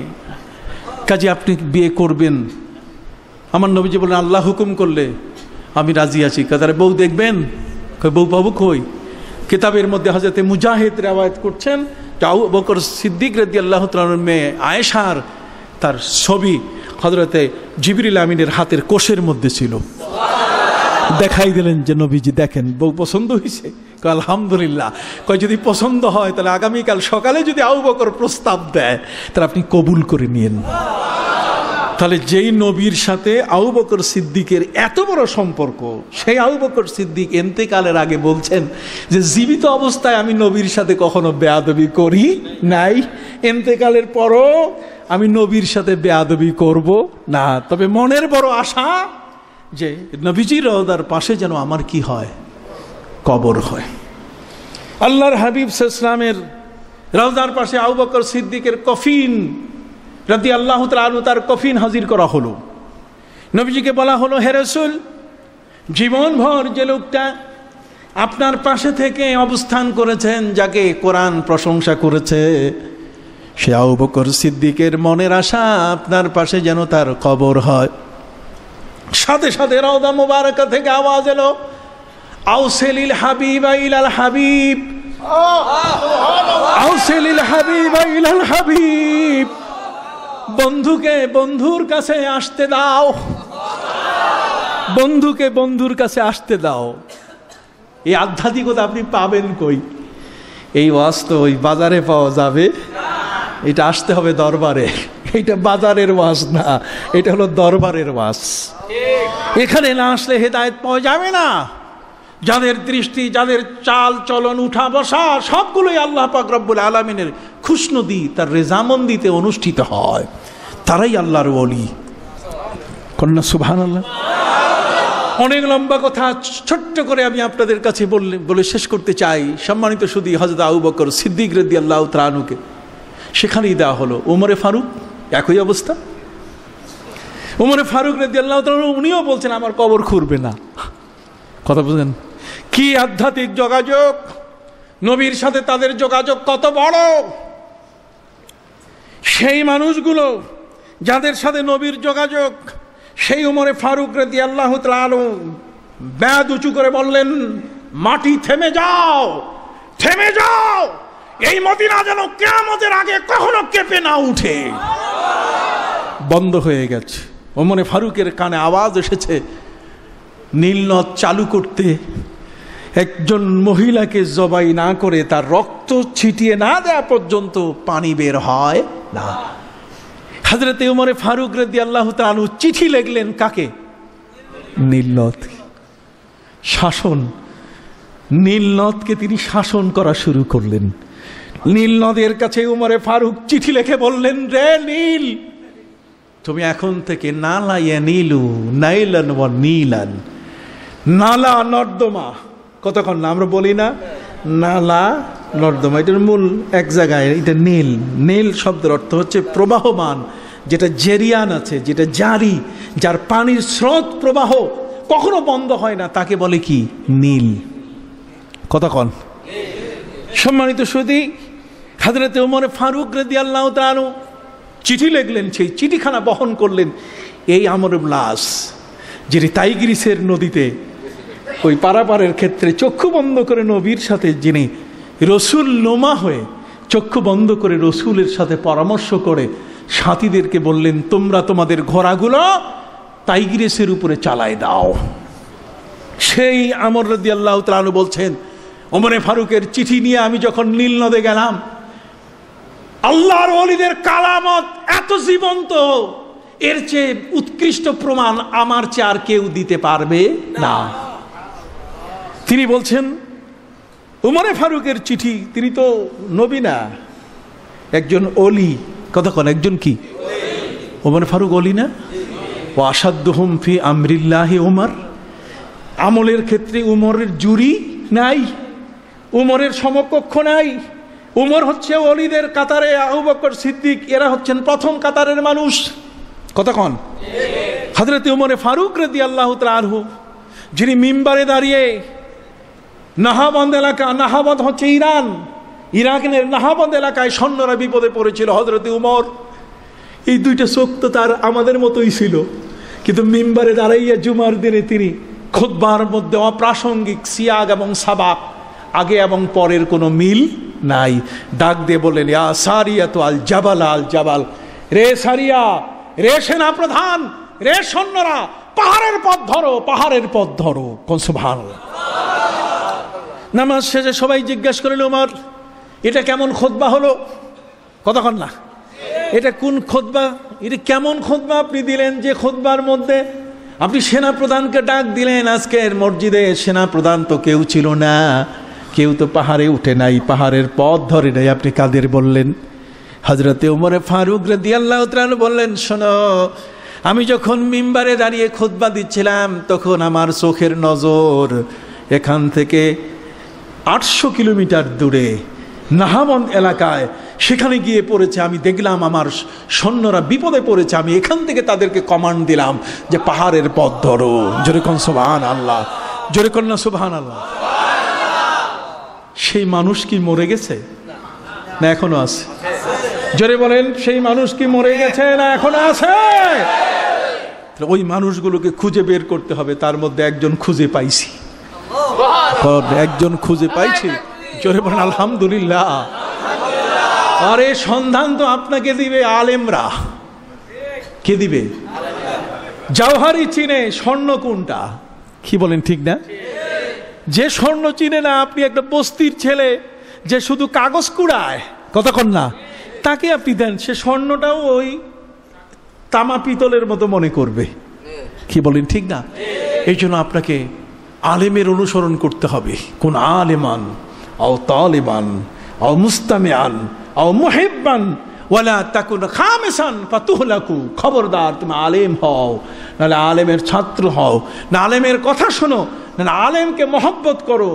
কাজে আপনি বিয়ে করবেন। আমার নবীজি বলেন আল্লাহ হুকুম করলে আমি রাজি আছি। কাতারে বউ দেখবেন? কয় বউ পাবো কই? কিতাবের মধ্যে হযরতে মুজাহিদ রিওয়ায়াত করছেন আবু বকর সিদ্দিক রাদিয়াল্লাহু তাআলার মেয়ে আয়েশার তার ছবি হযরতে জিবরিল আমিনের হাতের কোষের মধ্যে ছিল। দেখাই দিলেন যে নবীজি দেখেন বউ পছন্দ হয়েছে? কয় আলহামদুলিল্লাহ। কয় যদি পছন্দ হয় তাহলে আগামীকাল সকালে যদি আবু বকর প্রস্তাব দেয় তাহলে আপনি কবুল করে নিন। তাহলে যেই নবীর সাথে আবু বকর সিদ্দিকের এত বড় সম্পর্ক, সেই আবু বকর সিদ্দিক ইন্তেকালের আগে বলছেন যে জীবিত অবস্থায় আমি নবীর সাথে কখনো বেয়াদবি করি নাই, ইন্তেকালের পরও আমি নবীর সাথে বেয়াদবি করব না। তবে মনের বড় আশা যে নবীজির রওজার পাশে যেন আমার কি হয়, কবর হয়। আল্লাহর হাবিব সাল্লাল্লাহু আলাইহি ওয়াসাল্লামের রওজার পাশে আবু বকর সিদ্দিকের কফিন রাদিয়াল্লাহু তাআলা আনহু তার কফিন হাজির করা হলো। নবীজিকে বলা হলো হে রাসূল, জীবনভর যে লোকটা আপনার পাশে থেকে অবস্থান করেছেন, যাকে কোরআন প্রশংসা করেছে, সে আবু বকর সিদ্দিকের মনের আশা আপনার পাশে যেন তার কবর হয়। সাথে সাথে রওজা মুবারাকা থেকে আওয়াজ এলো আউসিলিল হাবিবা ইলাল হাবিব, আউসিলিল হাবিবা ইলাল হাবিব, বন্ধুকে বন্ধুর কাছে আসতে দাও, বন্ধুকে বন্ধুর কাছে আসতে দাও। এই আধ্যাত্মিকতা আপনি পাবেন কই? এই ওয়াজ তো ওই বাজারে পাওয়া যাবে, এটা আসতে হবে দরবারে। এটা বাজারের ওয়াজ না, এটা হলো দরবারের ওয়াজ। এখানে না আসলে হেদায়েত পাওয়া যাবে না। যাদের দৃষ্টি, যাদের চাল চলন, উঠা বসা সবগুলোই আল্লাহ পাক রব্বুল আলামিনের খুশনদি, তার রেজামন্দিতে অনুষ্ঠিত হয়, তারাই আল্লাহর ওলি। কন্যা সুবহানাল্লাহ। অনেক লম্বা কথা ছোট্ট করে আমি আপনাদের কাছে বলে শেষ করতে চাই। সম্মানিত সুধী, হযরত আবু বকর সিদ্দিক রাদিয়াল্লাহু তাআলা আনহুকে সেখানেই দেওয়া হলো। ওমরে ফারুক একই অবস্থা। ওমরে ফারুক রাদিয়াল্লাহু তাআলা উনিও বলছেন আমার কবর খুঁড়বে না। কথা বুঝেন কি আধ্যাত্মিক যোগাযোগ, নবীর সাথে তাদের যোগাযোগ কত বড়। সেই মানুষগুলো যাদের সাথে নবীর যোগাযোগ, সেই ওমরে ফারুক রাদিয়াল্লাহু তাআলা আনহু ব্যাদ উঁচু করে বললেন মাটি থেমে যাও, থেমে যাও, এই মদিনা যেন কিয়ামতের আগে কখনো কেঁপে না উঠে। বন্ধ হয়ে গেছে। ওমরে ফারুকের কানে আওয়াজ এসেছে নীল নদ চালু করতে একজন মহিলাকে জবাই না করে, তার রক্ত ছিটিয়ে না দেওয়া পর্যন্ত পানি বের হয় না। হযরতে ওমরে ফারুক রাদিয়াল্লাহু তাআলা আনহু চিঠি লিখলেন কাকে? নীল নদ। শাসন, নীল নদকে তিনি শাসন করা শুরু করলেন। নীল নদের কাছে ওমরে ফারুক চিঠি লিখে বললেন রে নীল, তুমি এখন থেকে নালা ইয়ানিলু নাইলান ওয়া নীলান, নালা নর্দমা, কতক্ষণ না আমরা বলি না নালা নর্দমা, এটার মূল এক জায়গায় এটা নীল। নীল শব্দের অর্থ হচ্ছে প্রবাহমান, যেটা জেরিয়ান আছে, যেটা জারি, যার পানির স্রোত প্রবাহ কখনো বন্ধ হয় না, তাকে বলে কি? নীল। কথা কন। সম্মানিত সুধী, হযরতে ওমর ফারুক রাদিয়াল্লাহু তাআলা চিঠি লিখলেন, সেই চিঠিখানা বহন করলেন এই আমর ইবনে আস, যিনি তাইগ্রিসের নদীতে ওই পারাপারের ক্ষেত্রে চক্ষু বন্ধ করে নবীর সাথে, যিনি রসুল নোমা হয়ে চক্ষু বন্ধ করে রসুলের সাথে পরামর্শ করে সাথীদেরকে বললেন, তোমরা তোমাদের ঘোড়াগুলো তাইগ্রিসের উপরে চালায় দাও। সেই আমর রাদিয়াল্লাহু তাআলা বলছেন, ওমরে ফারুকের চিঠি নিয়ে আমি যখন নীল নদে গেলাম, আল্লাহর ওলিদের কালামত এত জীবন্ত, এর চেয়ে উৎকৃষ্ট প্রমাণ আমার চেয়ে আর কেউ দিতে পারবে না। তিনি বলছেন ওমরে ফারুকের চিঠি, তিনি তো নবী না, একজন ওলি। কতক্ষণ একজন কি? ওমরে ফারুক ওলি না? ও আসাদ্দুহুম ফি আমরিল্লাহি ওমর, আমলের ক্ষেত্রে উমরের জুরি নাই, উমরের সমকক্ষ নাই। উমর হচ্ছে ওলিদের কাতারে, আবু বকর সিদ্দিক এরা হচ্ছেন প্রথম কাতারের মানুষ। কতক্ষণ? হযরতে ওমরে ফারুক রাদিয়াল্লাহু তাআলা আনহু, যিনি মিম্বারে দাঁড়িয়ে নাহাবান্দ এলাকা, নাহাবান্দ হচ্ছে ইরান, ইরাকের নাহাবান্দ এলাকায় সৈন্যরা বিপদে পড়েছিল, হযরতে উমর এই দুইটা চোখ তো তার আমাদের মতোই ছিল, কিন্তু মিম্বারে দাঁড়াইয়া জুমার দিনে তিনি খুতবার মধ্যে অপ্রাসঙ্গিক সিয়াগ এবং সাবাক, আগে এবং পরের কোনো মিল নাই, ডাক দিয়ে বললেন, ইয়া সারিয়া তো আল জাবাল, আল জাবাল, রে সারিয়া, রে সেনা প্রধান, রে সৈন্যরা, পাহাড়ের পথ ধরো, পাহাড়ের পথ ধরো। কোন সুবহানাল্লাহ। নামাজ শেষে সবাই জিজ্ঞাসা করলেন, ওমর এটা কেমন খুতবা হলো? কতক্ষণ না, এটা কোন খুতবা, এটা কেমন খুতবা আপনি দিলেন, যে খুতবার মধ্যে আপনি সেনা প্রধানকে ডাক দিলেন? আজকের মসজিদে সেনা প্রধান তো কেউ ছিল না, কেউ তো পাহাড়ে উঠে নাই, পাহাড়ের পথ ধরে নাই, আপনি কাদের বললেন? হযরতে ওমরে ফারুক রাদিয়াল্লাহু তাআলা বললেন, শোনো, আমি যখন মিম্বারে দাঁড়িয়ে খুতবা দিচ্ছিলাম, তখন আমার চোখের নজর এখান থেকে 800 কিলোমিটার দূরে নাহাবন্দ এলাকায়, সেখানে গিয়ে পড়েছে। আমি দেখলাম আমার সৈন্যরা বিপদে পড়েছে, আমি এখান থেকে তাদেরকে কমান্ড দিলাম যে পাহাড়ের পথ ধরো। জোরে কোন সুবহানাল্লাহ, জোরে কোন না সুবহানাল্লাহ। সেই মানুষ কি মরে গেছে না এখনো আছে? জোরে বলেন, সেই মানুষ কি মরে গেছে না এখনো আছে? ওই মানুষগুলোকে খুঁজে বের করতে হবে। তার মধ্যে একজন খুঁজে পাইছি, একজন খুঁজে পাইছি। জোরে বলেন আলহামদুলিল্লাহ। আর এই সন্ধান তো আপনাকে দিবে আলেমরা। কে দিবে? জওহারি চিনে স্বর্ণ কোনটা, কি বলেন ঠিক না? যে স্বর্ণ চিনে না, আপনি একটা বস্তির ছেলে যে শুধু কাগজ কুড়ায়, কতক্ষণ না, তাকে আপনি দেন, সে স্বর্ণটাও ওই তামা পিতলের মতো মনে করবে। কি বলেন ঠিক না? এই জন্য আপনাকে আলেমের অনুসরণ করতে হবে। কোন আলেমান আও তালিবান আও মুস্তামিআন আও মুহিব্বান ওয়ালা তাকুন খামিসান ফাতুহলাকু। খবরদার, তুমি আলেম হও, নাহলে আলেমের ছাত্র হও, না আলেমের কথা শোনো, না আলেমকে মহব্বত করো,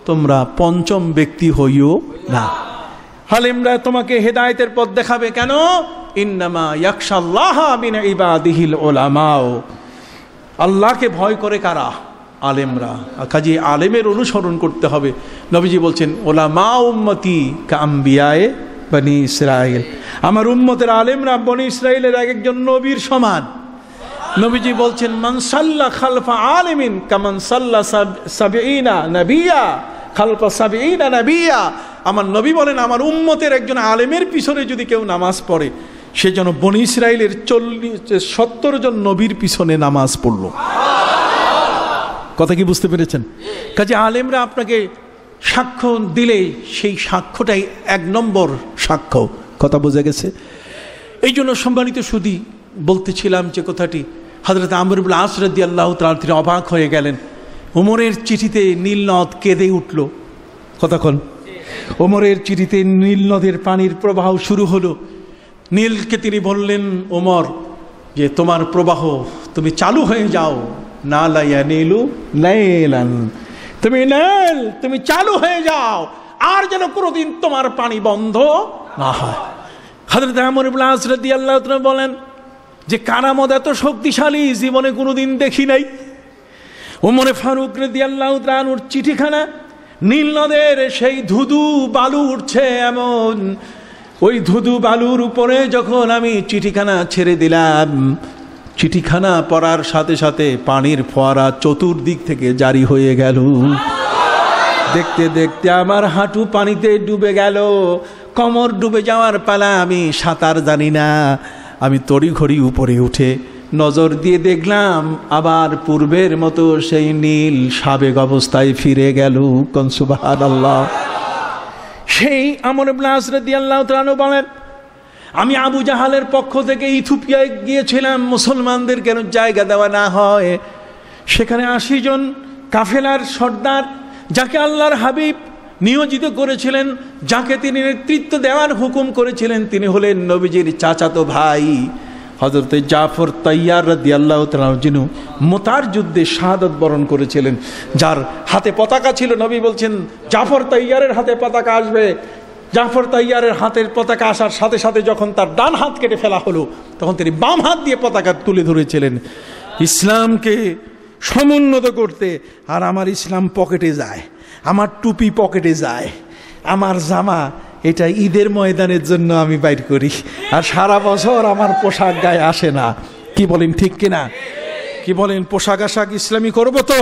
তোমরা পঞ্চম ব্যক্তি হইও না। আলেমরা তোমাকে হেদায়েতের পথ দেখাবে। কেন? ইন্নামা ইয়াখশাল্লাহা মিন ইবাদিহিল উলামাও। আল্লাহকে ভয় করে কারা? আলেমরা। কাজে আলেমের অনুসরণ করতে হবে। নবীজি বলছেন, উলামা উম্মতি কাআম্বিয়ায়ে বনি ইসরাইল। আমার উম্মতের আলেমরা বনি ইসরাইলের এক একজন নবীর সমান। নবীজি বলছেন, মান সাল্লা খালফা আলিমিন কামান সাল্লা সাবঈনা নবিয়া খালফা সাবঈনা নবিয়া। আমার নবী বলেন, আমার উম্মতের একজন আলেমের পিছনে যদি কেউ নামাজ পড়ে, সে যেন বনি ইসরাইলের 70 জন নবীর পিছনে নামাজ পড়ল। কথা কি বুঝতে পেরেছেন? কাজে আলেমরা আপনাকে সাক্ষ্য দিলে সেই সাক্ষ্যটাই 1 নম্বর সাক্ষ্য। কথা বোঝা গেছে? এই জন্য সম্মানিত সুধী, বলতেছিলাম যে কথাটি, হযরত আমর ইবনে আস রাদিয়াল্লাহু তাআলা তিনি অবাক হয়ে গেলেন। ওমরের চিঠিতে নীল নদ কেঁদে উঠল। কতক্ষণ? ওমরের চিঠিতে নীল নদের পানির প্রবাহ শুরু হলো। নীলকে তিনি বললেন, ওমর, যে তোমার প্রবাহ তুমি চালু হয়ে যাও, না লাইয়া নীলু লাইলান, তুমি চালু হয়ে যাও, আর যেন কোনোদিন তোমার পানি বন্ধ না হয়। হযরত আমর ইবনে আস রাদিয়াল্লাহু তাআলা বলেন, যে কারামত এত শক্তিশালী জীবনে কোনোদিন দেখি নাই। ওমর ফারুক রাদিয়াল্লাহু তাআলা আনহুর চিঠিখানা, নীল নদের সেই ধুধু বালু উঠছে এমন, ওই ধুধু বালুর উপরে যখন আমি চিঠিখানা ছেড়ে দিলাম, চিঠিখানা পড়ার সাথে সাথে পানির ফোয়ারা চতুর্দিক থেকে জারি হয়ে গেল। দেখতে দেখতে আমার হাঁটু পানিতে ডুবে গেল, কোমর ডুবে যাওয়ার পালা। আমি সাঁতার জানি না, আমি তড়িঘড়ি উপরে উঠে নজর দিয়ে দেখলাম আবার পূর্বের মতো সেই নীল সাবেক অবস্থায় ফিরে গেল। কোন সুবহানাল্লাহ। সেই আমর ইবনে আস রাদিয়াল্লাহু তাআলা আনহু বলেন, আমি আবু জাহালের পক্ষ থেকে ইথিওপিয়ায় গিয়েছিলাম, মুসলমানদের কেন জায়গা দেওয়া না হয়। সেখানে 80 জন কাফেলার সর্দার, যাকে আল্লাহর হাবিব নিয়োজিত করেছিলেন, যাকে তিনি নেতৃত্ব দেওয়ার হুকুম করেছিলেন, তিনি হলেন নবীজির চাচাতো ভাই হযরত জাফর তাইয়ার রাদিয়াল্লাহু তাআলা, যিনি মুতার যুদ্ধে শাহাদাত বরণ করেছিলেন, যার হাতে পতাকা ছিল। নবী বলছেন জাফর তাইয়ারের হাতে পতাকা আসবে। জাফর তাইয়ারের হাতের পতাকা আসার সাথে সাথে যখন তার ডান হাত কেটে ফেলা হলো, তখন তিনি বাম হাত দিয়ে পতাকা তুলে ধরেছিলেন ইসলামকে সমুন্নত করতে। আর আমার ইসলাম পকেটে যায়, আমার টুপি পকেটে যায়, আমার জামা এটা ঈদের ময়দানের জন্য আমি বাইর করি, আর সারা বছর আমার পোশাক গায়ে আসে না। কি বলেন, ঠিক কিনা? কি বলেন, পোশাক আশাক ইসলামী করবো তো?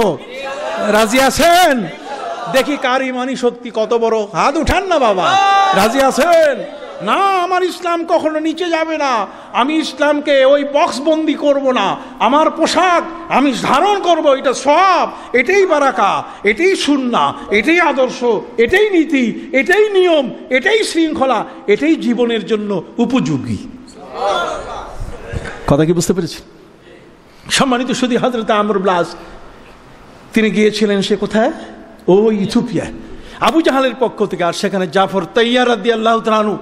রাজি আছেন? দেখি কার ইমানি শক্তি কত বড়, হাত উঠান না বাবা। রাজি আছেন? না, আমার ইসলাম কখনো নিচে যাবে না। আমি ইসলামকে ওই বক্সবন্দি করব না। আমার পোশাক আমি ধারণ করব, এটা সওয়াব, এটাই বারাকা, এটাই সুন্নাহ, এটাই আদর্শ, এটাই নীতি, এটাই নিয়ম, এটাই শৃঙ্খলা, এটাই জীবনের জন্য উপযোগী। কথা কি বুঝতে পেরেছেন? সম্মানিত সুধী, হযরত আমর ইবনে আস তিনি গিয়েছিলেন সে কোথায়? ও ইথিওপিয়া, আবু জাহালের পক্ষ থেকে। আর সেখানে জাফর তাইয়ার রাদিয়াল্লাহু তাআলা আনহু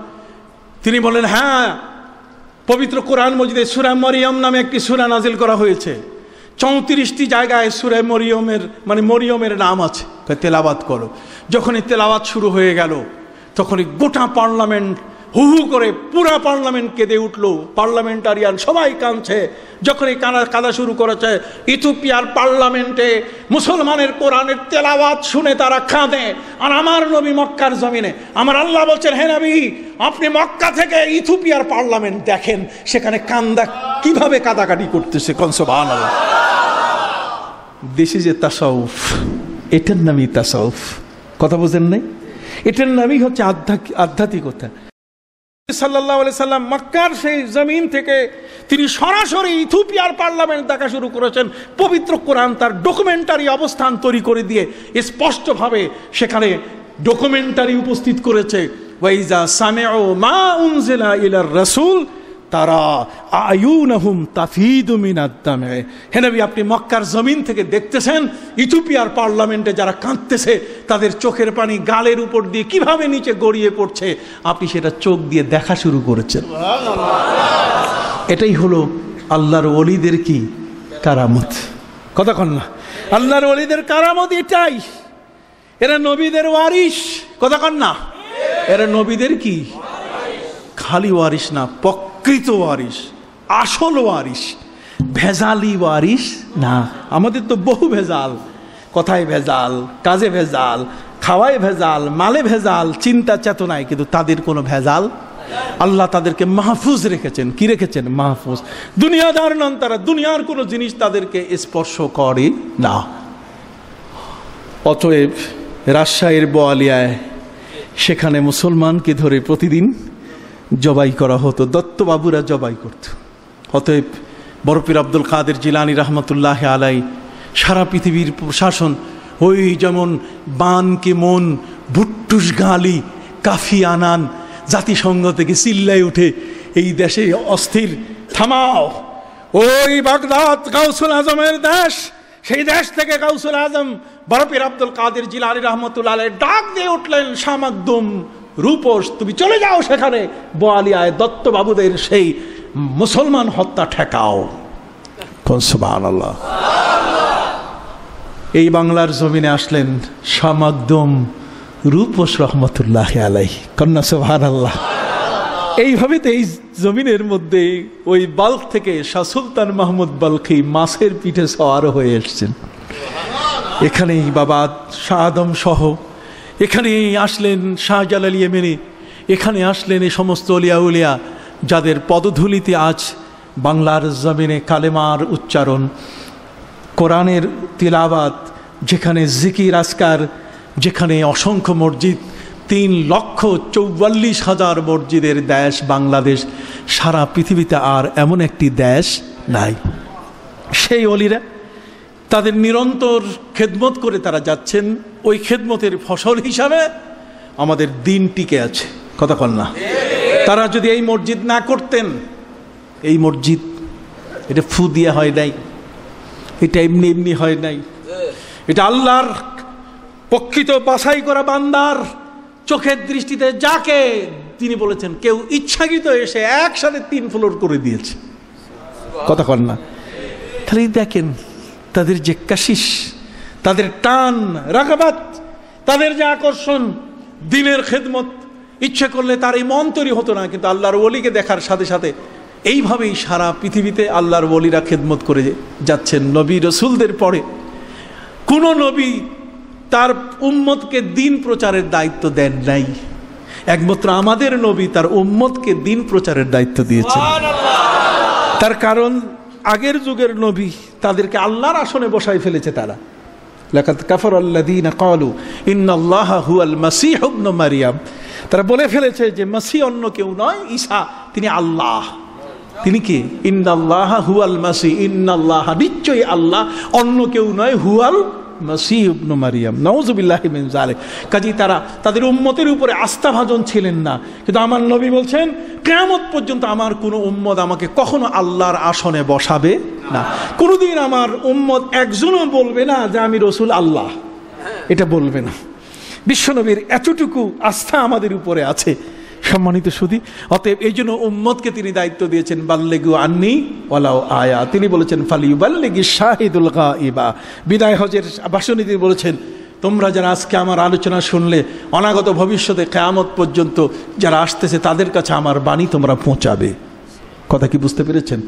তিনি বলেন, হ্যাঁ, পবিত্র কোরআন মজিদে সূরা মরিয়ম নামে একটি সূরা নাজিল করা হয়েছে। 34টি জায়গায় সূরা মরিয়মের মরিয়মের নাম আছে, তেলাওয়াত করো। যখনই তেলাওয়াত শুরু হয়ে গেল, তখনই গোটা পার্লামেন্ট হু হু করে, পুরা পার্লামেন্ট কেঁদে উঠলো। পার্লামেন্টারিয়ান সবাই কাঁদছে। যখনই কাঁদা শুরু করেছে, ইথিওপিয়ার পার্লামেন্টে মুসলমানের কোরআনের তেলাওয়াত শুনে তারা কাঁদে। আর আমার নবী মক্কার জমিনে, আমার আল্লাহ বলছেন, হে নবী, আপনি মক্কা থেকে ইথিওপিয়ার পার্লামেন্ট দেখেন, সেখানে কান্দা কিভাবে কাদাকাটি করতেছে। কোন সুবহানাল্লাহ। দিস ইজ এ তাসাউফ, এটার নামই তাসাউফ। কথা বুঝেন নাই? এটার নামই হচ্ছে আধ্যাত্মিকতা। সাল্লাল্লাহু আলাইহি সাল্লাম মক্কার সেই জমিন থেকে তিনি সরাসরি ইথিওপিয়ার পার্লামেন্ট দেখা শুরু করেছেন। পবিত্র কোরআন তার ডকুমেন্টারি অবস্থান তৈরি করে দিয়ে স্পষ্টভাবে সেখানে ডকুমেন্টারি উপস্থিত করেছে। ওয়াইজা সামিউ মা উনজিলা ইলার রাসূল তারা আয়ুনহুম তাফিদু মিনাদ দামে। হে নবী, আপনি মক্কার জমিন থেকে দেখতেছেন ইথিওপিয়ার পার্লামেন্টে যারা কাঁদতেছে, তাদের চোখের পানি গালের উপর দিয়ে কিভাবে নিচে গড়িয়ে পড়ছে, আপনি সেটা চোখ দিয়ে দেখা শুরু করেছেন। এটাই হলো আল্লাহর ওলিদের কি কারামত। কথা কন না, আল্লাহর ওলিদের কারামত এটাই। এরা নবীদের ওয়ারিস। কথা কন না, এরা নবীদের কি খালি ওয়ারিস না, প্রকৃত ওয়ারিস, আসল ওয়ারিস, ভেজালি ওয়ারিস না। আমাদের তো বহু ভেজাল, কথায় ভেজাল, কাজে ভেজাল, খাওয়ায় ভেজাল, মালে ভেজাল, চিন্তা চেতনায়, কিন্তু তাদের কোনো ভেজাল। আল্লাহ তাদেরকে মাহফুজ রেখেছেন। কি রেখেছেন? মাহফুজ। দুনিয়াদার নন তারা, দুনিয়ার কোনো জিনিস তাদেরকে স্পর্শ করে না। অতএব রাজশাহীর বোয়ালিয়ায় সেখানে মুসলমানকে ধরে প্রতিদিন জবাই করা হতো, দত্তবাবুরা জবাই করত। অতএব বরপীর আব্দুল কাদের জিলানী রহমতুল্লাহ আলাই সারা পৃথিবীর প্রশাসন, ওই যেমন বানকে মন ভুট্টুস গালি কাফি আনান জাতিসংঘ থেকে চিল্লাই উঠে এই দেশে অস্থির, থামাও। ওই বাগদাদ গাউসুল আজমের দেশ, সেই দেশ থেকে গাউসুল আজম বরপীর আব্দুল কাদের জিলানী রহমতুল্লাহ আলাই ডাক দিয়ে উঠলেন, শামাকদুম রূপস, তুমি চলে যাও সেখানে বোয়ালিয়ায় দত্তবাবুদের সেই মুসলমান হত্যা ঠেকাও। সুবহানাল্লাহ। এই বাংলার জমিনে আসলেন শামাকদুম রূপস রহমতুল্লাহ আলাইহি। কন্যা সুবহানাল্লাহ। এইভাবে তো এই জমিনের মধ্যে ওই বাল্ক থেকে শাহ সুলতান মাহমুদ বাল্কি মাছের পিঠে সওয়ার হয়ে এসছেন। এখানেই বাবা শাহ আদম সহ এখানে আসলেন শাহজালাল ইয়েমেনি, এখানে আসলেন এই সমস্ত অলিয়া উলিয়া যাদের পদধূলিতে আজ বাংলার জমিনে কালেমার উচ্চারণ, কোরআনের তিলাওয়াত, যেখানে জিকির আজকার, যেখানে অসংখ্য মসজিদ, 3,44,000 মসজিদের দেশ বাংলাদেশ। সারা পৃথিবীতে আর এমন একটি দেশ নাই। সেই অলিরা তাদের নিরন্তর খেদমত করে তারা যাচ্ছেন। ওই খেদমতের ফসল হিসাবে আমাদের দিন টিকে আছে। কথা কন না? তারা যদি এই মসজিদ না করতেন, এই মসজিদ এটা ফু দিয়ে হয় নাই, এটা এমনি এমনি হয় নাই, এটা আল্লাহর প্রকৃত বাছাই করা বান্দার চোখের দৃষ্টিতে যাকে তিনি বলেছেন, কেউ ইচ্ছাকৃত এসে একসাথে 3 ফ্লোর করে দিয়েছে। কথা কন না? তাহলে দেখেন তাদের যে কাশিস, তাদের টান, রাগাবাত, তাদের যে আকর্ষণ, দিনের খেদমত, ইচ্ছে করলে তার এই মন তৈরি হতো না, কিন্তু আল্লাহর ওলিকে দেখার সাথে সাথে এইভাবেই সারা পৃথিবীতে আল্লাহর ওলিরা খেদমত করে যাচ্ছেন। নবী রসুলদের পরে কোন নবী তার উম্মতকে দিন প্রচারের দায়িত্ব দেন নাই। একমাত্র আমাদের নবী তার উম্মতকে দিন প্রচারের দায়িত্ব দিয়েছেন। তার কারণ আগের যুগের নবী তাদেরকে আল্লাহর আসনে বসায় ফেলেছে। তারা লাকাদ কাফারাল্লাযীনা ক্বালু ইন্নাল্লাহা হুয়াল মাসীহ ইবনু মারইয়াম, তারা বলে ফেলেছে যে মাসীহ অন্য কেউ নয়, ঈসা তিনি আল্লাহ। তিনি কি? ইন্নাল্লাহা হুয়াল মাসীহ, ইন্নাল্লাহা নিশ্চয়ই আল্লাহ, অন্য কেউ নয়, হুয়াল মাসীহ ইবনু মারইয়াম। নাউযুবিল্লাহি মিন যালিক। কাজী তারা তাদের উম্মতের উপরে আস্থাভাজন ছিলেন না। কিন্তু আমার নবী বলছেন, কিয়ামত পর্যন্ত আমার কোনো উম্মত আমাকে কখনো আল্লাহর আসনে বসাবে না। কোনোদিন আমার উম্মত একজনও বলবে না যে আমি রসুল আল্লাহ, এটা বলবে না। বিশ্বনবীর এতটুকু আস্থা আমাদের উপরে আছে সম্মানিত সুধী। অতএব এই জন্য উম্মতকে তিনি দায়িত্ব দিয়েছেন, বাল্লিগু আন্নি ওয়ালাউ আয়া। তিনি বলেছেন ফালিউবাল্লিগিশ শাহিদুল গায়বা। বিদায় হজের ভাষণে তিনি বলেছেন, তোমরা যারা আজকে আমার আলোচনা শুনলে, অনাগত ভবিষ্যতে কিয়ামত পর্যন্ত যারা আসতেছে তাদের কাছে আমার বাণী তোমরা পৌঁছাবে। কথা কি বুঝতে পেরেছেন?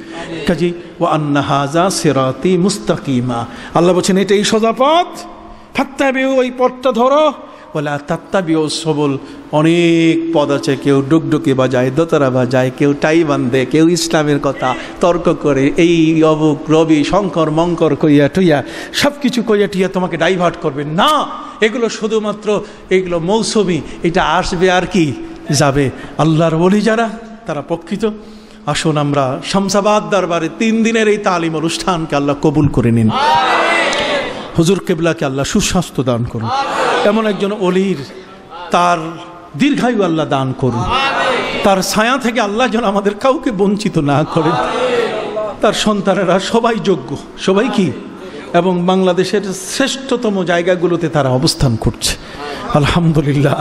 কাজী ওয়া আন্না হাযা সিরাতি মুস্তাকিমা, আল্লাহ বলেছেন এটাই সোজা পথ, ফাত্তাবিউ, ওই পথটা ধরো, ওয়ালা তাত্তাবিউ সুবুল, অনেক পদ আছে, কেউ ডুকডুকি বাজায়, দোতারা বাজায়, কেউ টাই বান্ধে, কেউ ইসলামের কথা তর্ক করে, এই অবুক রবি শঙ্কর মঙ্কর কইয়া টুইয়া সব কিছু কইয়া টুইয়া তোমাকে ডাইভার্ট করবে না। এগুলো শুধুমাত্র এগুলো মৌসুমি, এটা আসবে আর কি যাবে। আল্লাহর ওলি যারা তারা প্রকৃত। আসুন আমরা শামসাবাদ দরবারে 3 দিনের এই তালিম অনুষ্ঠানকে আল্লাহ কবুল করে নিন। হুজুর কেবলাকে আল্লাহ সুস্বাস্থ্য দান করুন, এমন একজন অলির তার দীর্ঘায়ু আল্লাহ দান করুন, তার ছায়া থেকে আল্লাহ যেন আমাদের কাউকে বঞ্চিত না করেন। তার সন্তানেরা সবাই যোগ্য, সবাই কি, এবং বাংলাদেশের শ্রেষ্ঠতম জায়গাগুলোতে তারা অবস্থান করছে, আলহামদুলিল্লাহ।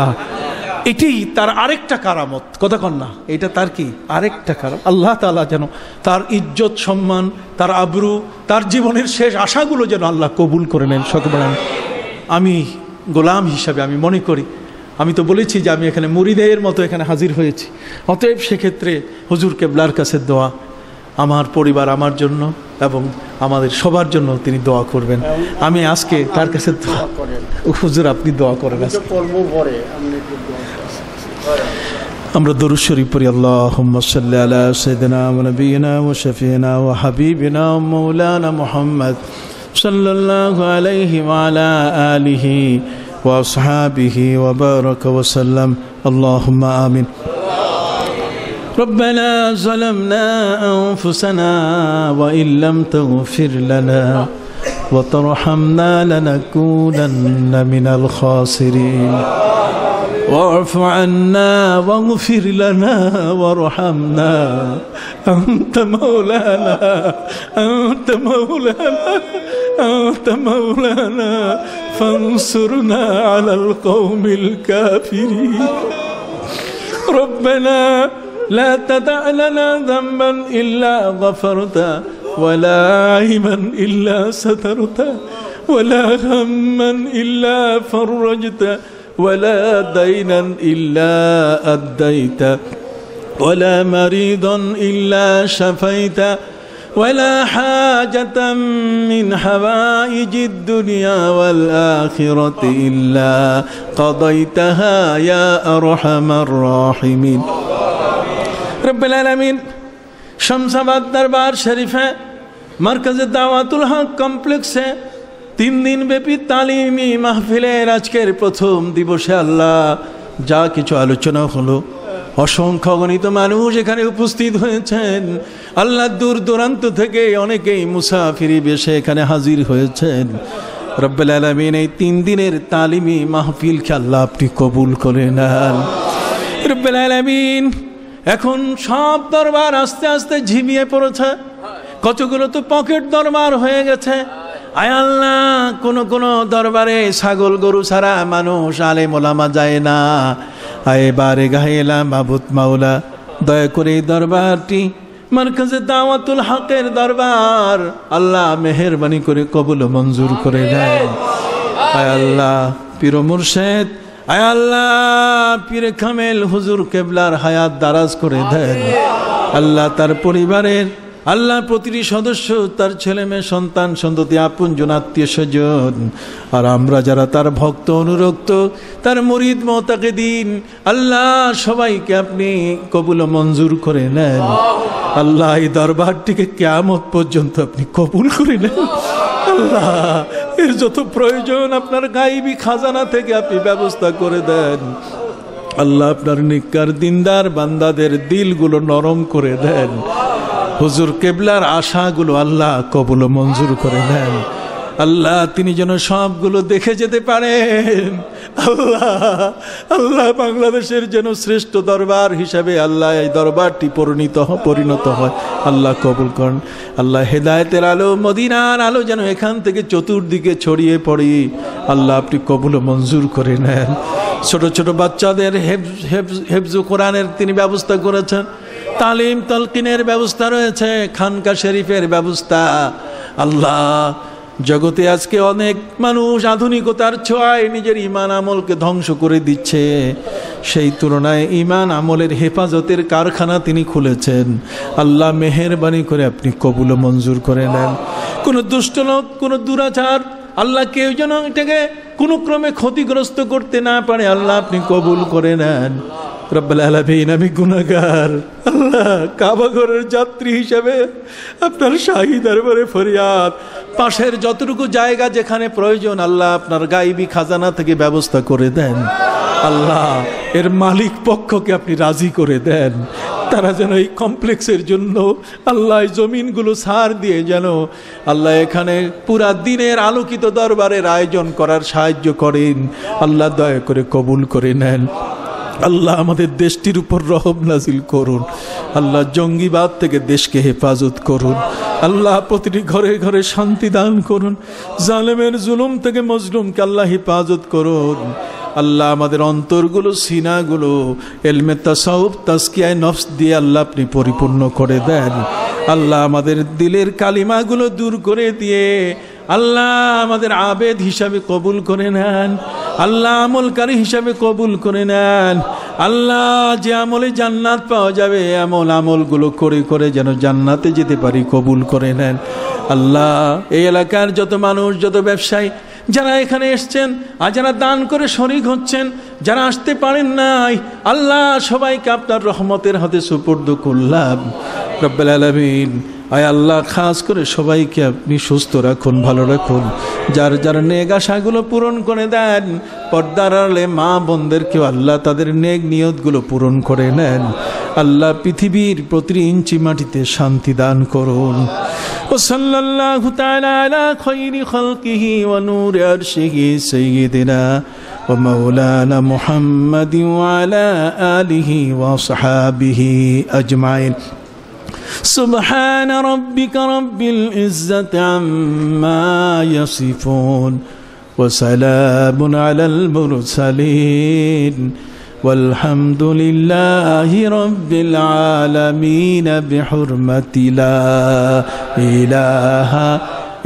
এটাই তার আরেকটা কারামত। কথা কন না? এটা তার কি আরেকটা কারামত। আল্লাহ তাআলা যেন তার ইজ্জত সম্মান, তার আবরু, তার জীবনের শেষ আশাগুলো যেন আল্লাহ কবুল করে নেন। সকলে আমি গোলাম হিসাবে আমি মনে করি, আমি তো বলেছি যে আমি এখানে মুরিদের মতো এখানে হাজির হয়েছি। অতএব সেক্ষেত্রে হুজুর কেবলার কাছে দোয়া, আমার পরিবার, আমার জন্য এবং আমাদের সবার জন্য তিনি দোয়া করবেন। আমি আজকে তার কাছে দোয়া করেন। হুজুর আপনি দোয়া করেন। আমরা দরুদ শরীফ পড়ি। আল্লাহুম্মা সাল্লি আলা সাইয়্যিদিনা ওয়া নাবিয়িনা ওয়া শাফিঈনা ওয়া হাবিবিনা ওয়া মাওলানা মুহাম্মদ সাল্লাল্লাহু আলাইহি ওয়া আলা আলিহি ওয়া আসহাবিহি ওয়া বারাকা ওয়া সাল্লাম। আল্লাহুম্মা আমিন। ربنا ظلمنا أنفسنا وإن لم تغفر لنا وترحمنا لنكونن من الخاسرين واعف عنا واغفر لنا وارحمنا أنت مولانا أنت مولانا أنت مولانا فانصرنا على القوم الكافرين. ربنا لا تدع لنا ذنبا إلا غفرته ولا عيبا إلا سترته ولا هما إلا فرجته ولا دينا إلا أديته ولا مريضا إلا شفيته ولا حاجة من حوائج الدنيا والآخرة إلا قضيتها يا أرحم الراحمين رب العالمين शमशाबाद दरबार शरीफ है मरकज दावतुल हक कमप्लेक्स है 3 दिन ব্যাপী তালিমি মাহফিলের আজকের প্রথম দিবসে আল্লাহ যা কিছু আলোচনা হলো অসংখ্য অগণিত মানুষ এখানে উপস্থিত হয়েছেন আল্লাহ দূর দূরান্ত থেকে অনেকেই মুসাফিরি বেশে এখানে হাজির হয়েছেন রব্বুল আলামিন এই 3 দিনের তালিমি মাহফিলকে আল্লাহ আপনি কবুল করে নেন রব্বুল আলামিন এখন সব দরবার আস্তে আস্তে ঝিমিয়ে পড়েছে কতগুলো তো পকেট দরবার হয়ে গেছে আয় আল্লাহ কোন দরবারে ছাগল গরু ছাড়া মানুষ আলেম ওলামা যায় না আয় বারে গাহেলা মাবুদ মাওলা দয়া করে এই দরবারটি মারকাজে দাওয়াতুল হকের দরবার আল্লাহ মেহেরবানি করে কবুল মঞ্জুর করে দেন আয় আল্লাহ পীর মুর্শিদ আয় আল্লাহ পীর কামেল হুজুর কেবলার হায়াত দারাজ করে দেন আল্লাহ তার পরিবারের আল্লাহ প্রতিটি সদস্য তার ছেলে মেয়ে সন্তান সন্ততি আপনজন আত্মীয় স্বজন আর আমরা যারা তার ভক্ত অনুরক্ত তার মুরিদ মুতাকিদিন আল্লাহ সবাইকে আপনি কবুল মঞ্জুর করে নেন আল্লাহ এই দরবারটিকে কিয়ামত পর্যন্ত আপনি কবুল করে নেন আল্লাহ এর যত প্রয়োজন আপনার গায়বী খাজানা থেকে আপনি ব্যবস্থা করে দেন আল্লাহ আপনার নিকার দিনদার বান্দাদের দিলগুলো নরম করে দেন হুজুর কেবলার আশাগুলো আল্লাহ কবুল মঞ্জুর করে নেন আল্লাহ তিনি যেন সবগুলো দেখে যেতে পারেন আল্লাহ বাংলাদেশের যেন শ্রেষ্ঠ দরবার হিসাবে আল্লাহ এই দরবারটি পরিণত হয় আল্লাহ কবুল করেন আল্লাহ হেদায়েতের আলো মদিনার আলো যেন এখান থেকে চতুর্দিকে ছড়িয়ে পড়ে আল্লাহ আপনি কবুল মঞ্জুর করে নেন ছোট ছোট বাচ্চাদের হেফজ কোরআনের তিনি ব্যবস্থা করেছেন তালিম তালকিনের ব্যবস্থা রয়েছে খানকা শরীফের ব্যবস্থা আল্লাহ জগতে আজকে অনেক মানুষ আধুনিকতার ছোঁয়ায় নিজের ঈমান আমলকে ধ্বংস করে দিচ্ছে সেই তুলনায় ঈমান আমলের হেফাজতের কারখানা তিনি খুলেছেন আল্লাহ মেহেরবানি করে আপনি কবুল মঞ্জুর করে নেন কোন দুষ্ট লোক কোন দুরাচার আল্লাহ কেউ যেন এটাকে কোনো ক্রমে ক্ষতিগ্রস্ত করতে না পারে আল্লাহ আপনি কবুল করে নেন রব্বুল আলামিন আমি গুনাহগার আল্লাহ কাবা ঘরের যাত্রী হিসেবে আপনার শাহী দরবারে ফরিয়াদ পাশের যতটুকু জায়গা যেখানে প্রয়োজন আল্লাহ আপনার গায়বী খাজানা থেকে ব্যবস্থা করে দেন আল্লাহ এর মালিক পক্ষকে আপনি রাজি করে দেন তারা যেন এই কমপ্লেক্সের জন্য আল্লাহ জমিনগুলো ছাড় দিয়ে যেন আল্লাহ এখানে পুরা দিনের আলোকিত দরবারের আয়োজন করার সাহায্য করেন আল্লাহ দয়া করে কবুল করে নেন আল্লাহ আমাদের দেশটির উপর রহম নাজিল করুন আল্লাহ জঙ্গিবাদ থেকে দেশকে হেফাজত করুন আল্লাহ প্রতিটি ঘরে ঘরে শান্তি দান করুন জালেমের জুলুম থেকে মজলুমকে আল্লাহ হেফাজত করুন আল্লাহ আমাদের অন্তরগুলো সিনাগুলো ইলমে তাসাউফ তাজকিয়ায়ে নফস দিয়ে আল্লাহ আপনি পরিপূর্ণ করে দেন আল্লাহ আমাদের দিলের কালিমাগুলো দূর করে দিয়ে আল্লাহ আমাদের আবেদ হিসাবে কবুল করে নেন আল্লাহ আমলকারী হিসাবে কবুল করে নেন আল্লাহ যে আমলে জান্নাত পাওয়া যাবে এমন আমলগুলো করে করে যেন জান্নাতে যেতে পারি কবুল করে নেন আল্লাহ এই এলাকার যত মানুষ যত ব্যবসায়ী যারা এখানে এসছেন আর যারা দান করে শরীক হচ্ছেন যারা আসতে পারেন নাই আল্লাহ সবাইকে আপনার রহমতের হাতে সুপুর্দ করলাম রব্বুল আলামিন আয় আল্লাহ খাস করে সবাইকে আপনি সুস্থ রাখুন ভালো রাখুন যার যার নেক আশাগুলো পূরণ করে দেন পর্দার আড়ালে মা বোনদেরকেও আল্লাহ তাদের নেক নিয়তগুলো পূরণ করে নেন আল্লাহ পৃথিবীর প্রতি ইঞ্চি মাটিতে শান্তি দান করুন ও সাল্লাল্লাহু তাআলা আলা খায়রি খালকিহি ওয়া নূরি আরশিহি সাইয়্যিদিনা ওয়া মাওলানা মুহাম্মাদিন ওয়া আলা আলিহি ওয়া সাহবিহি আজমাইন سبحان ربك رب العزة عما يصفون وسلام على المرسلين والحمد لله رب العالمين بحرمة لا إله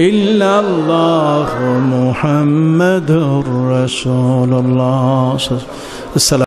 إلا الله محمد رسول الله.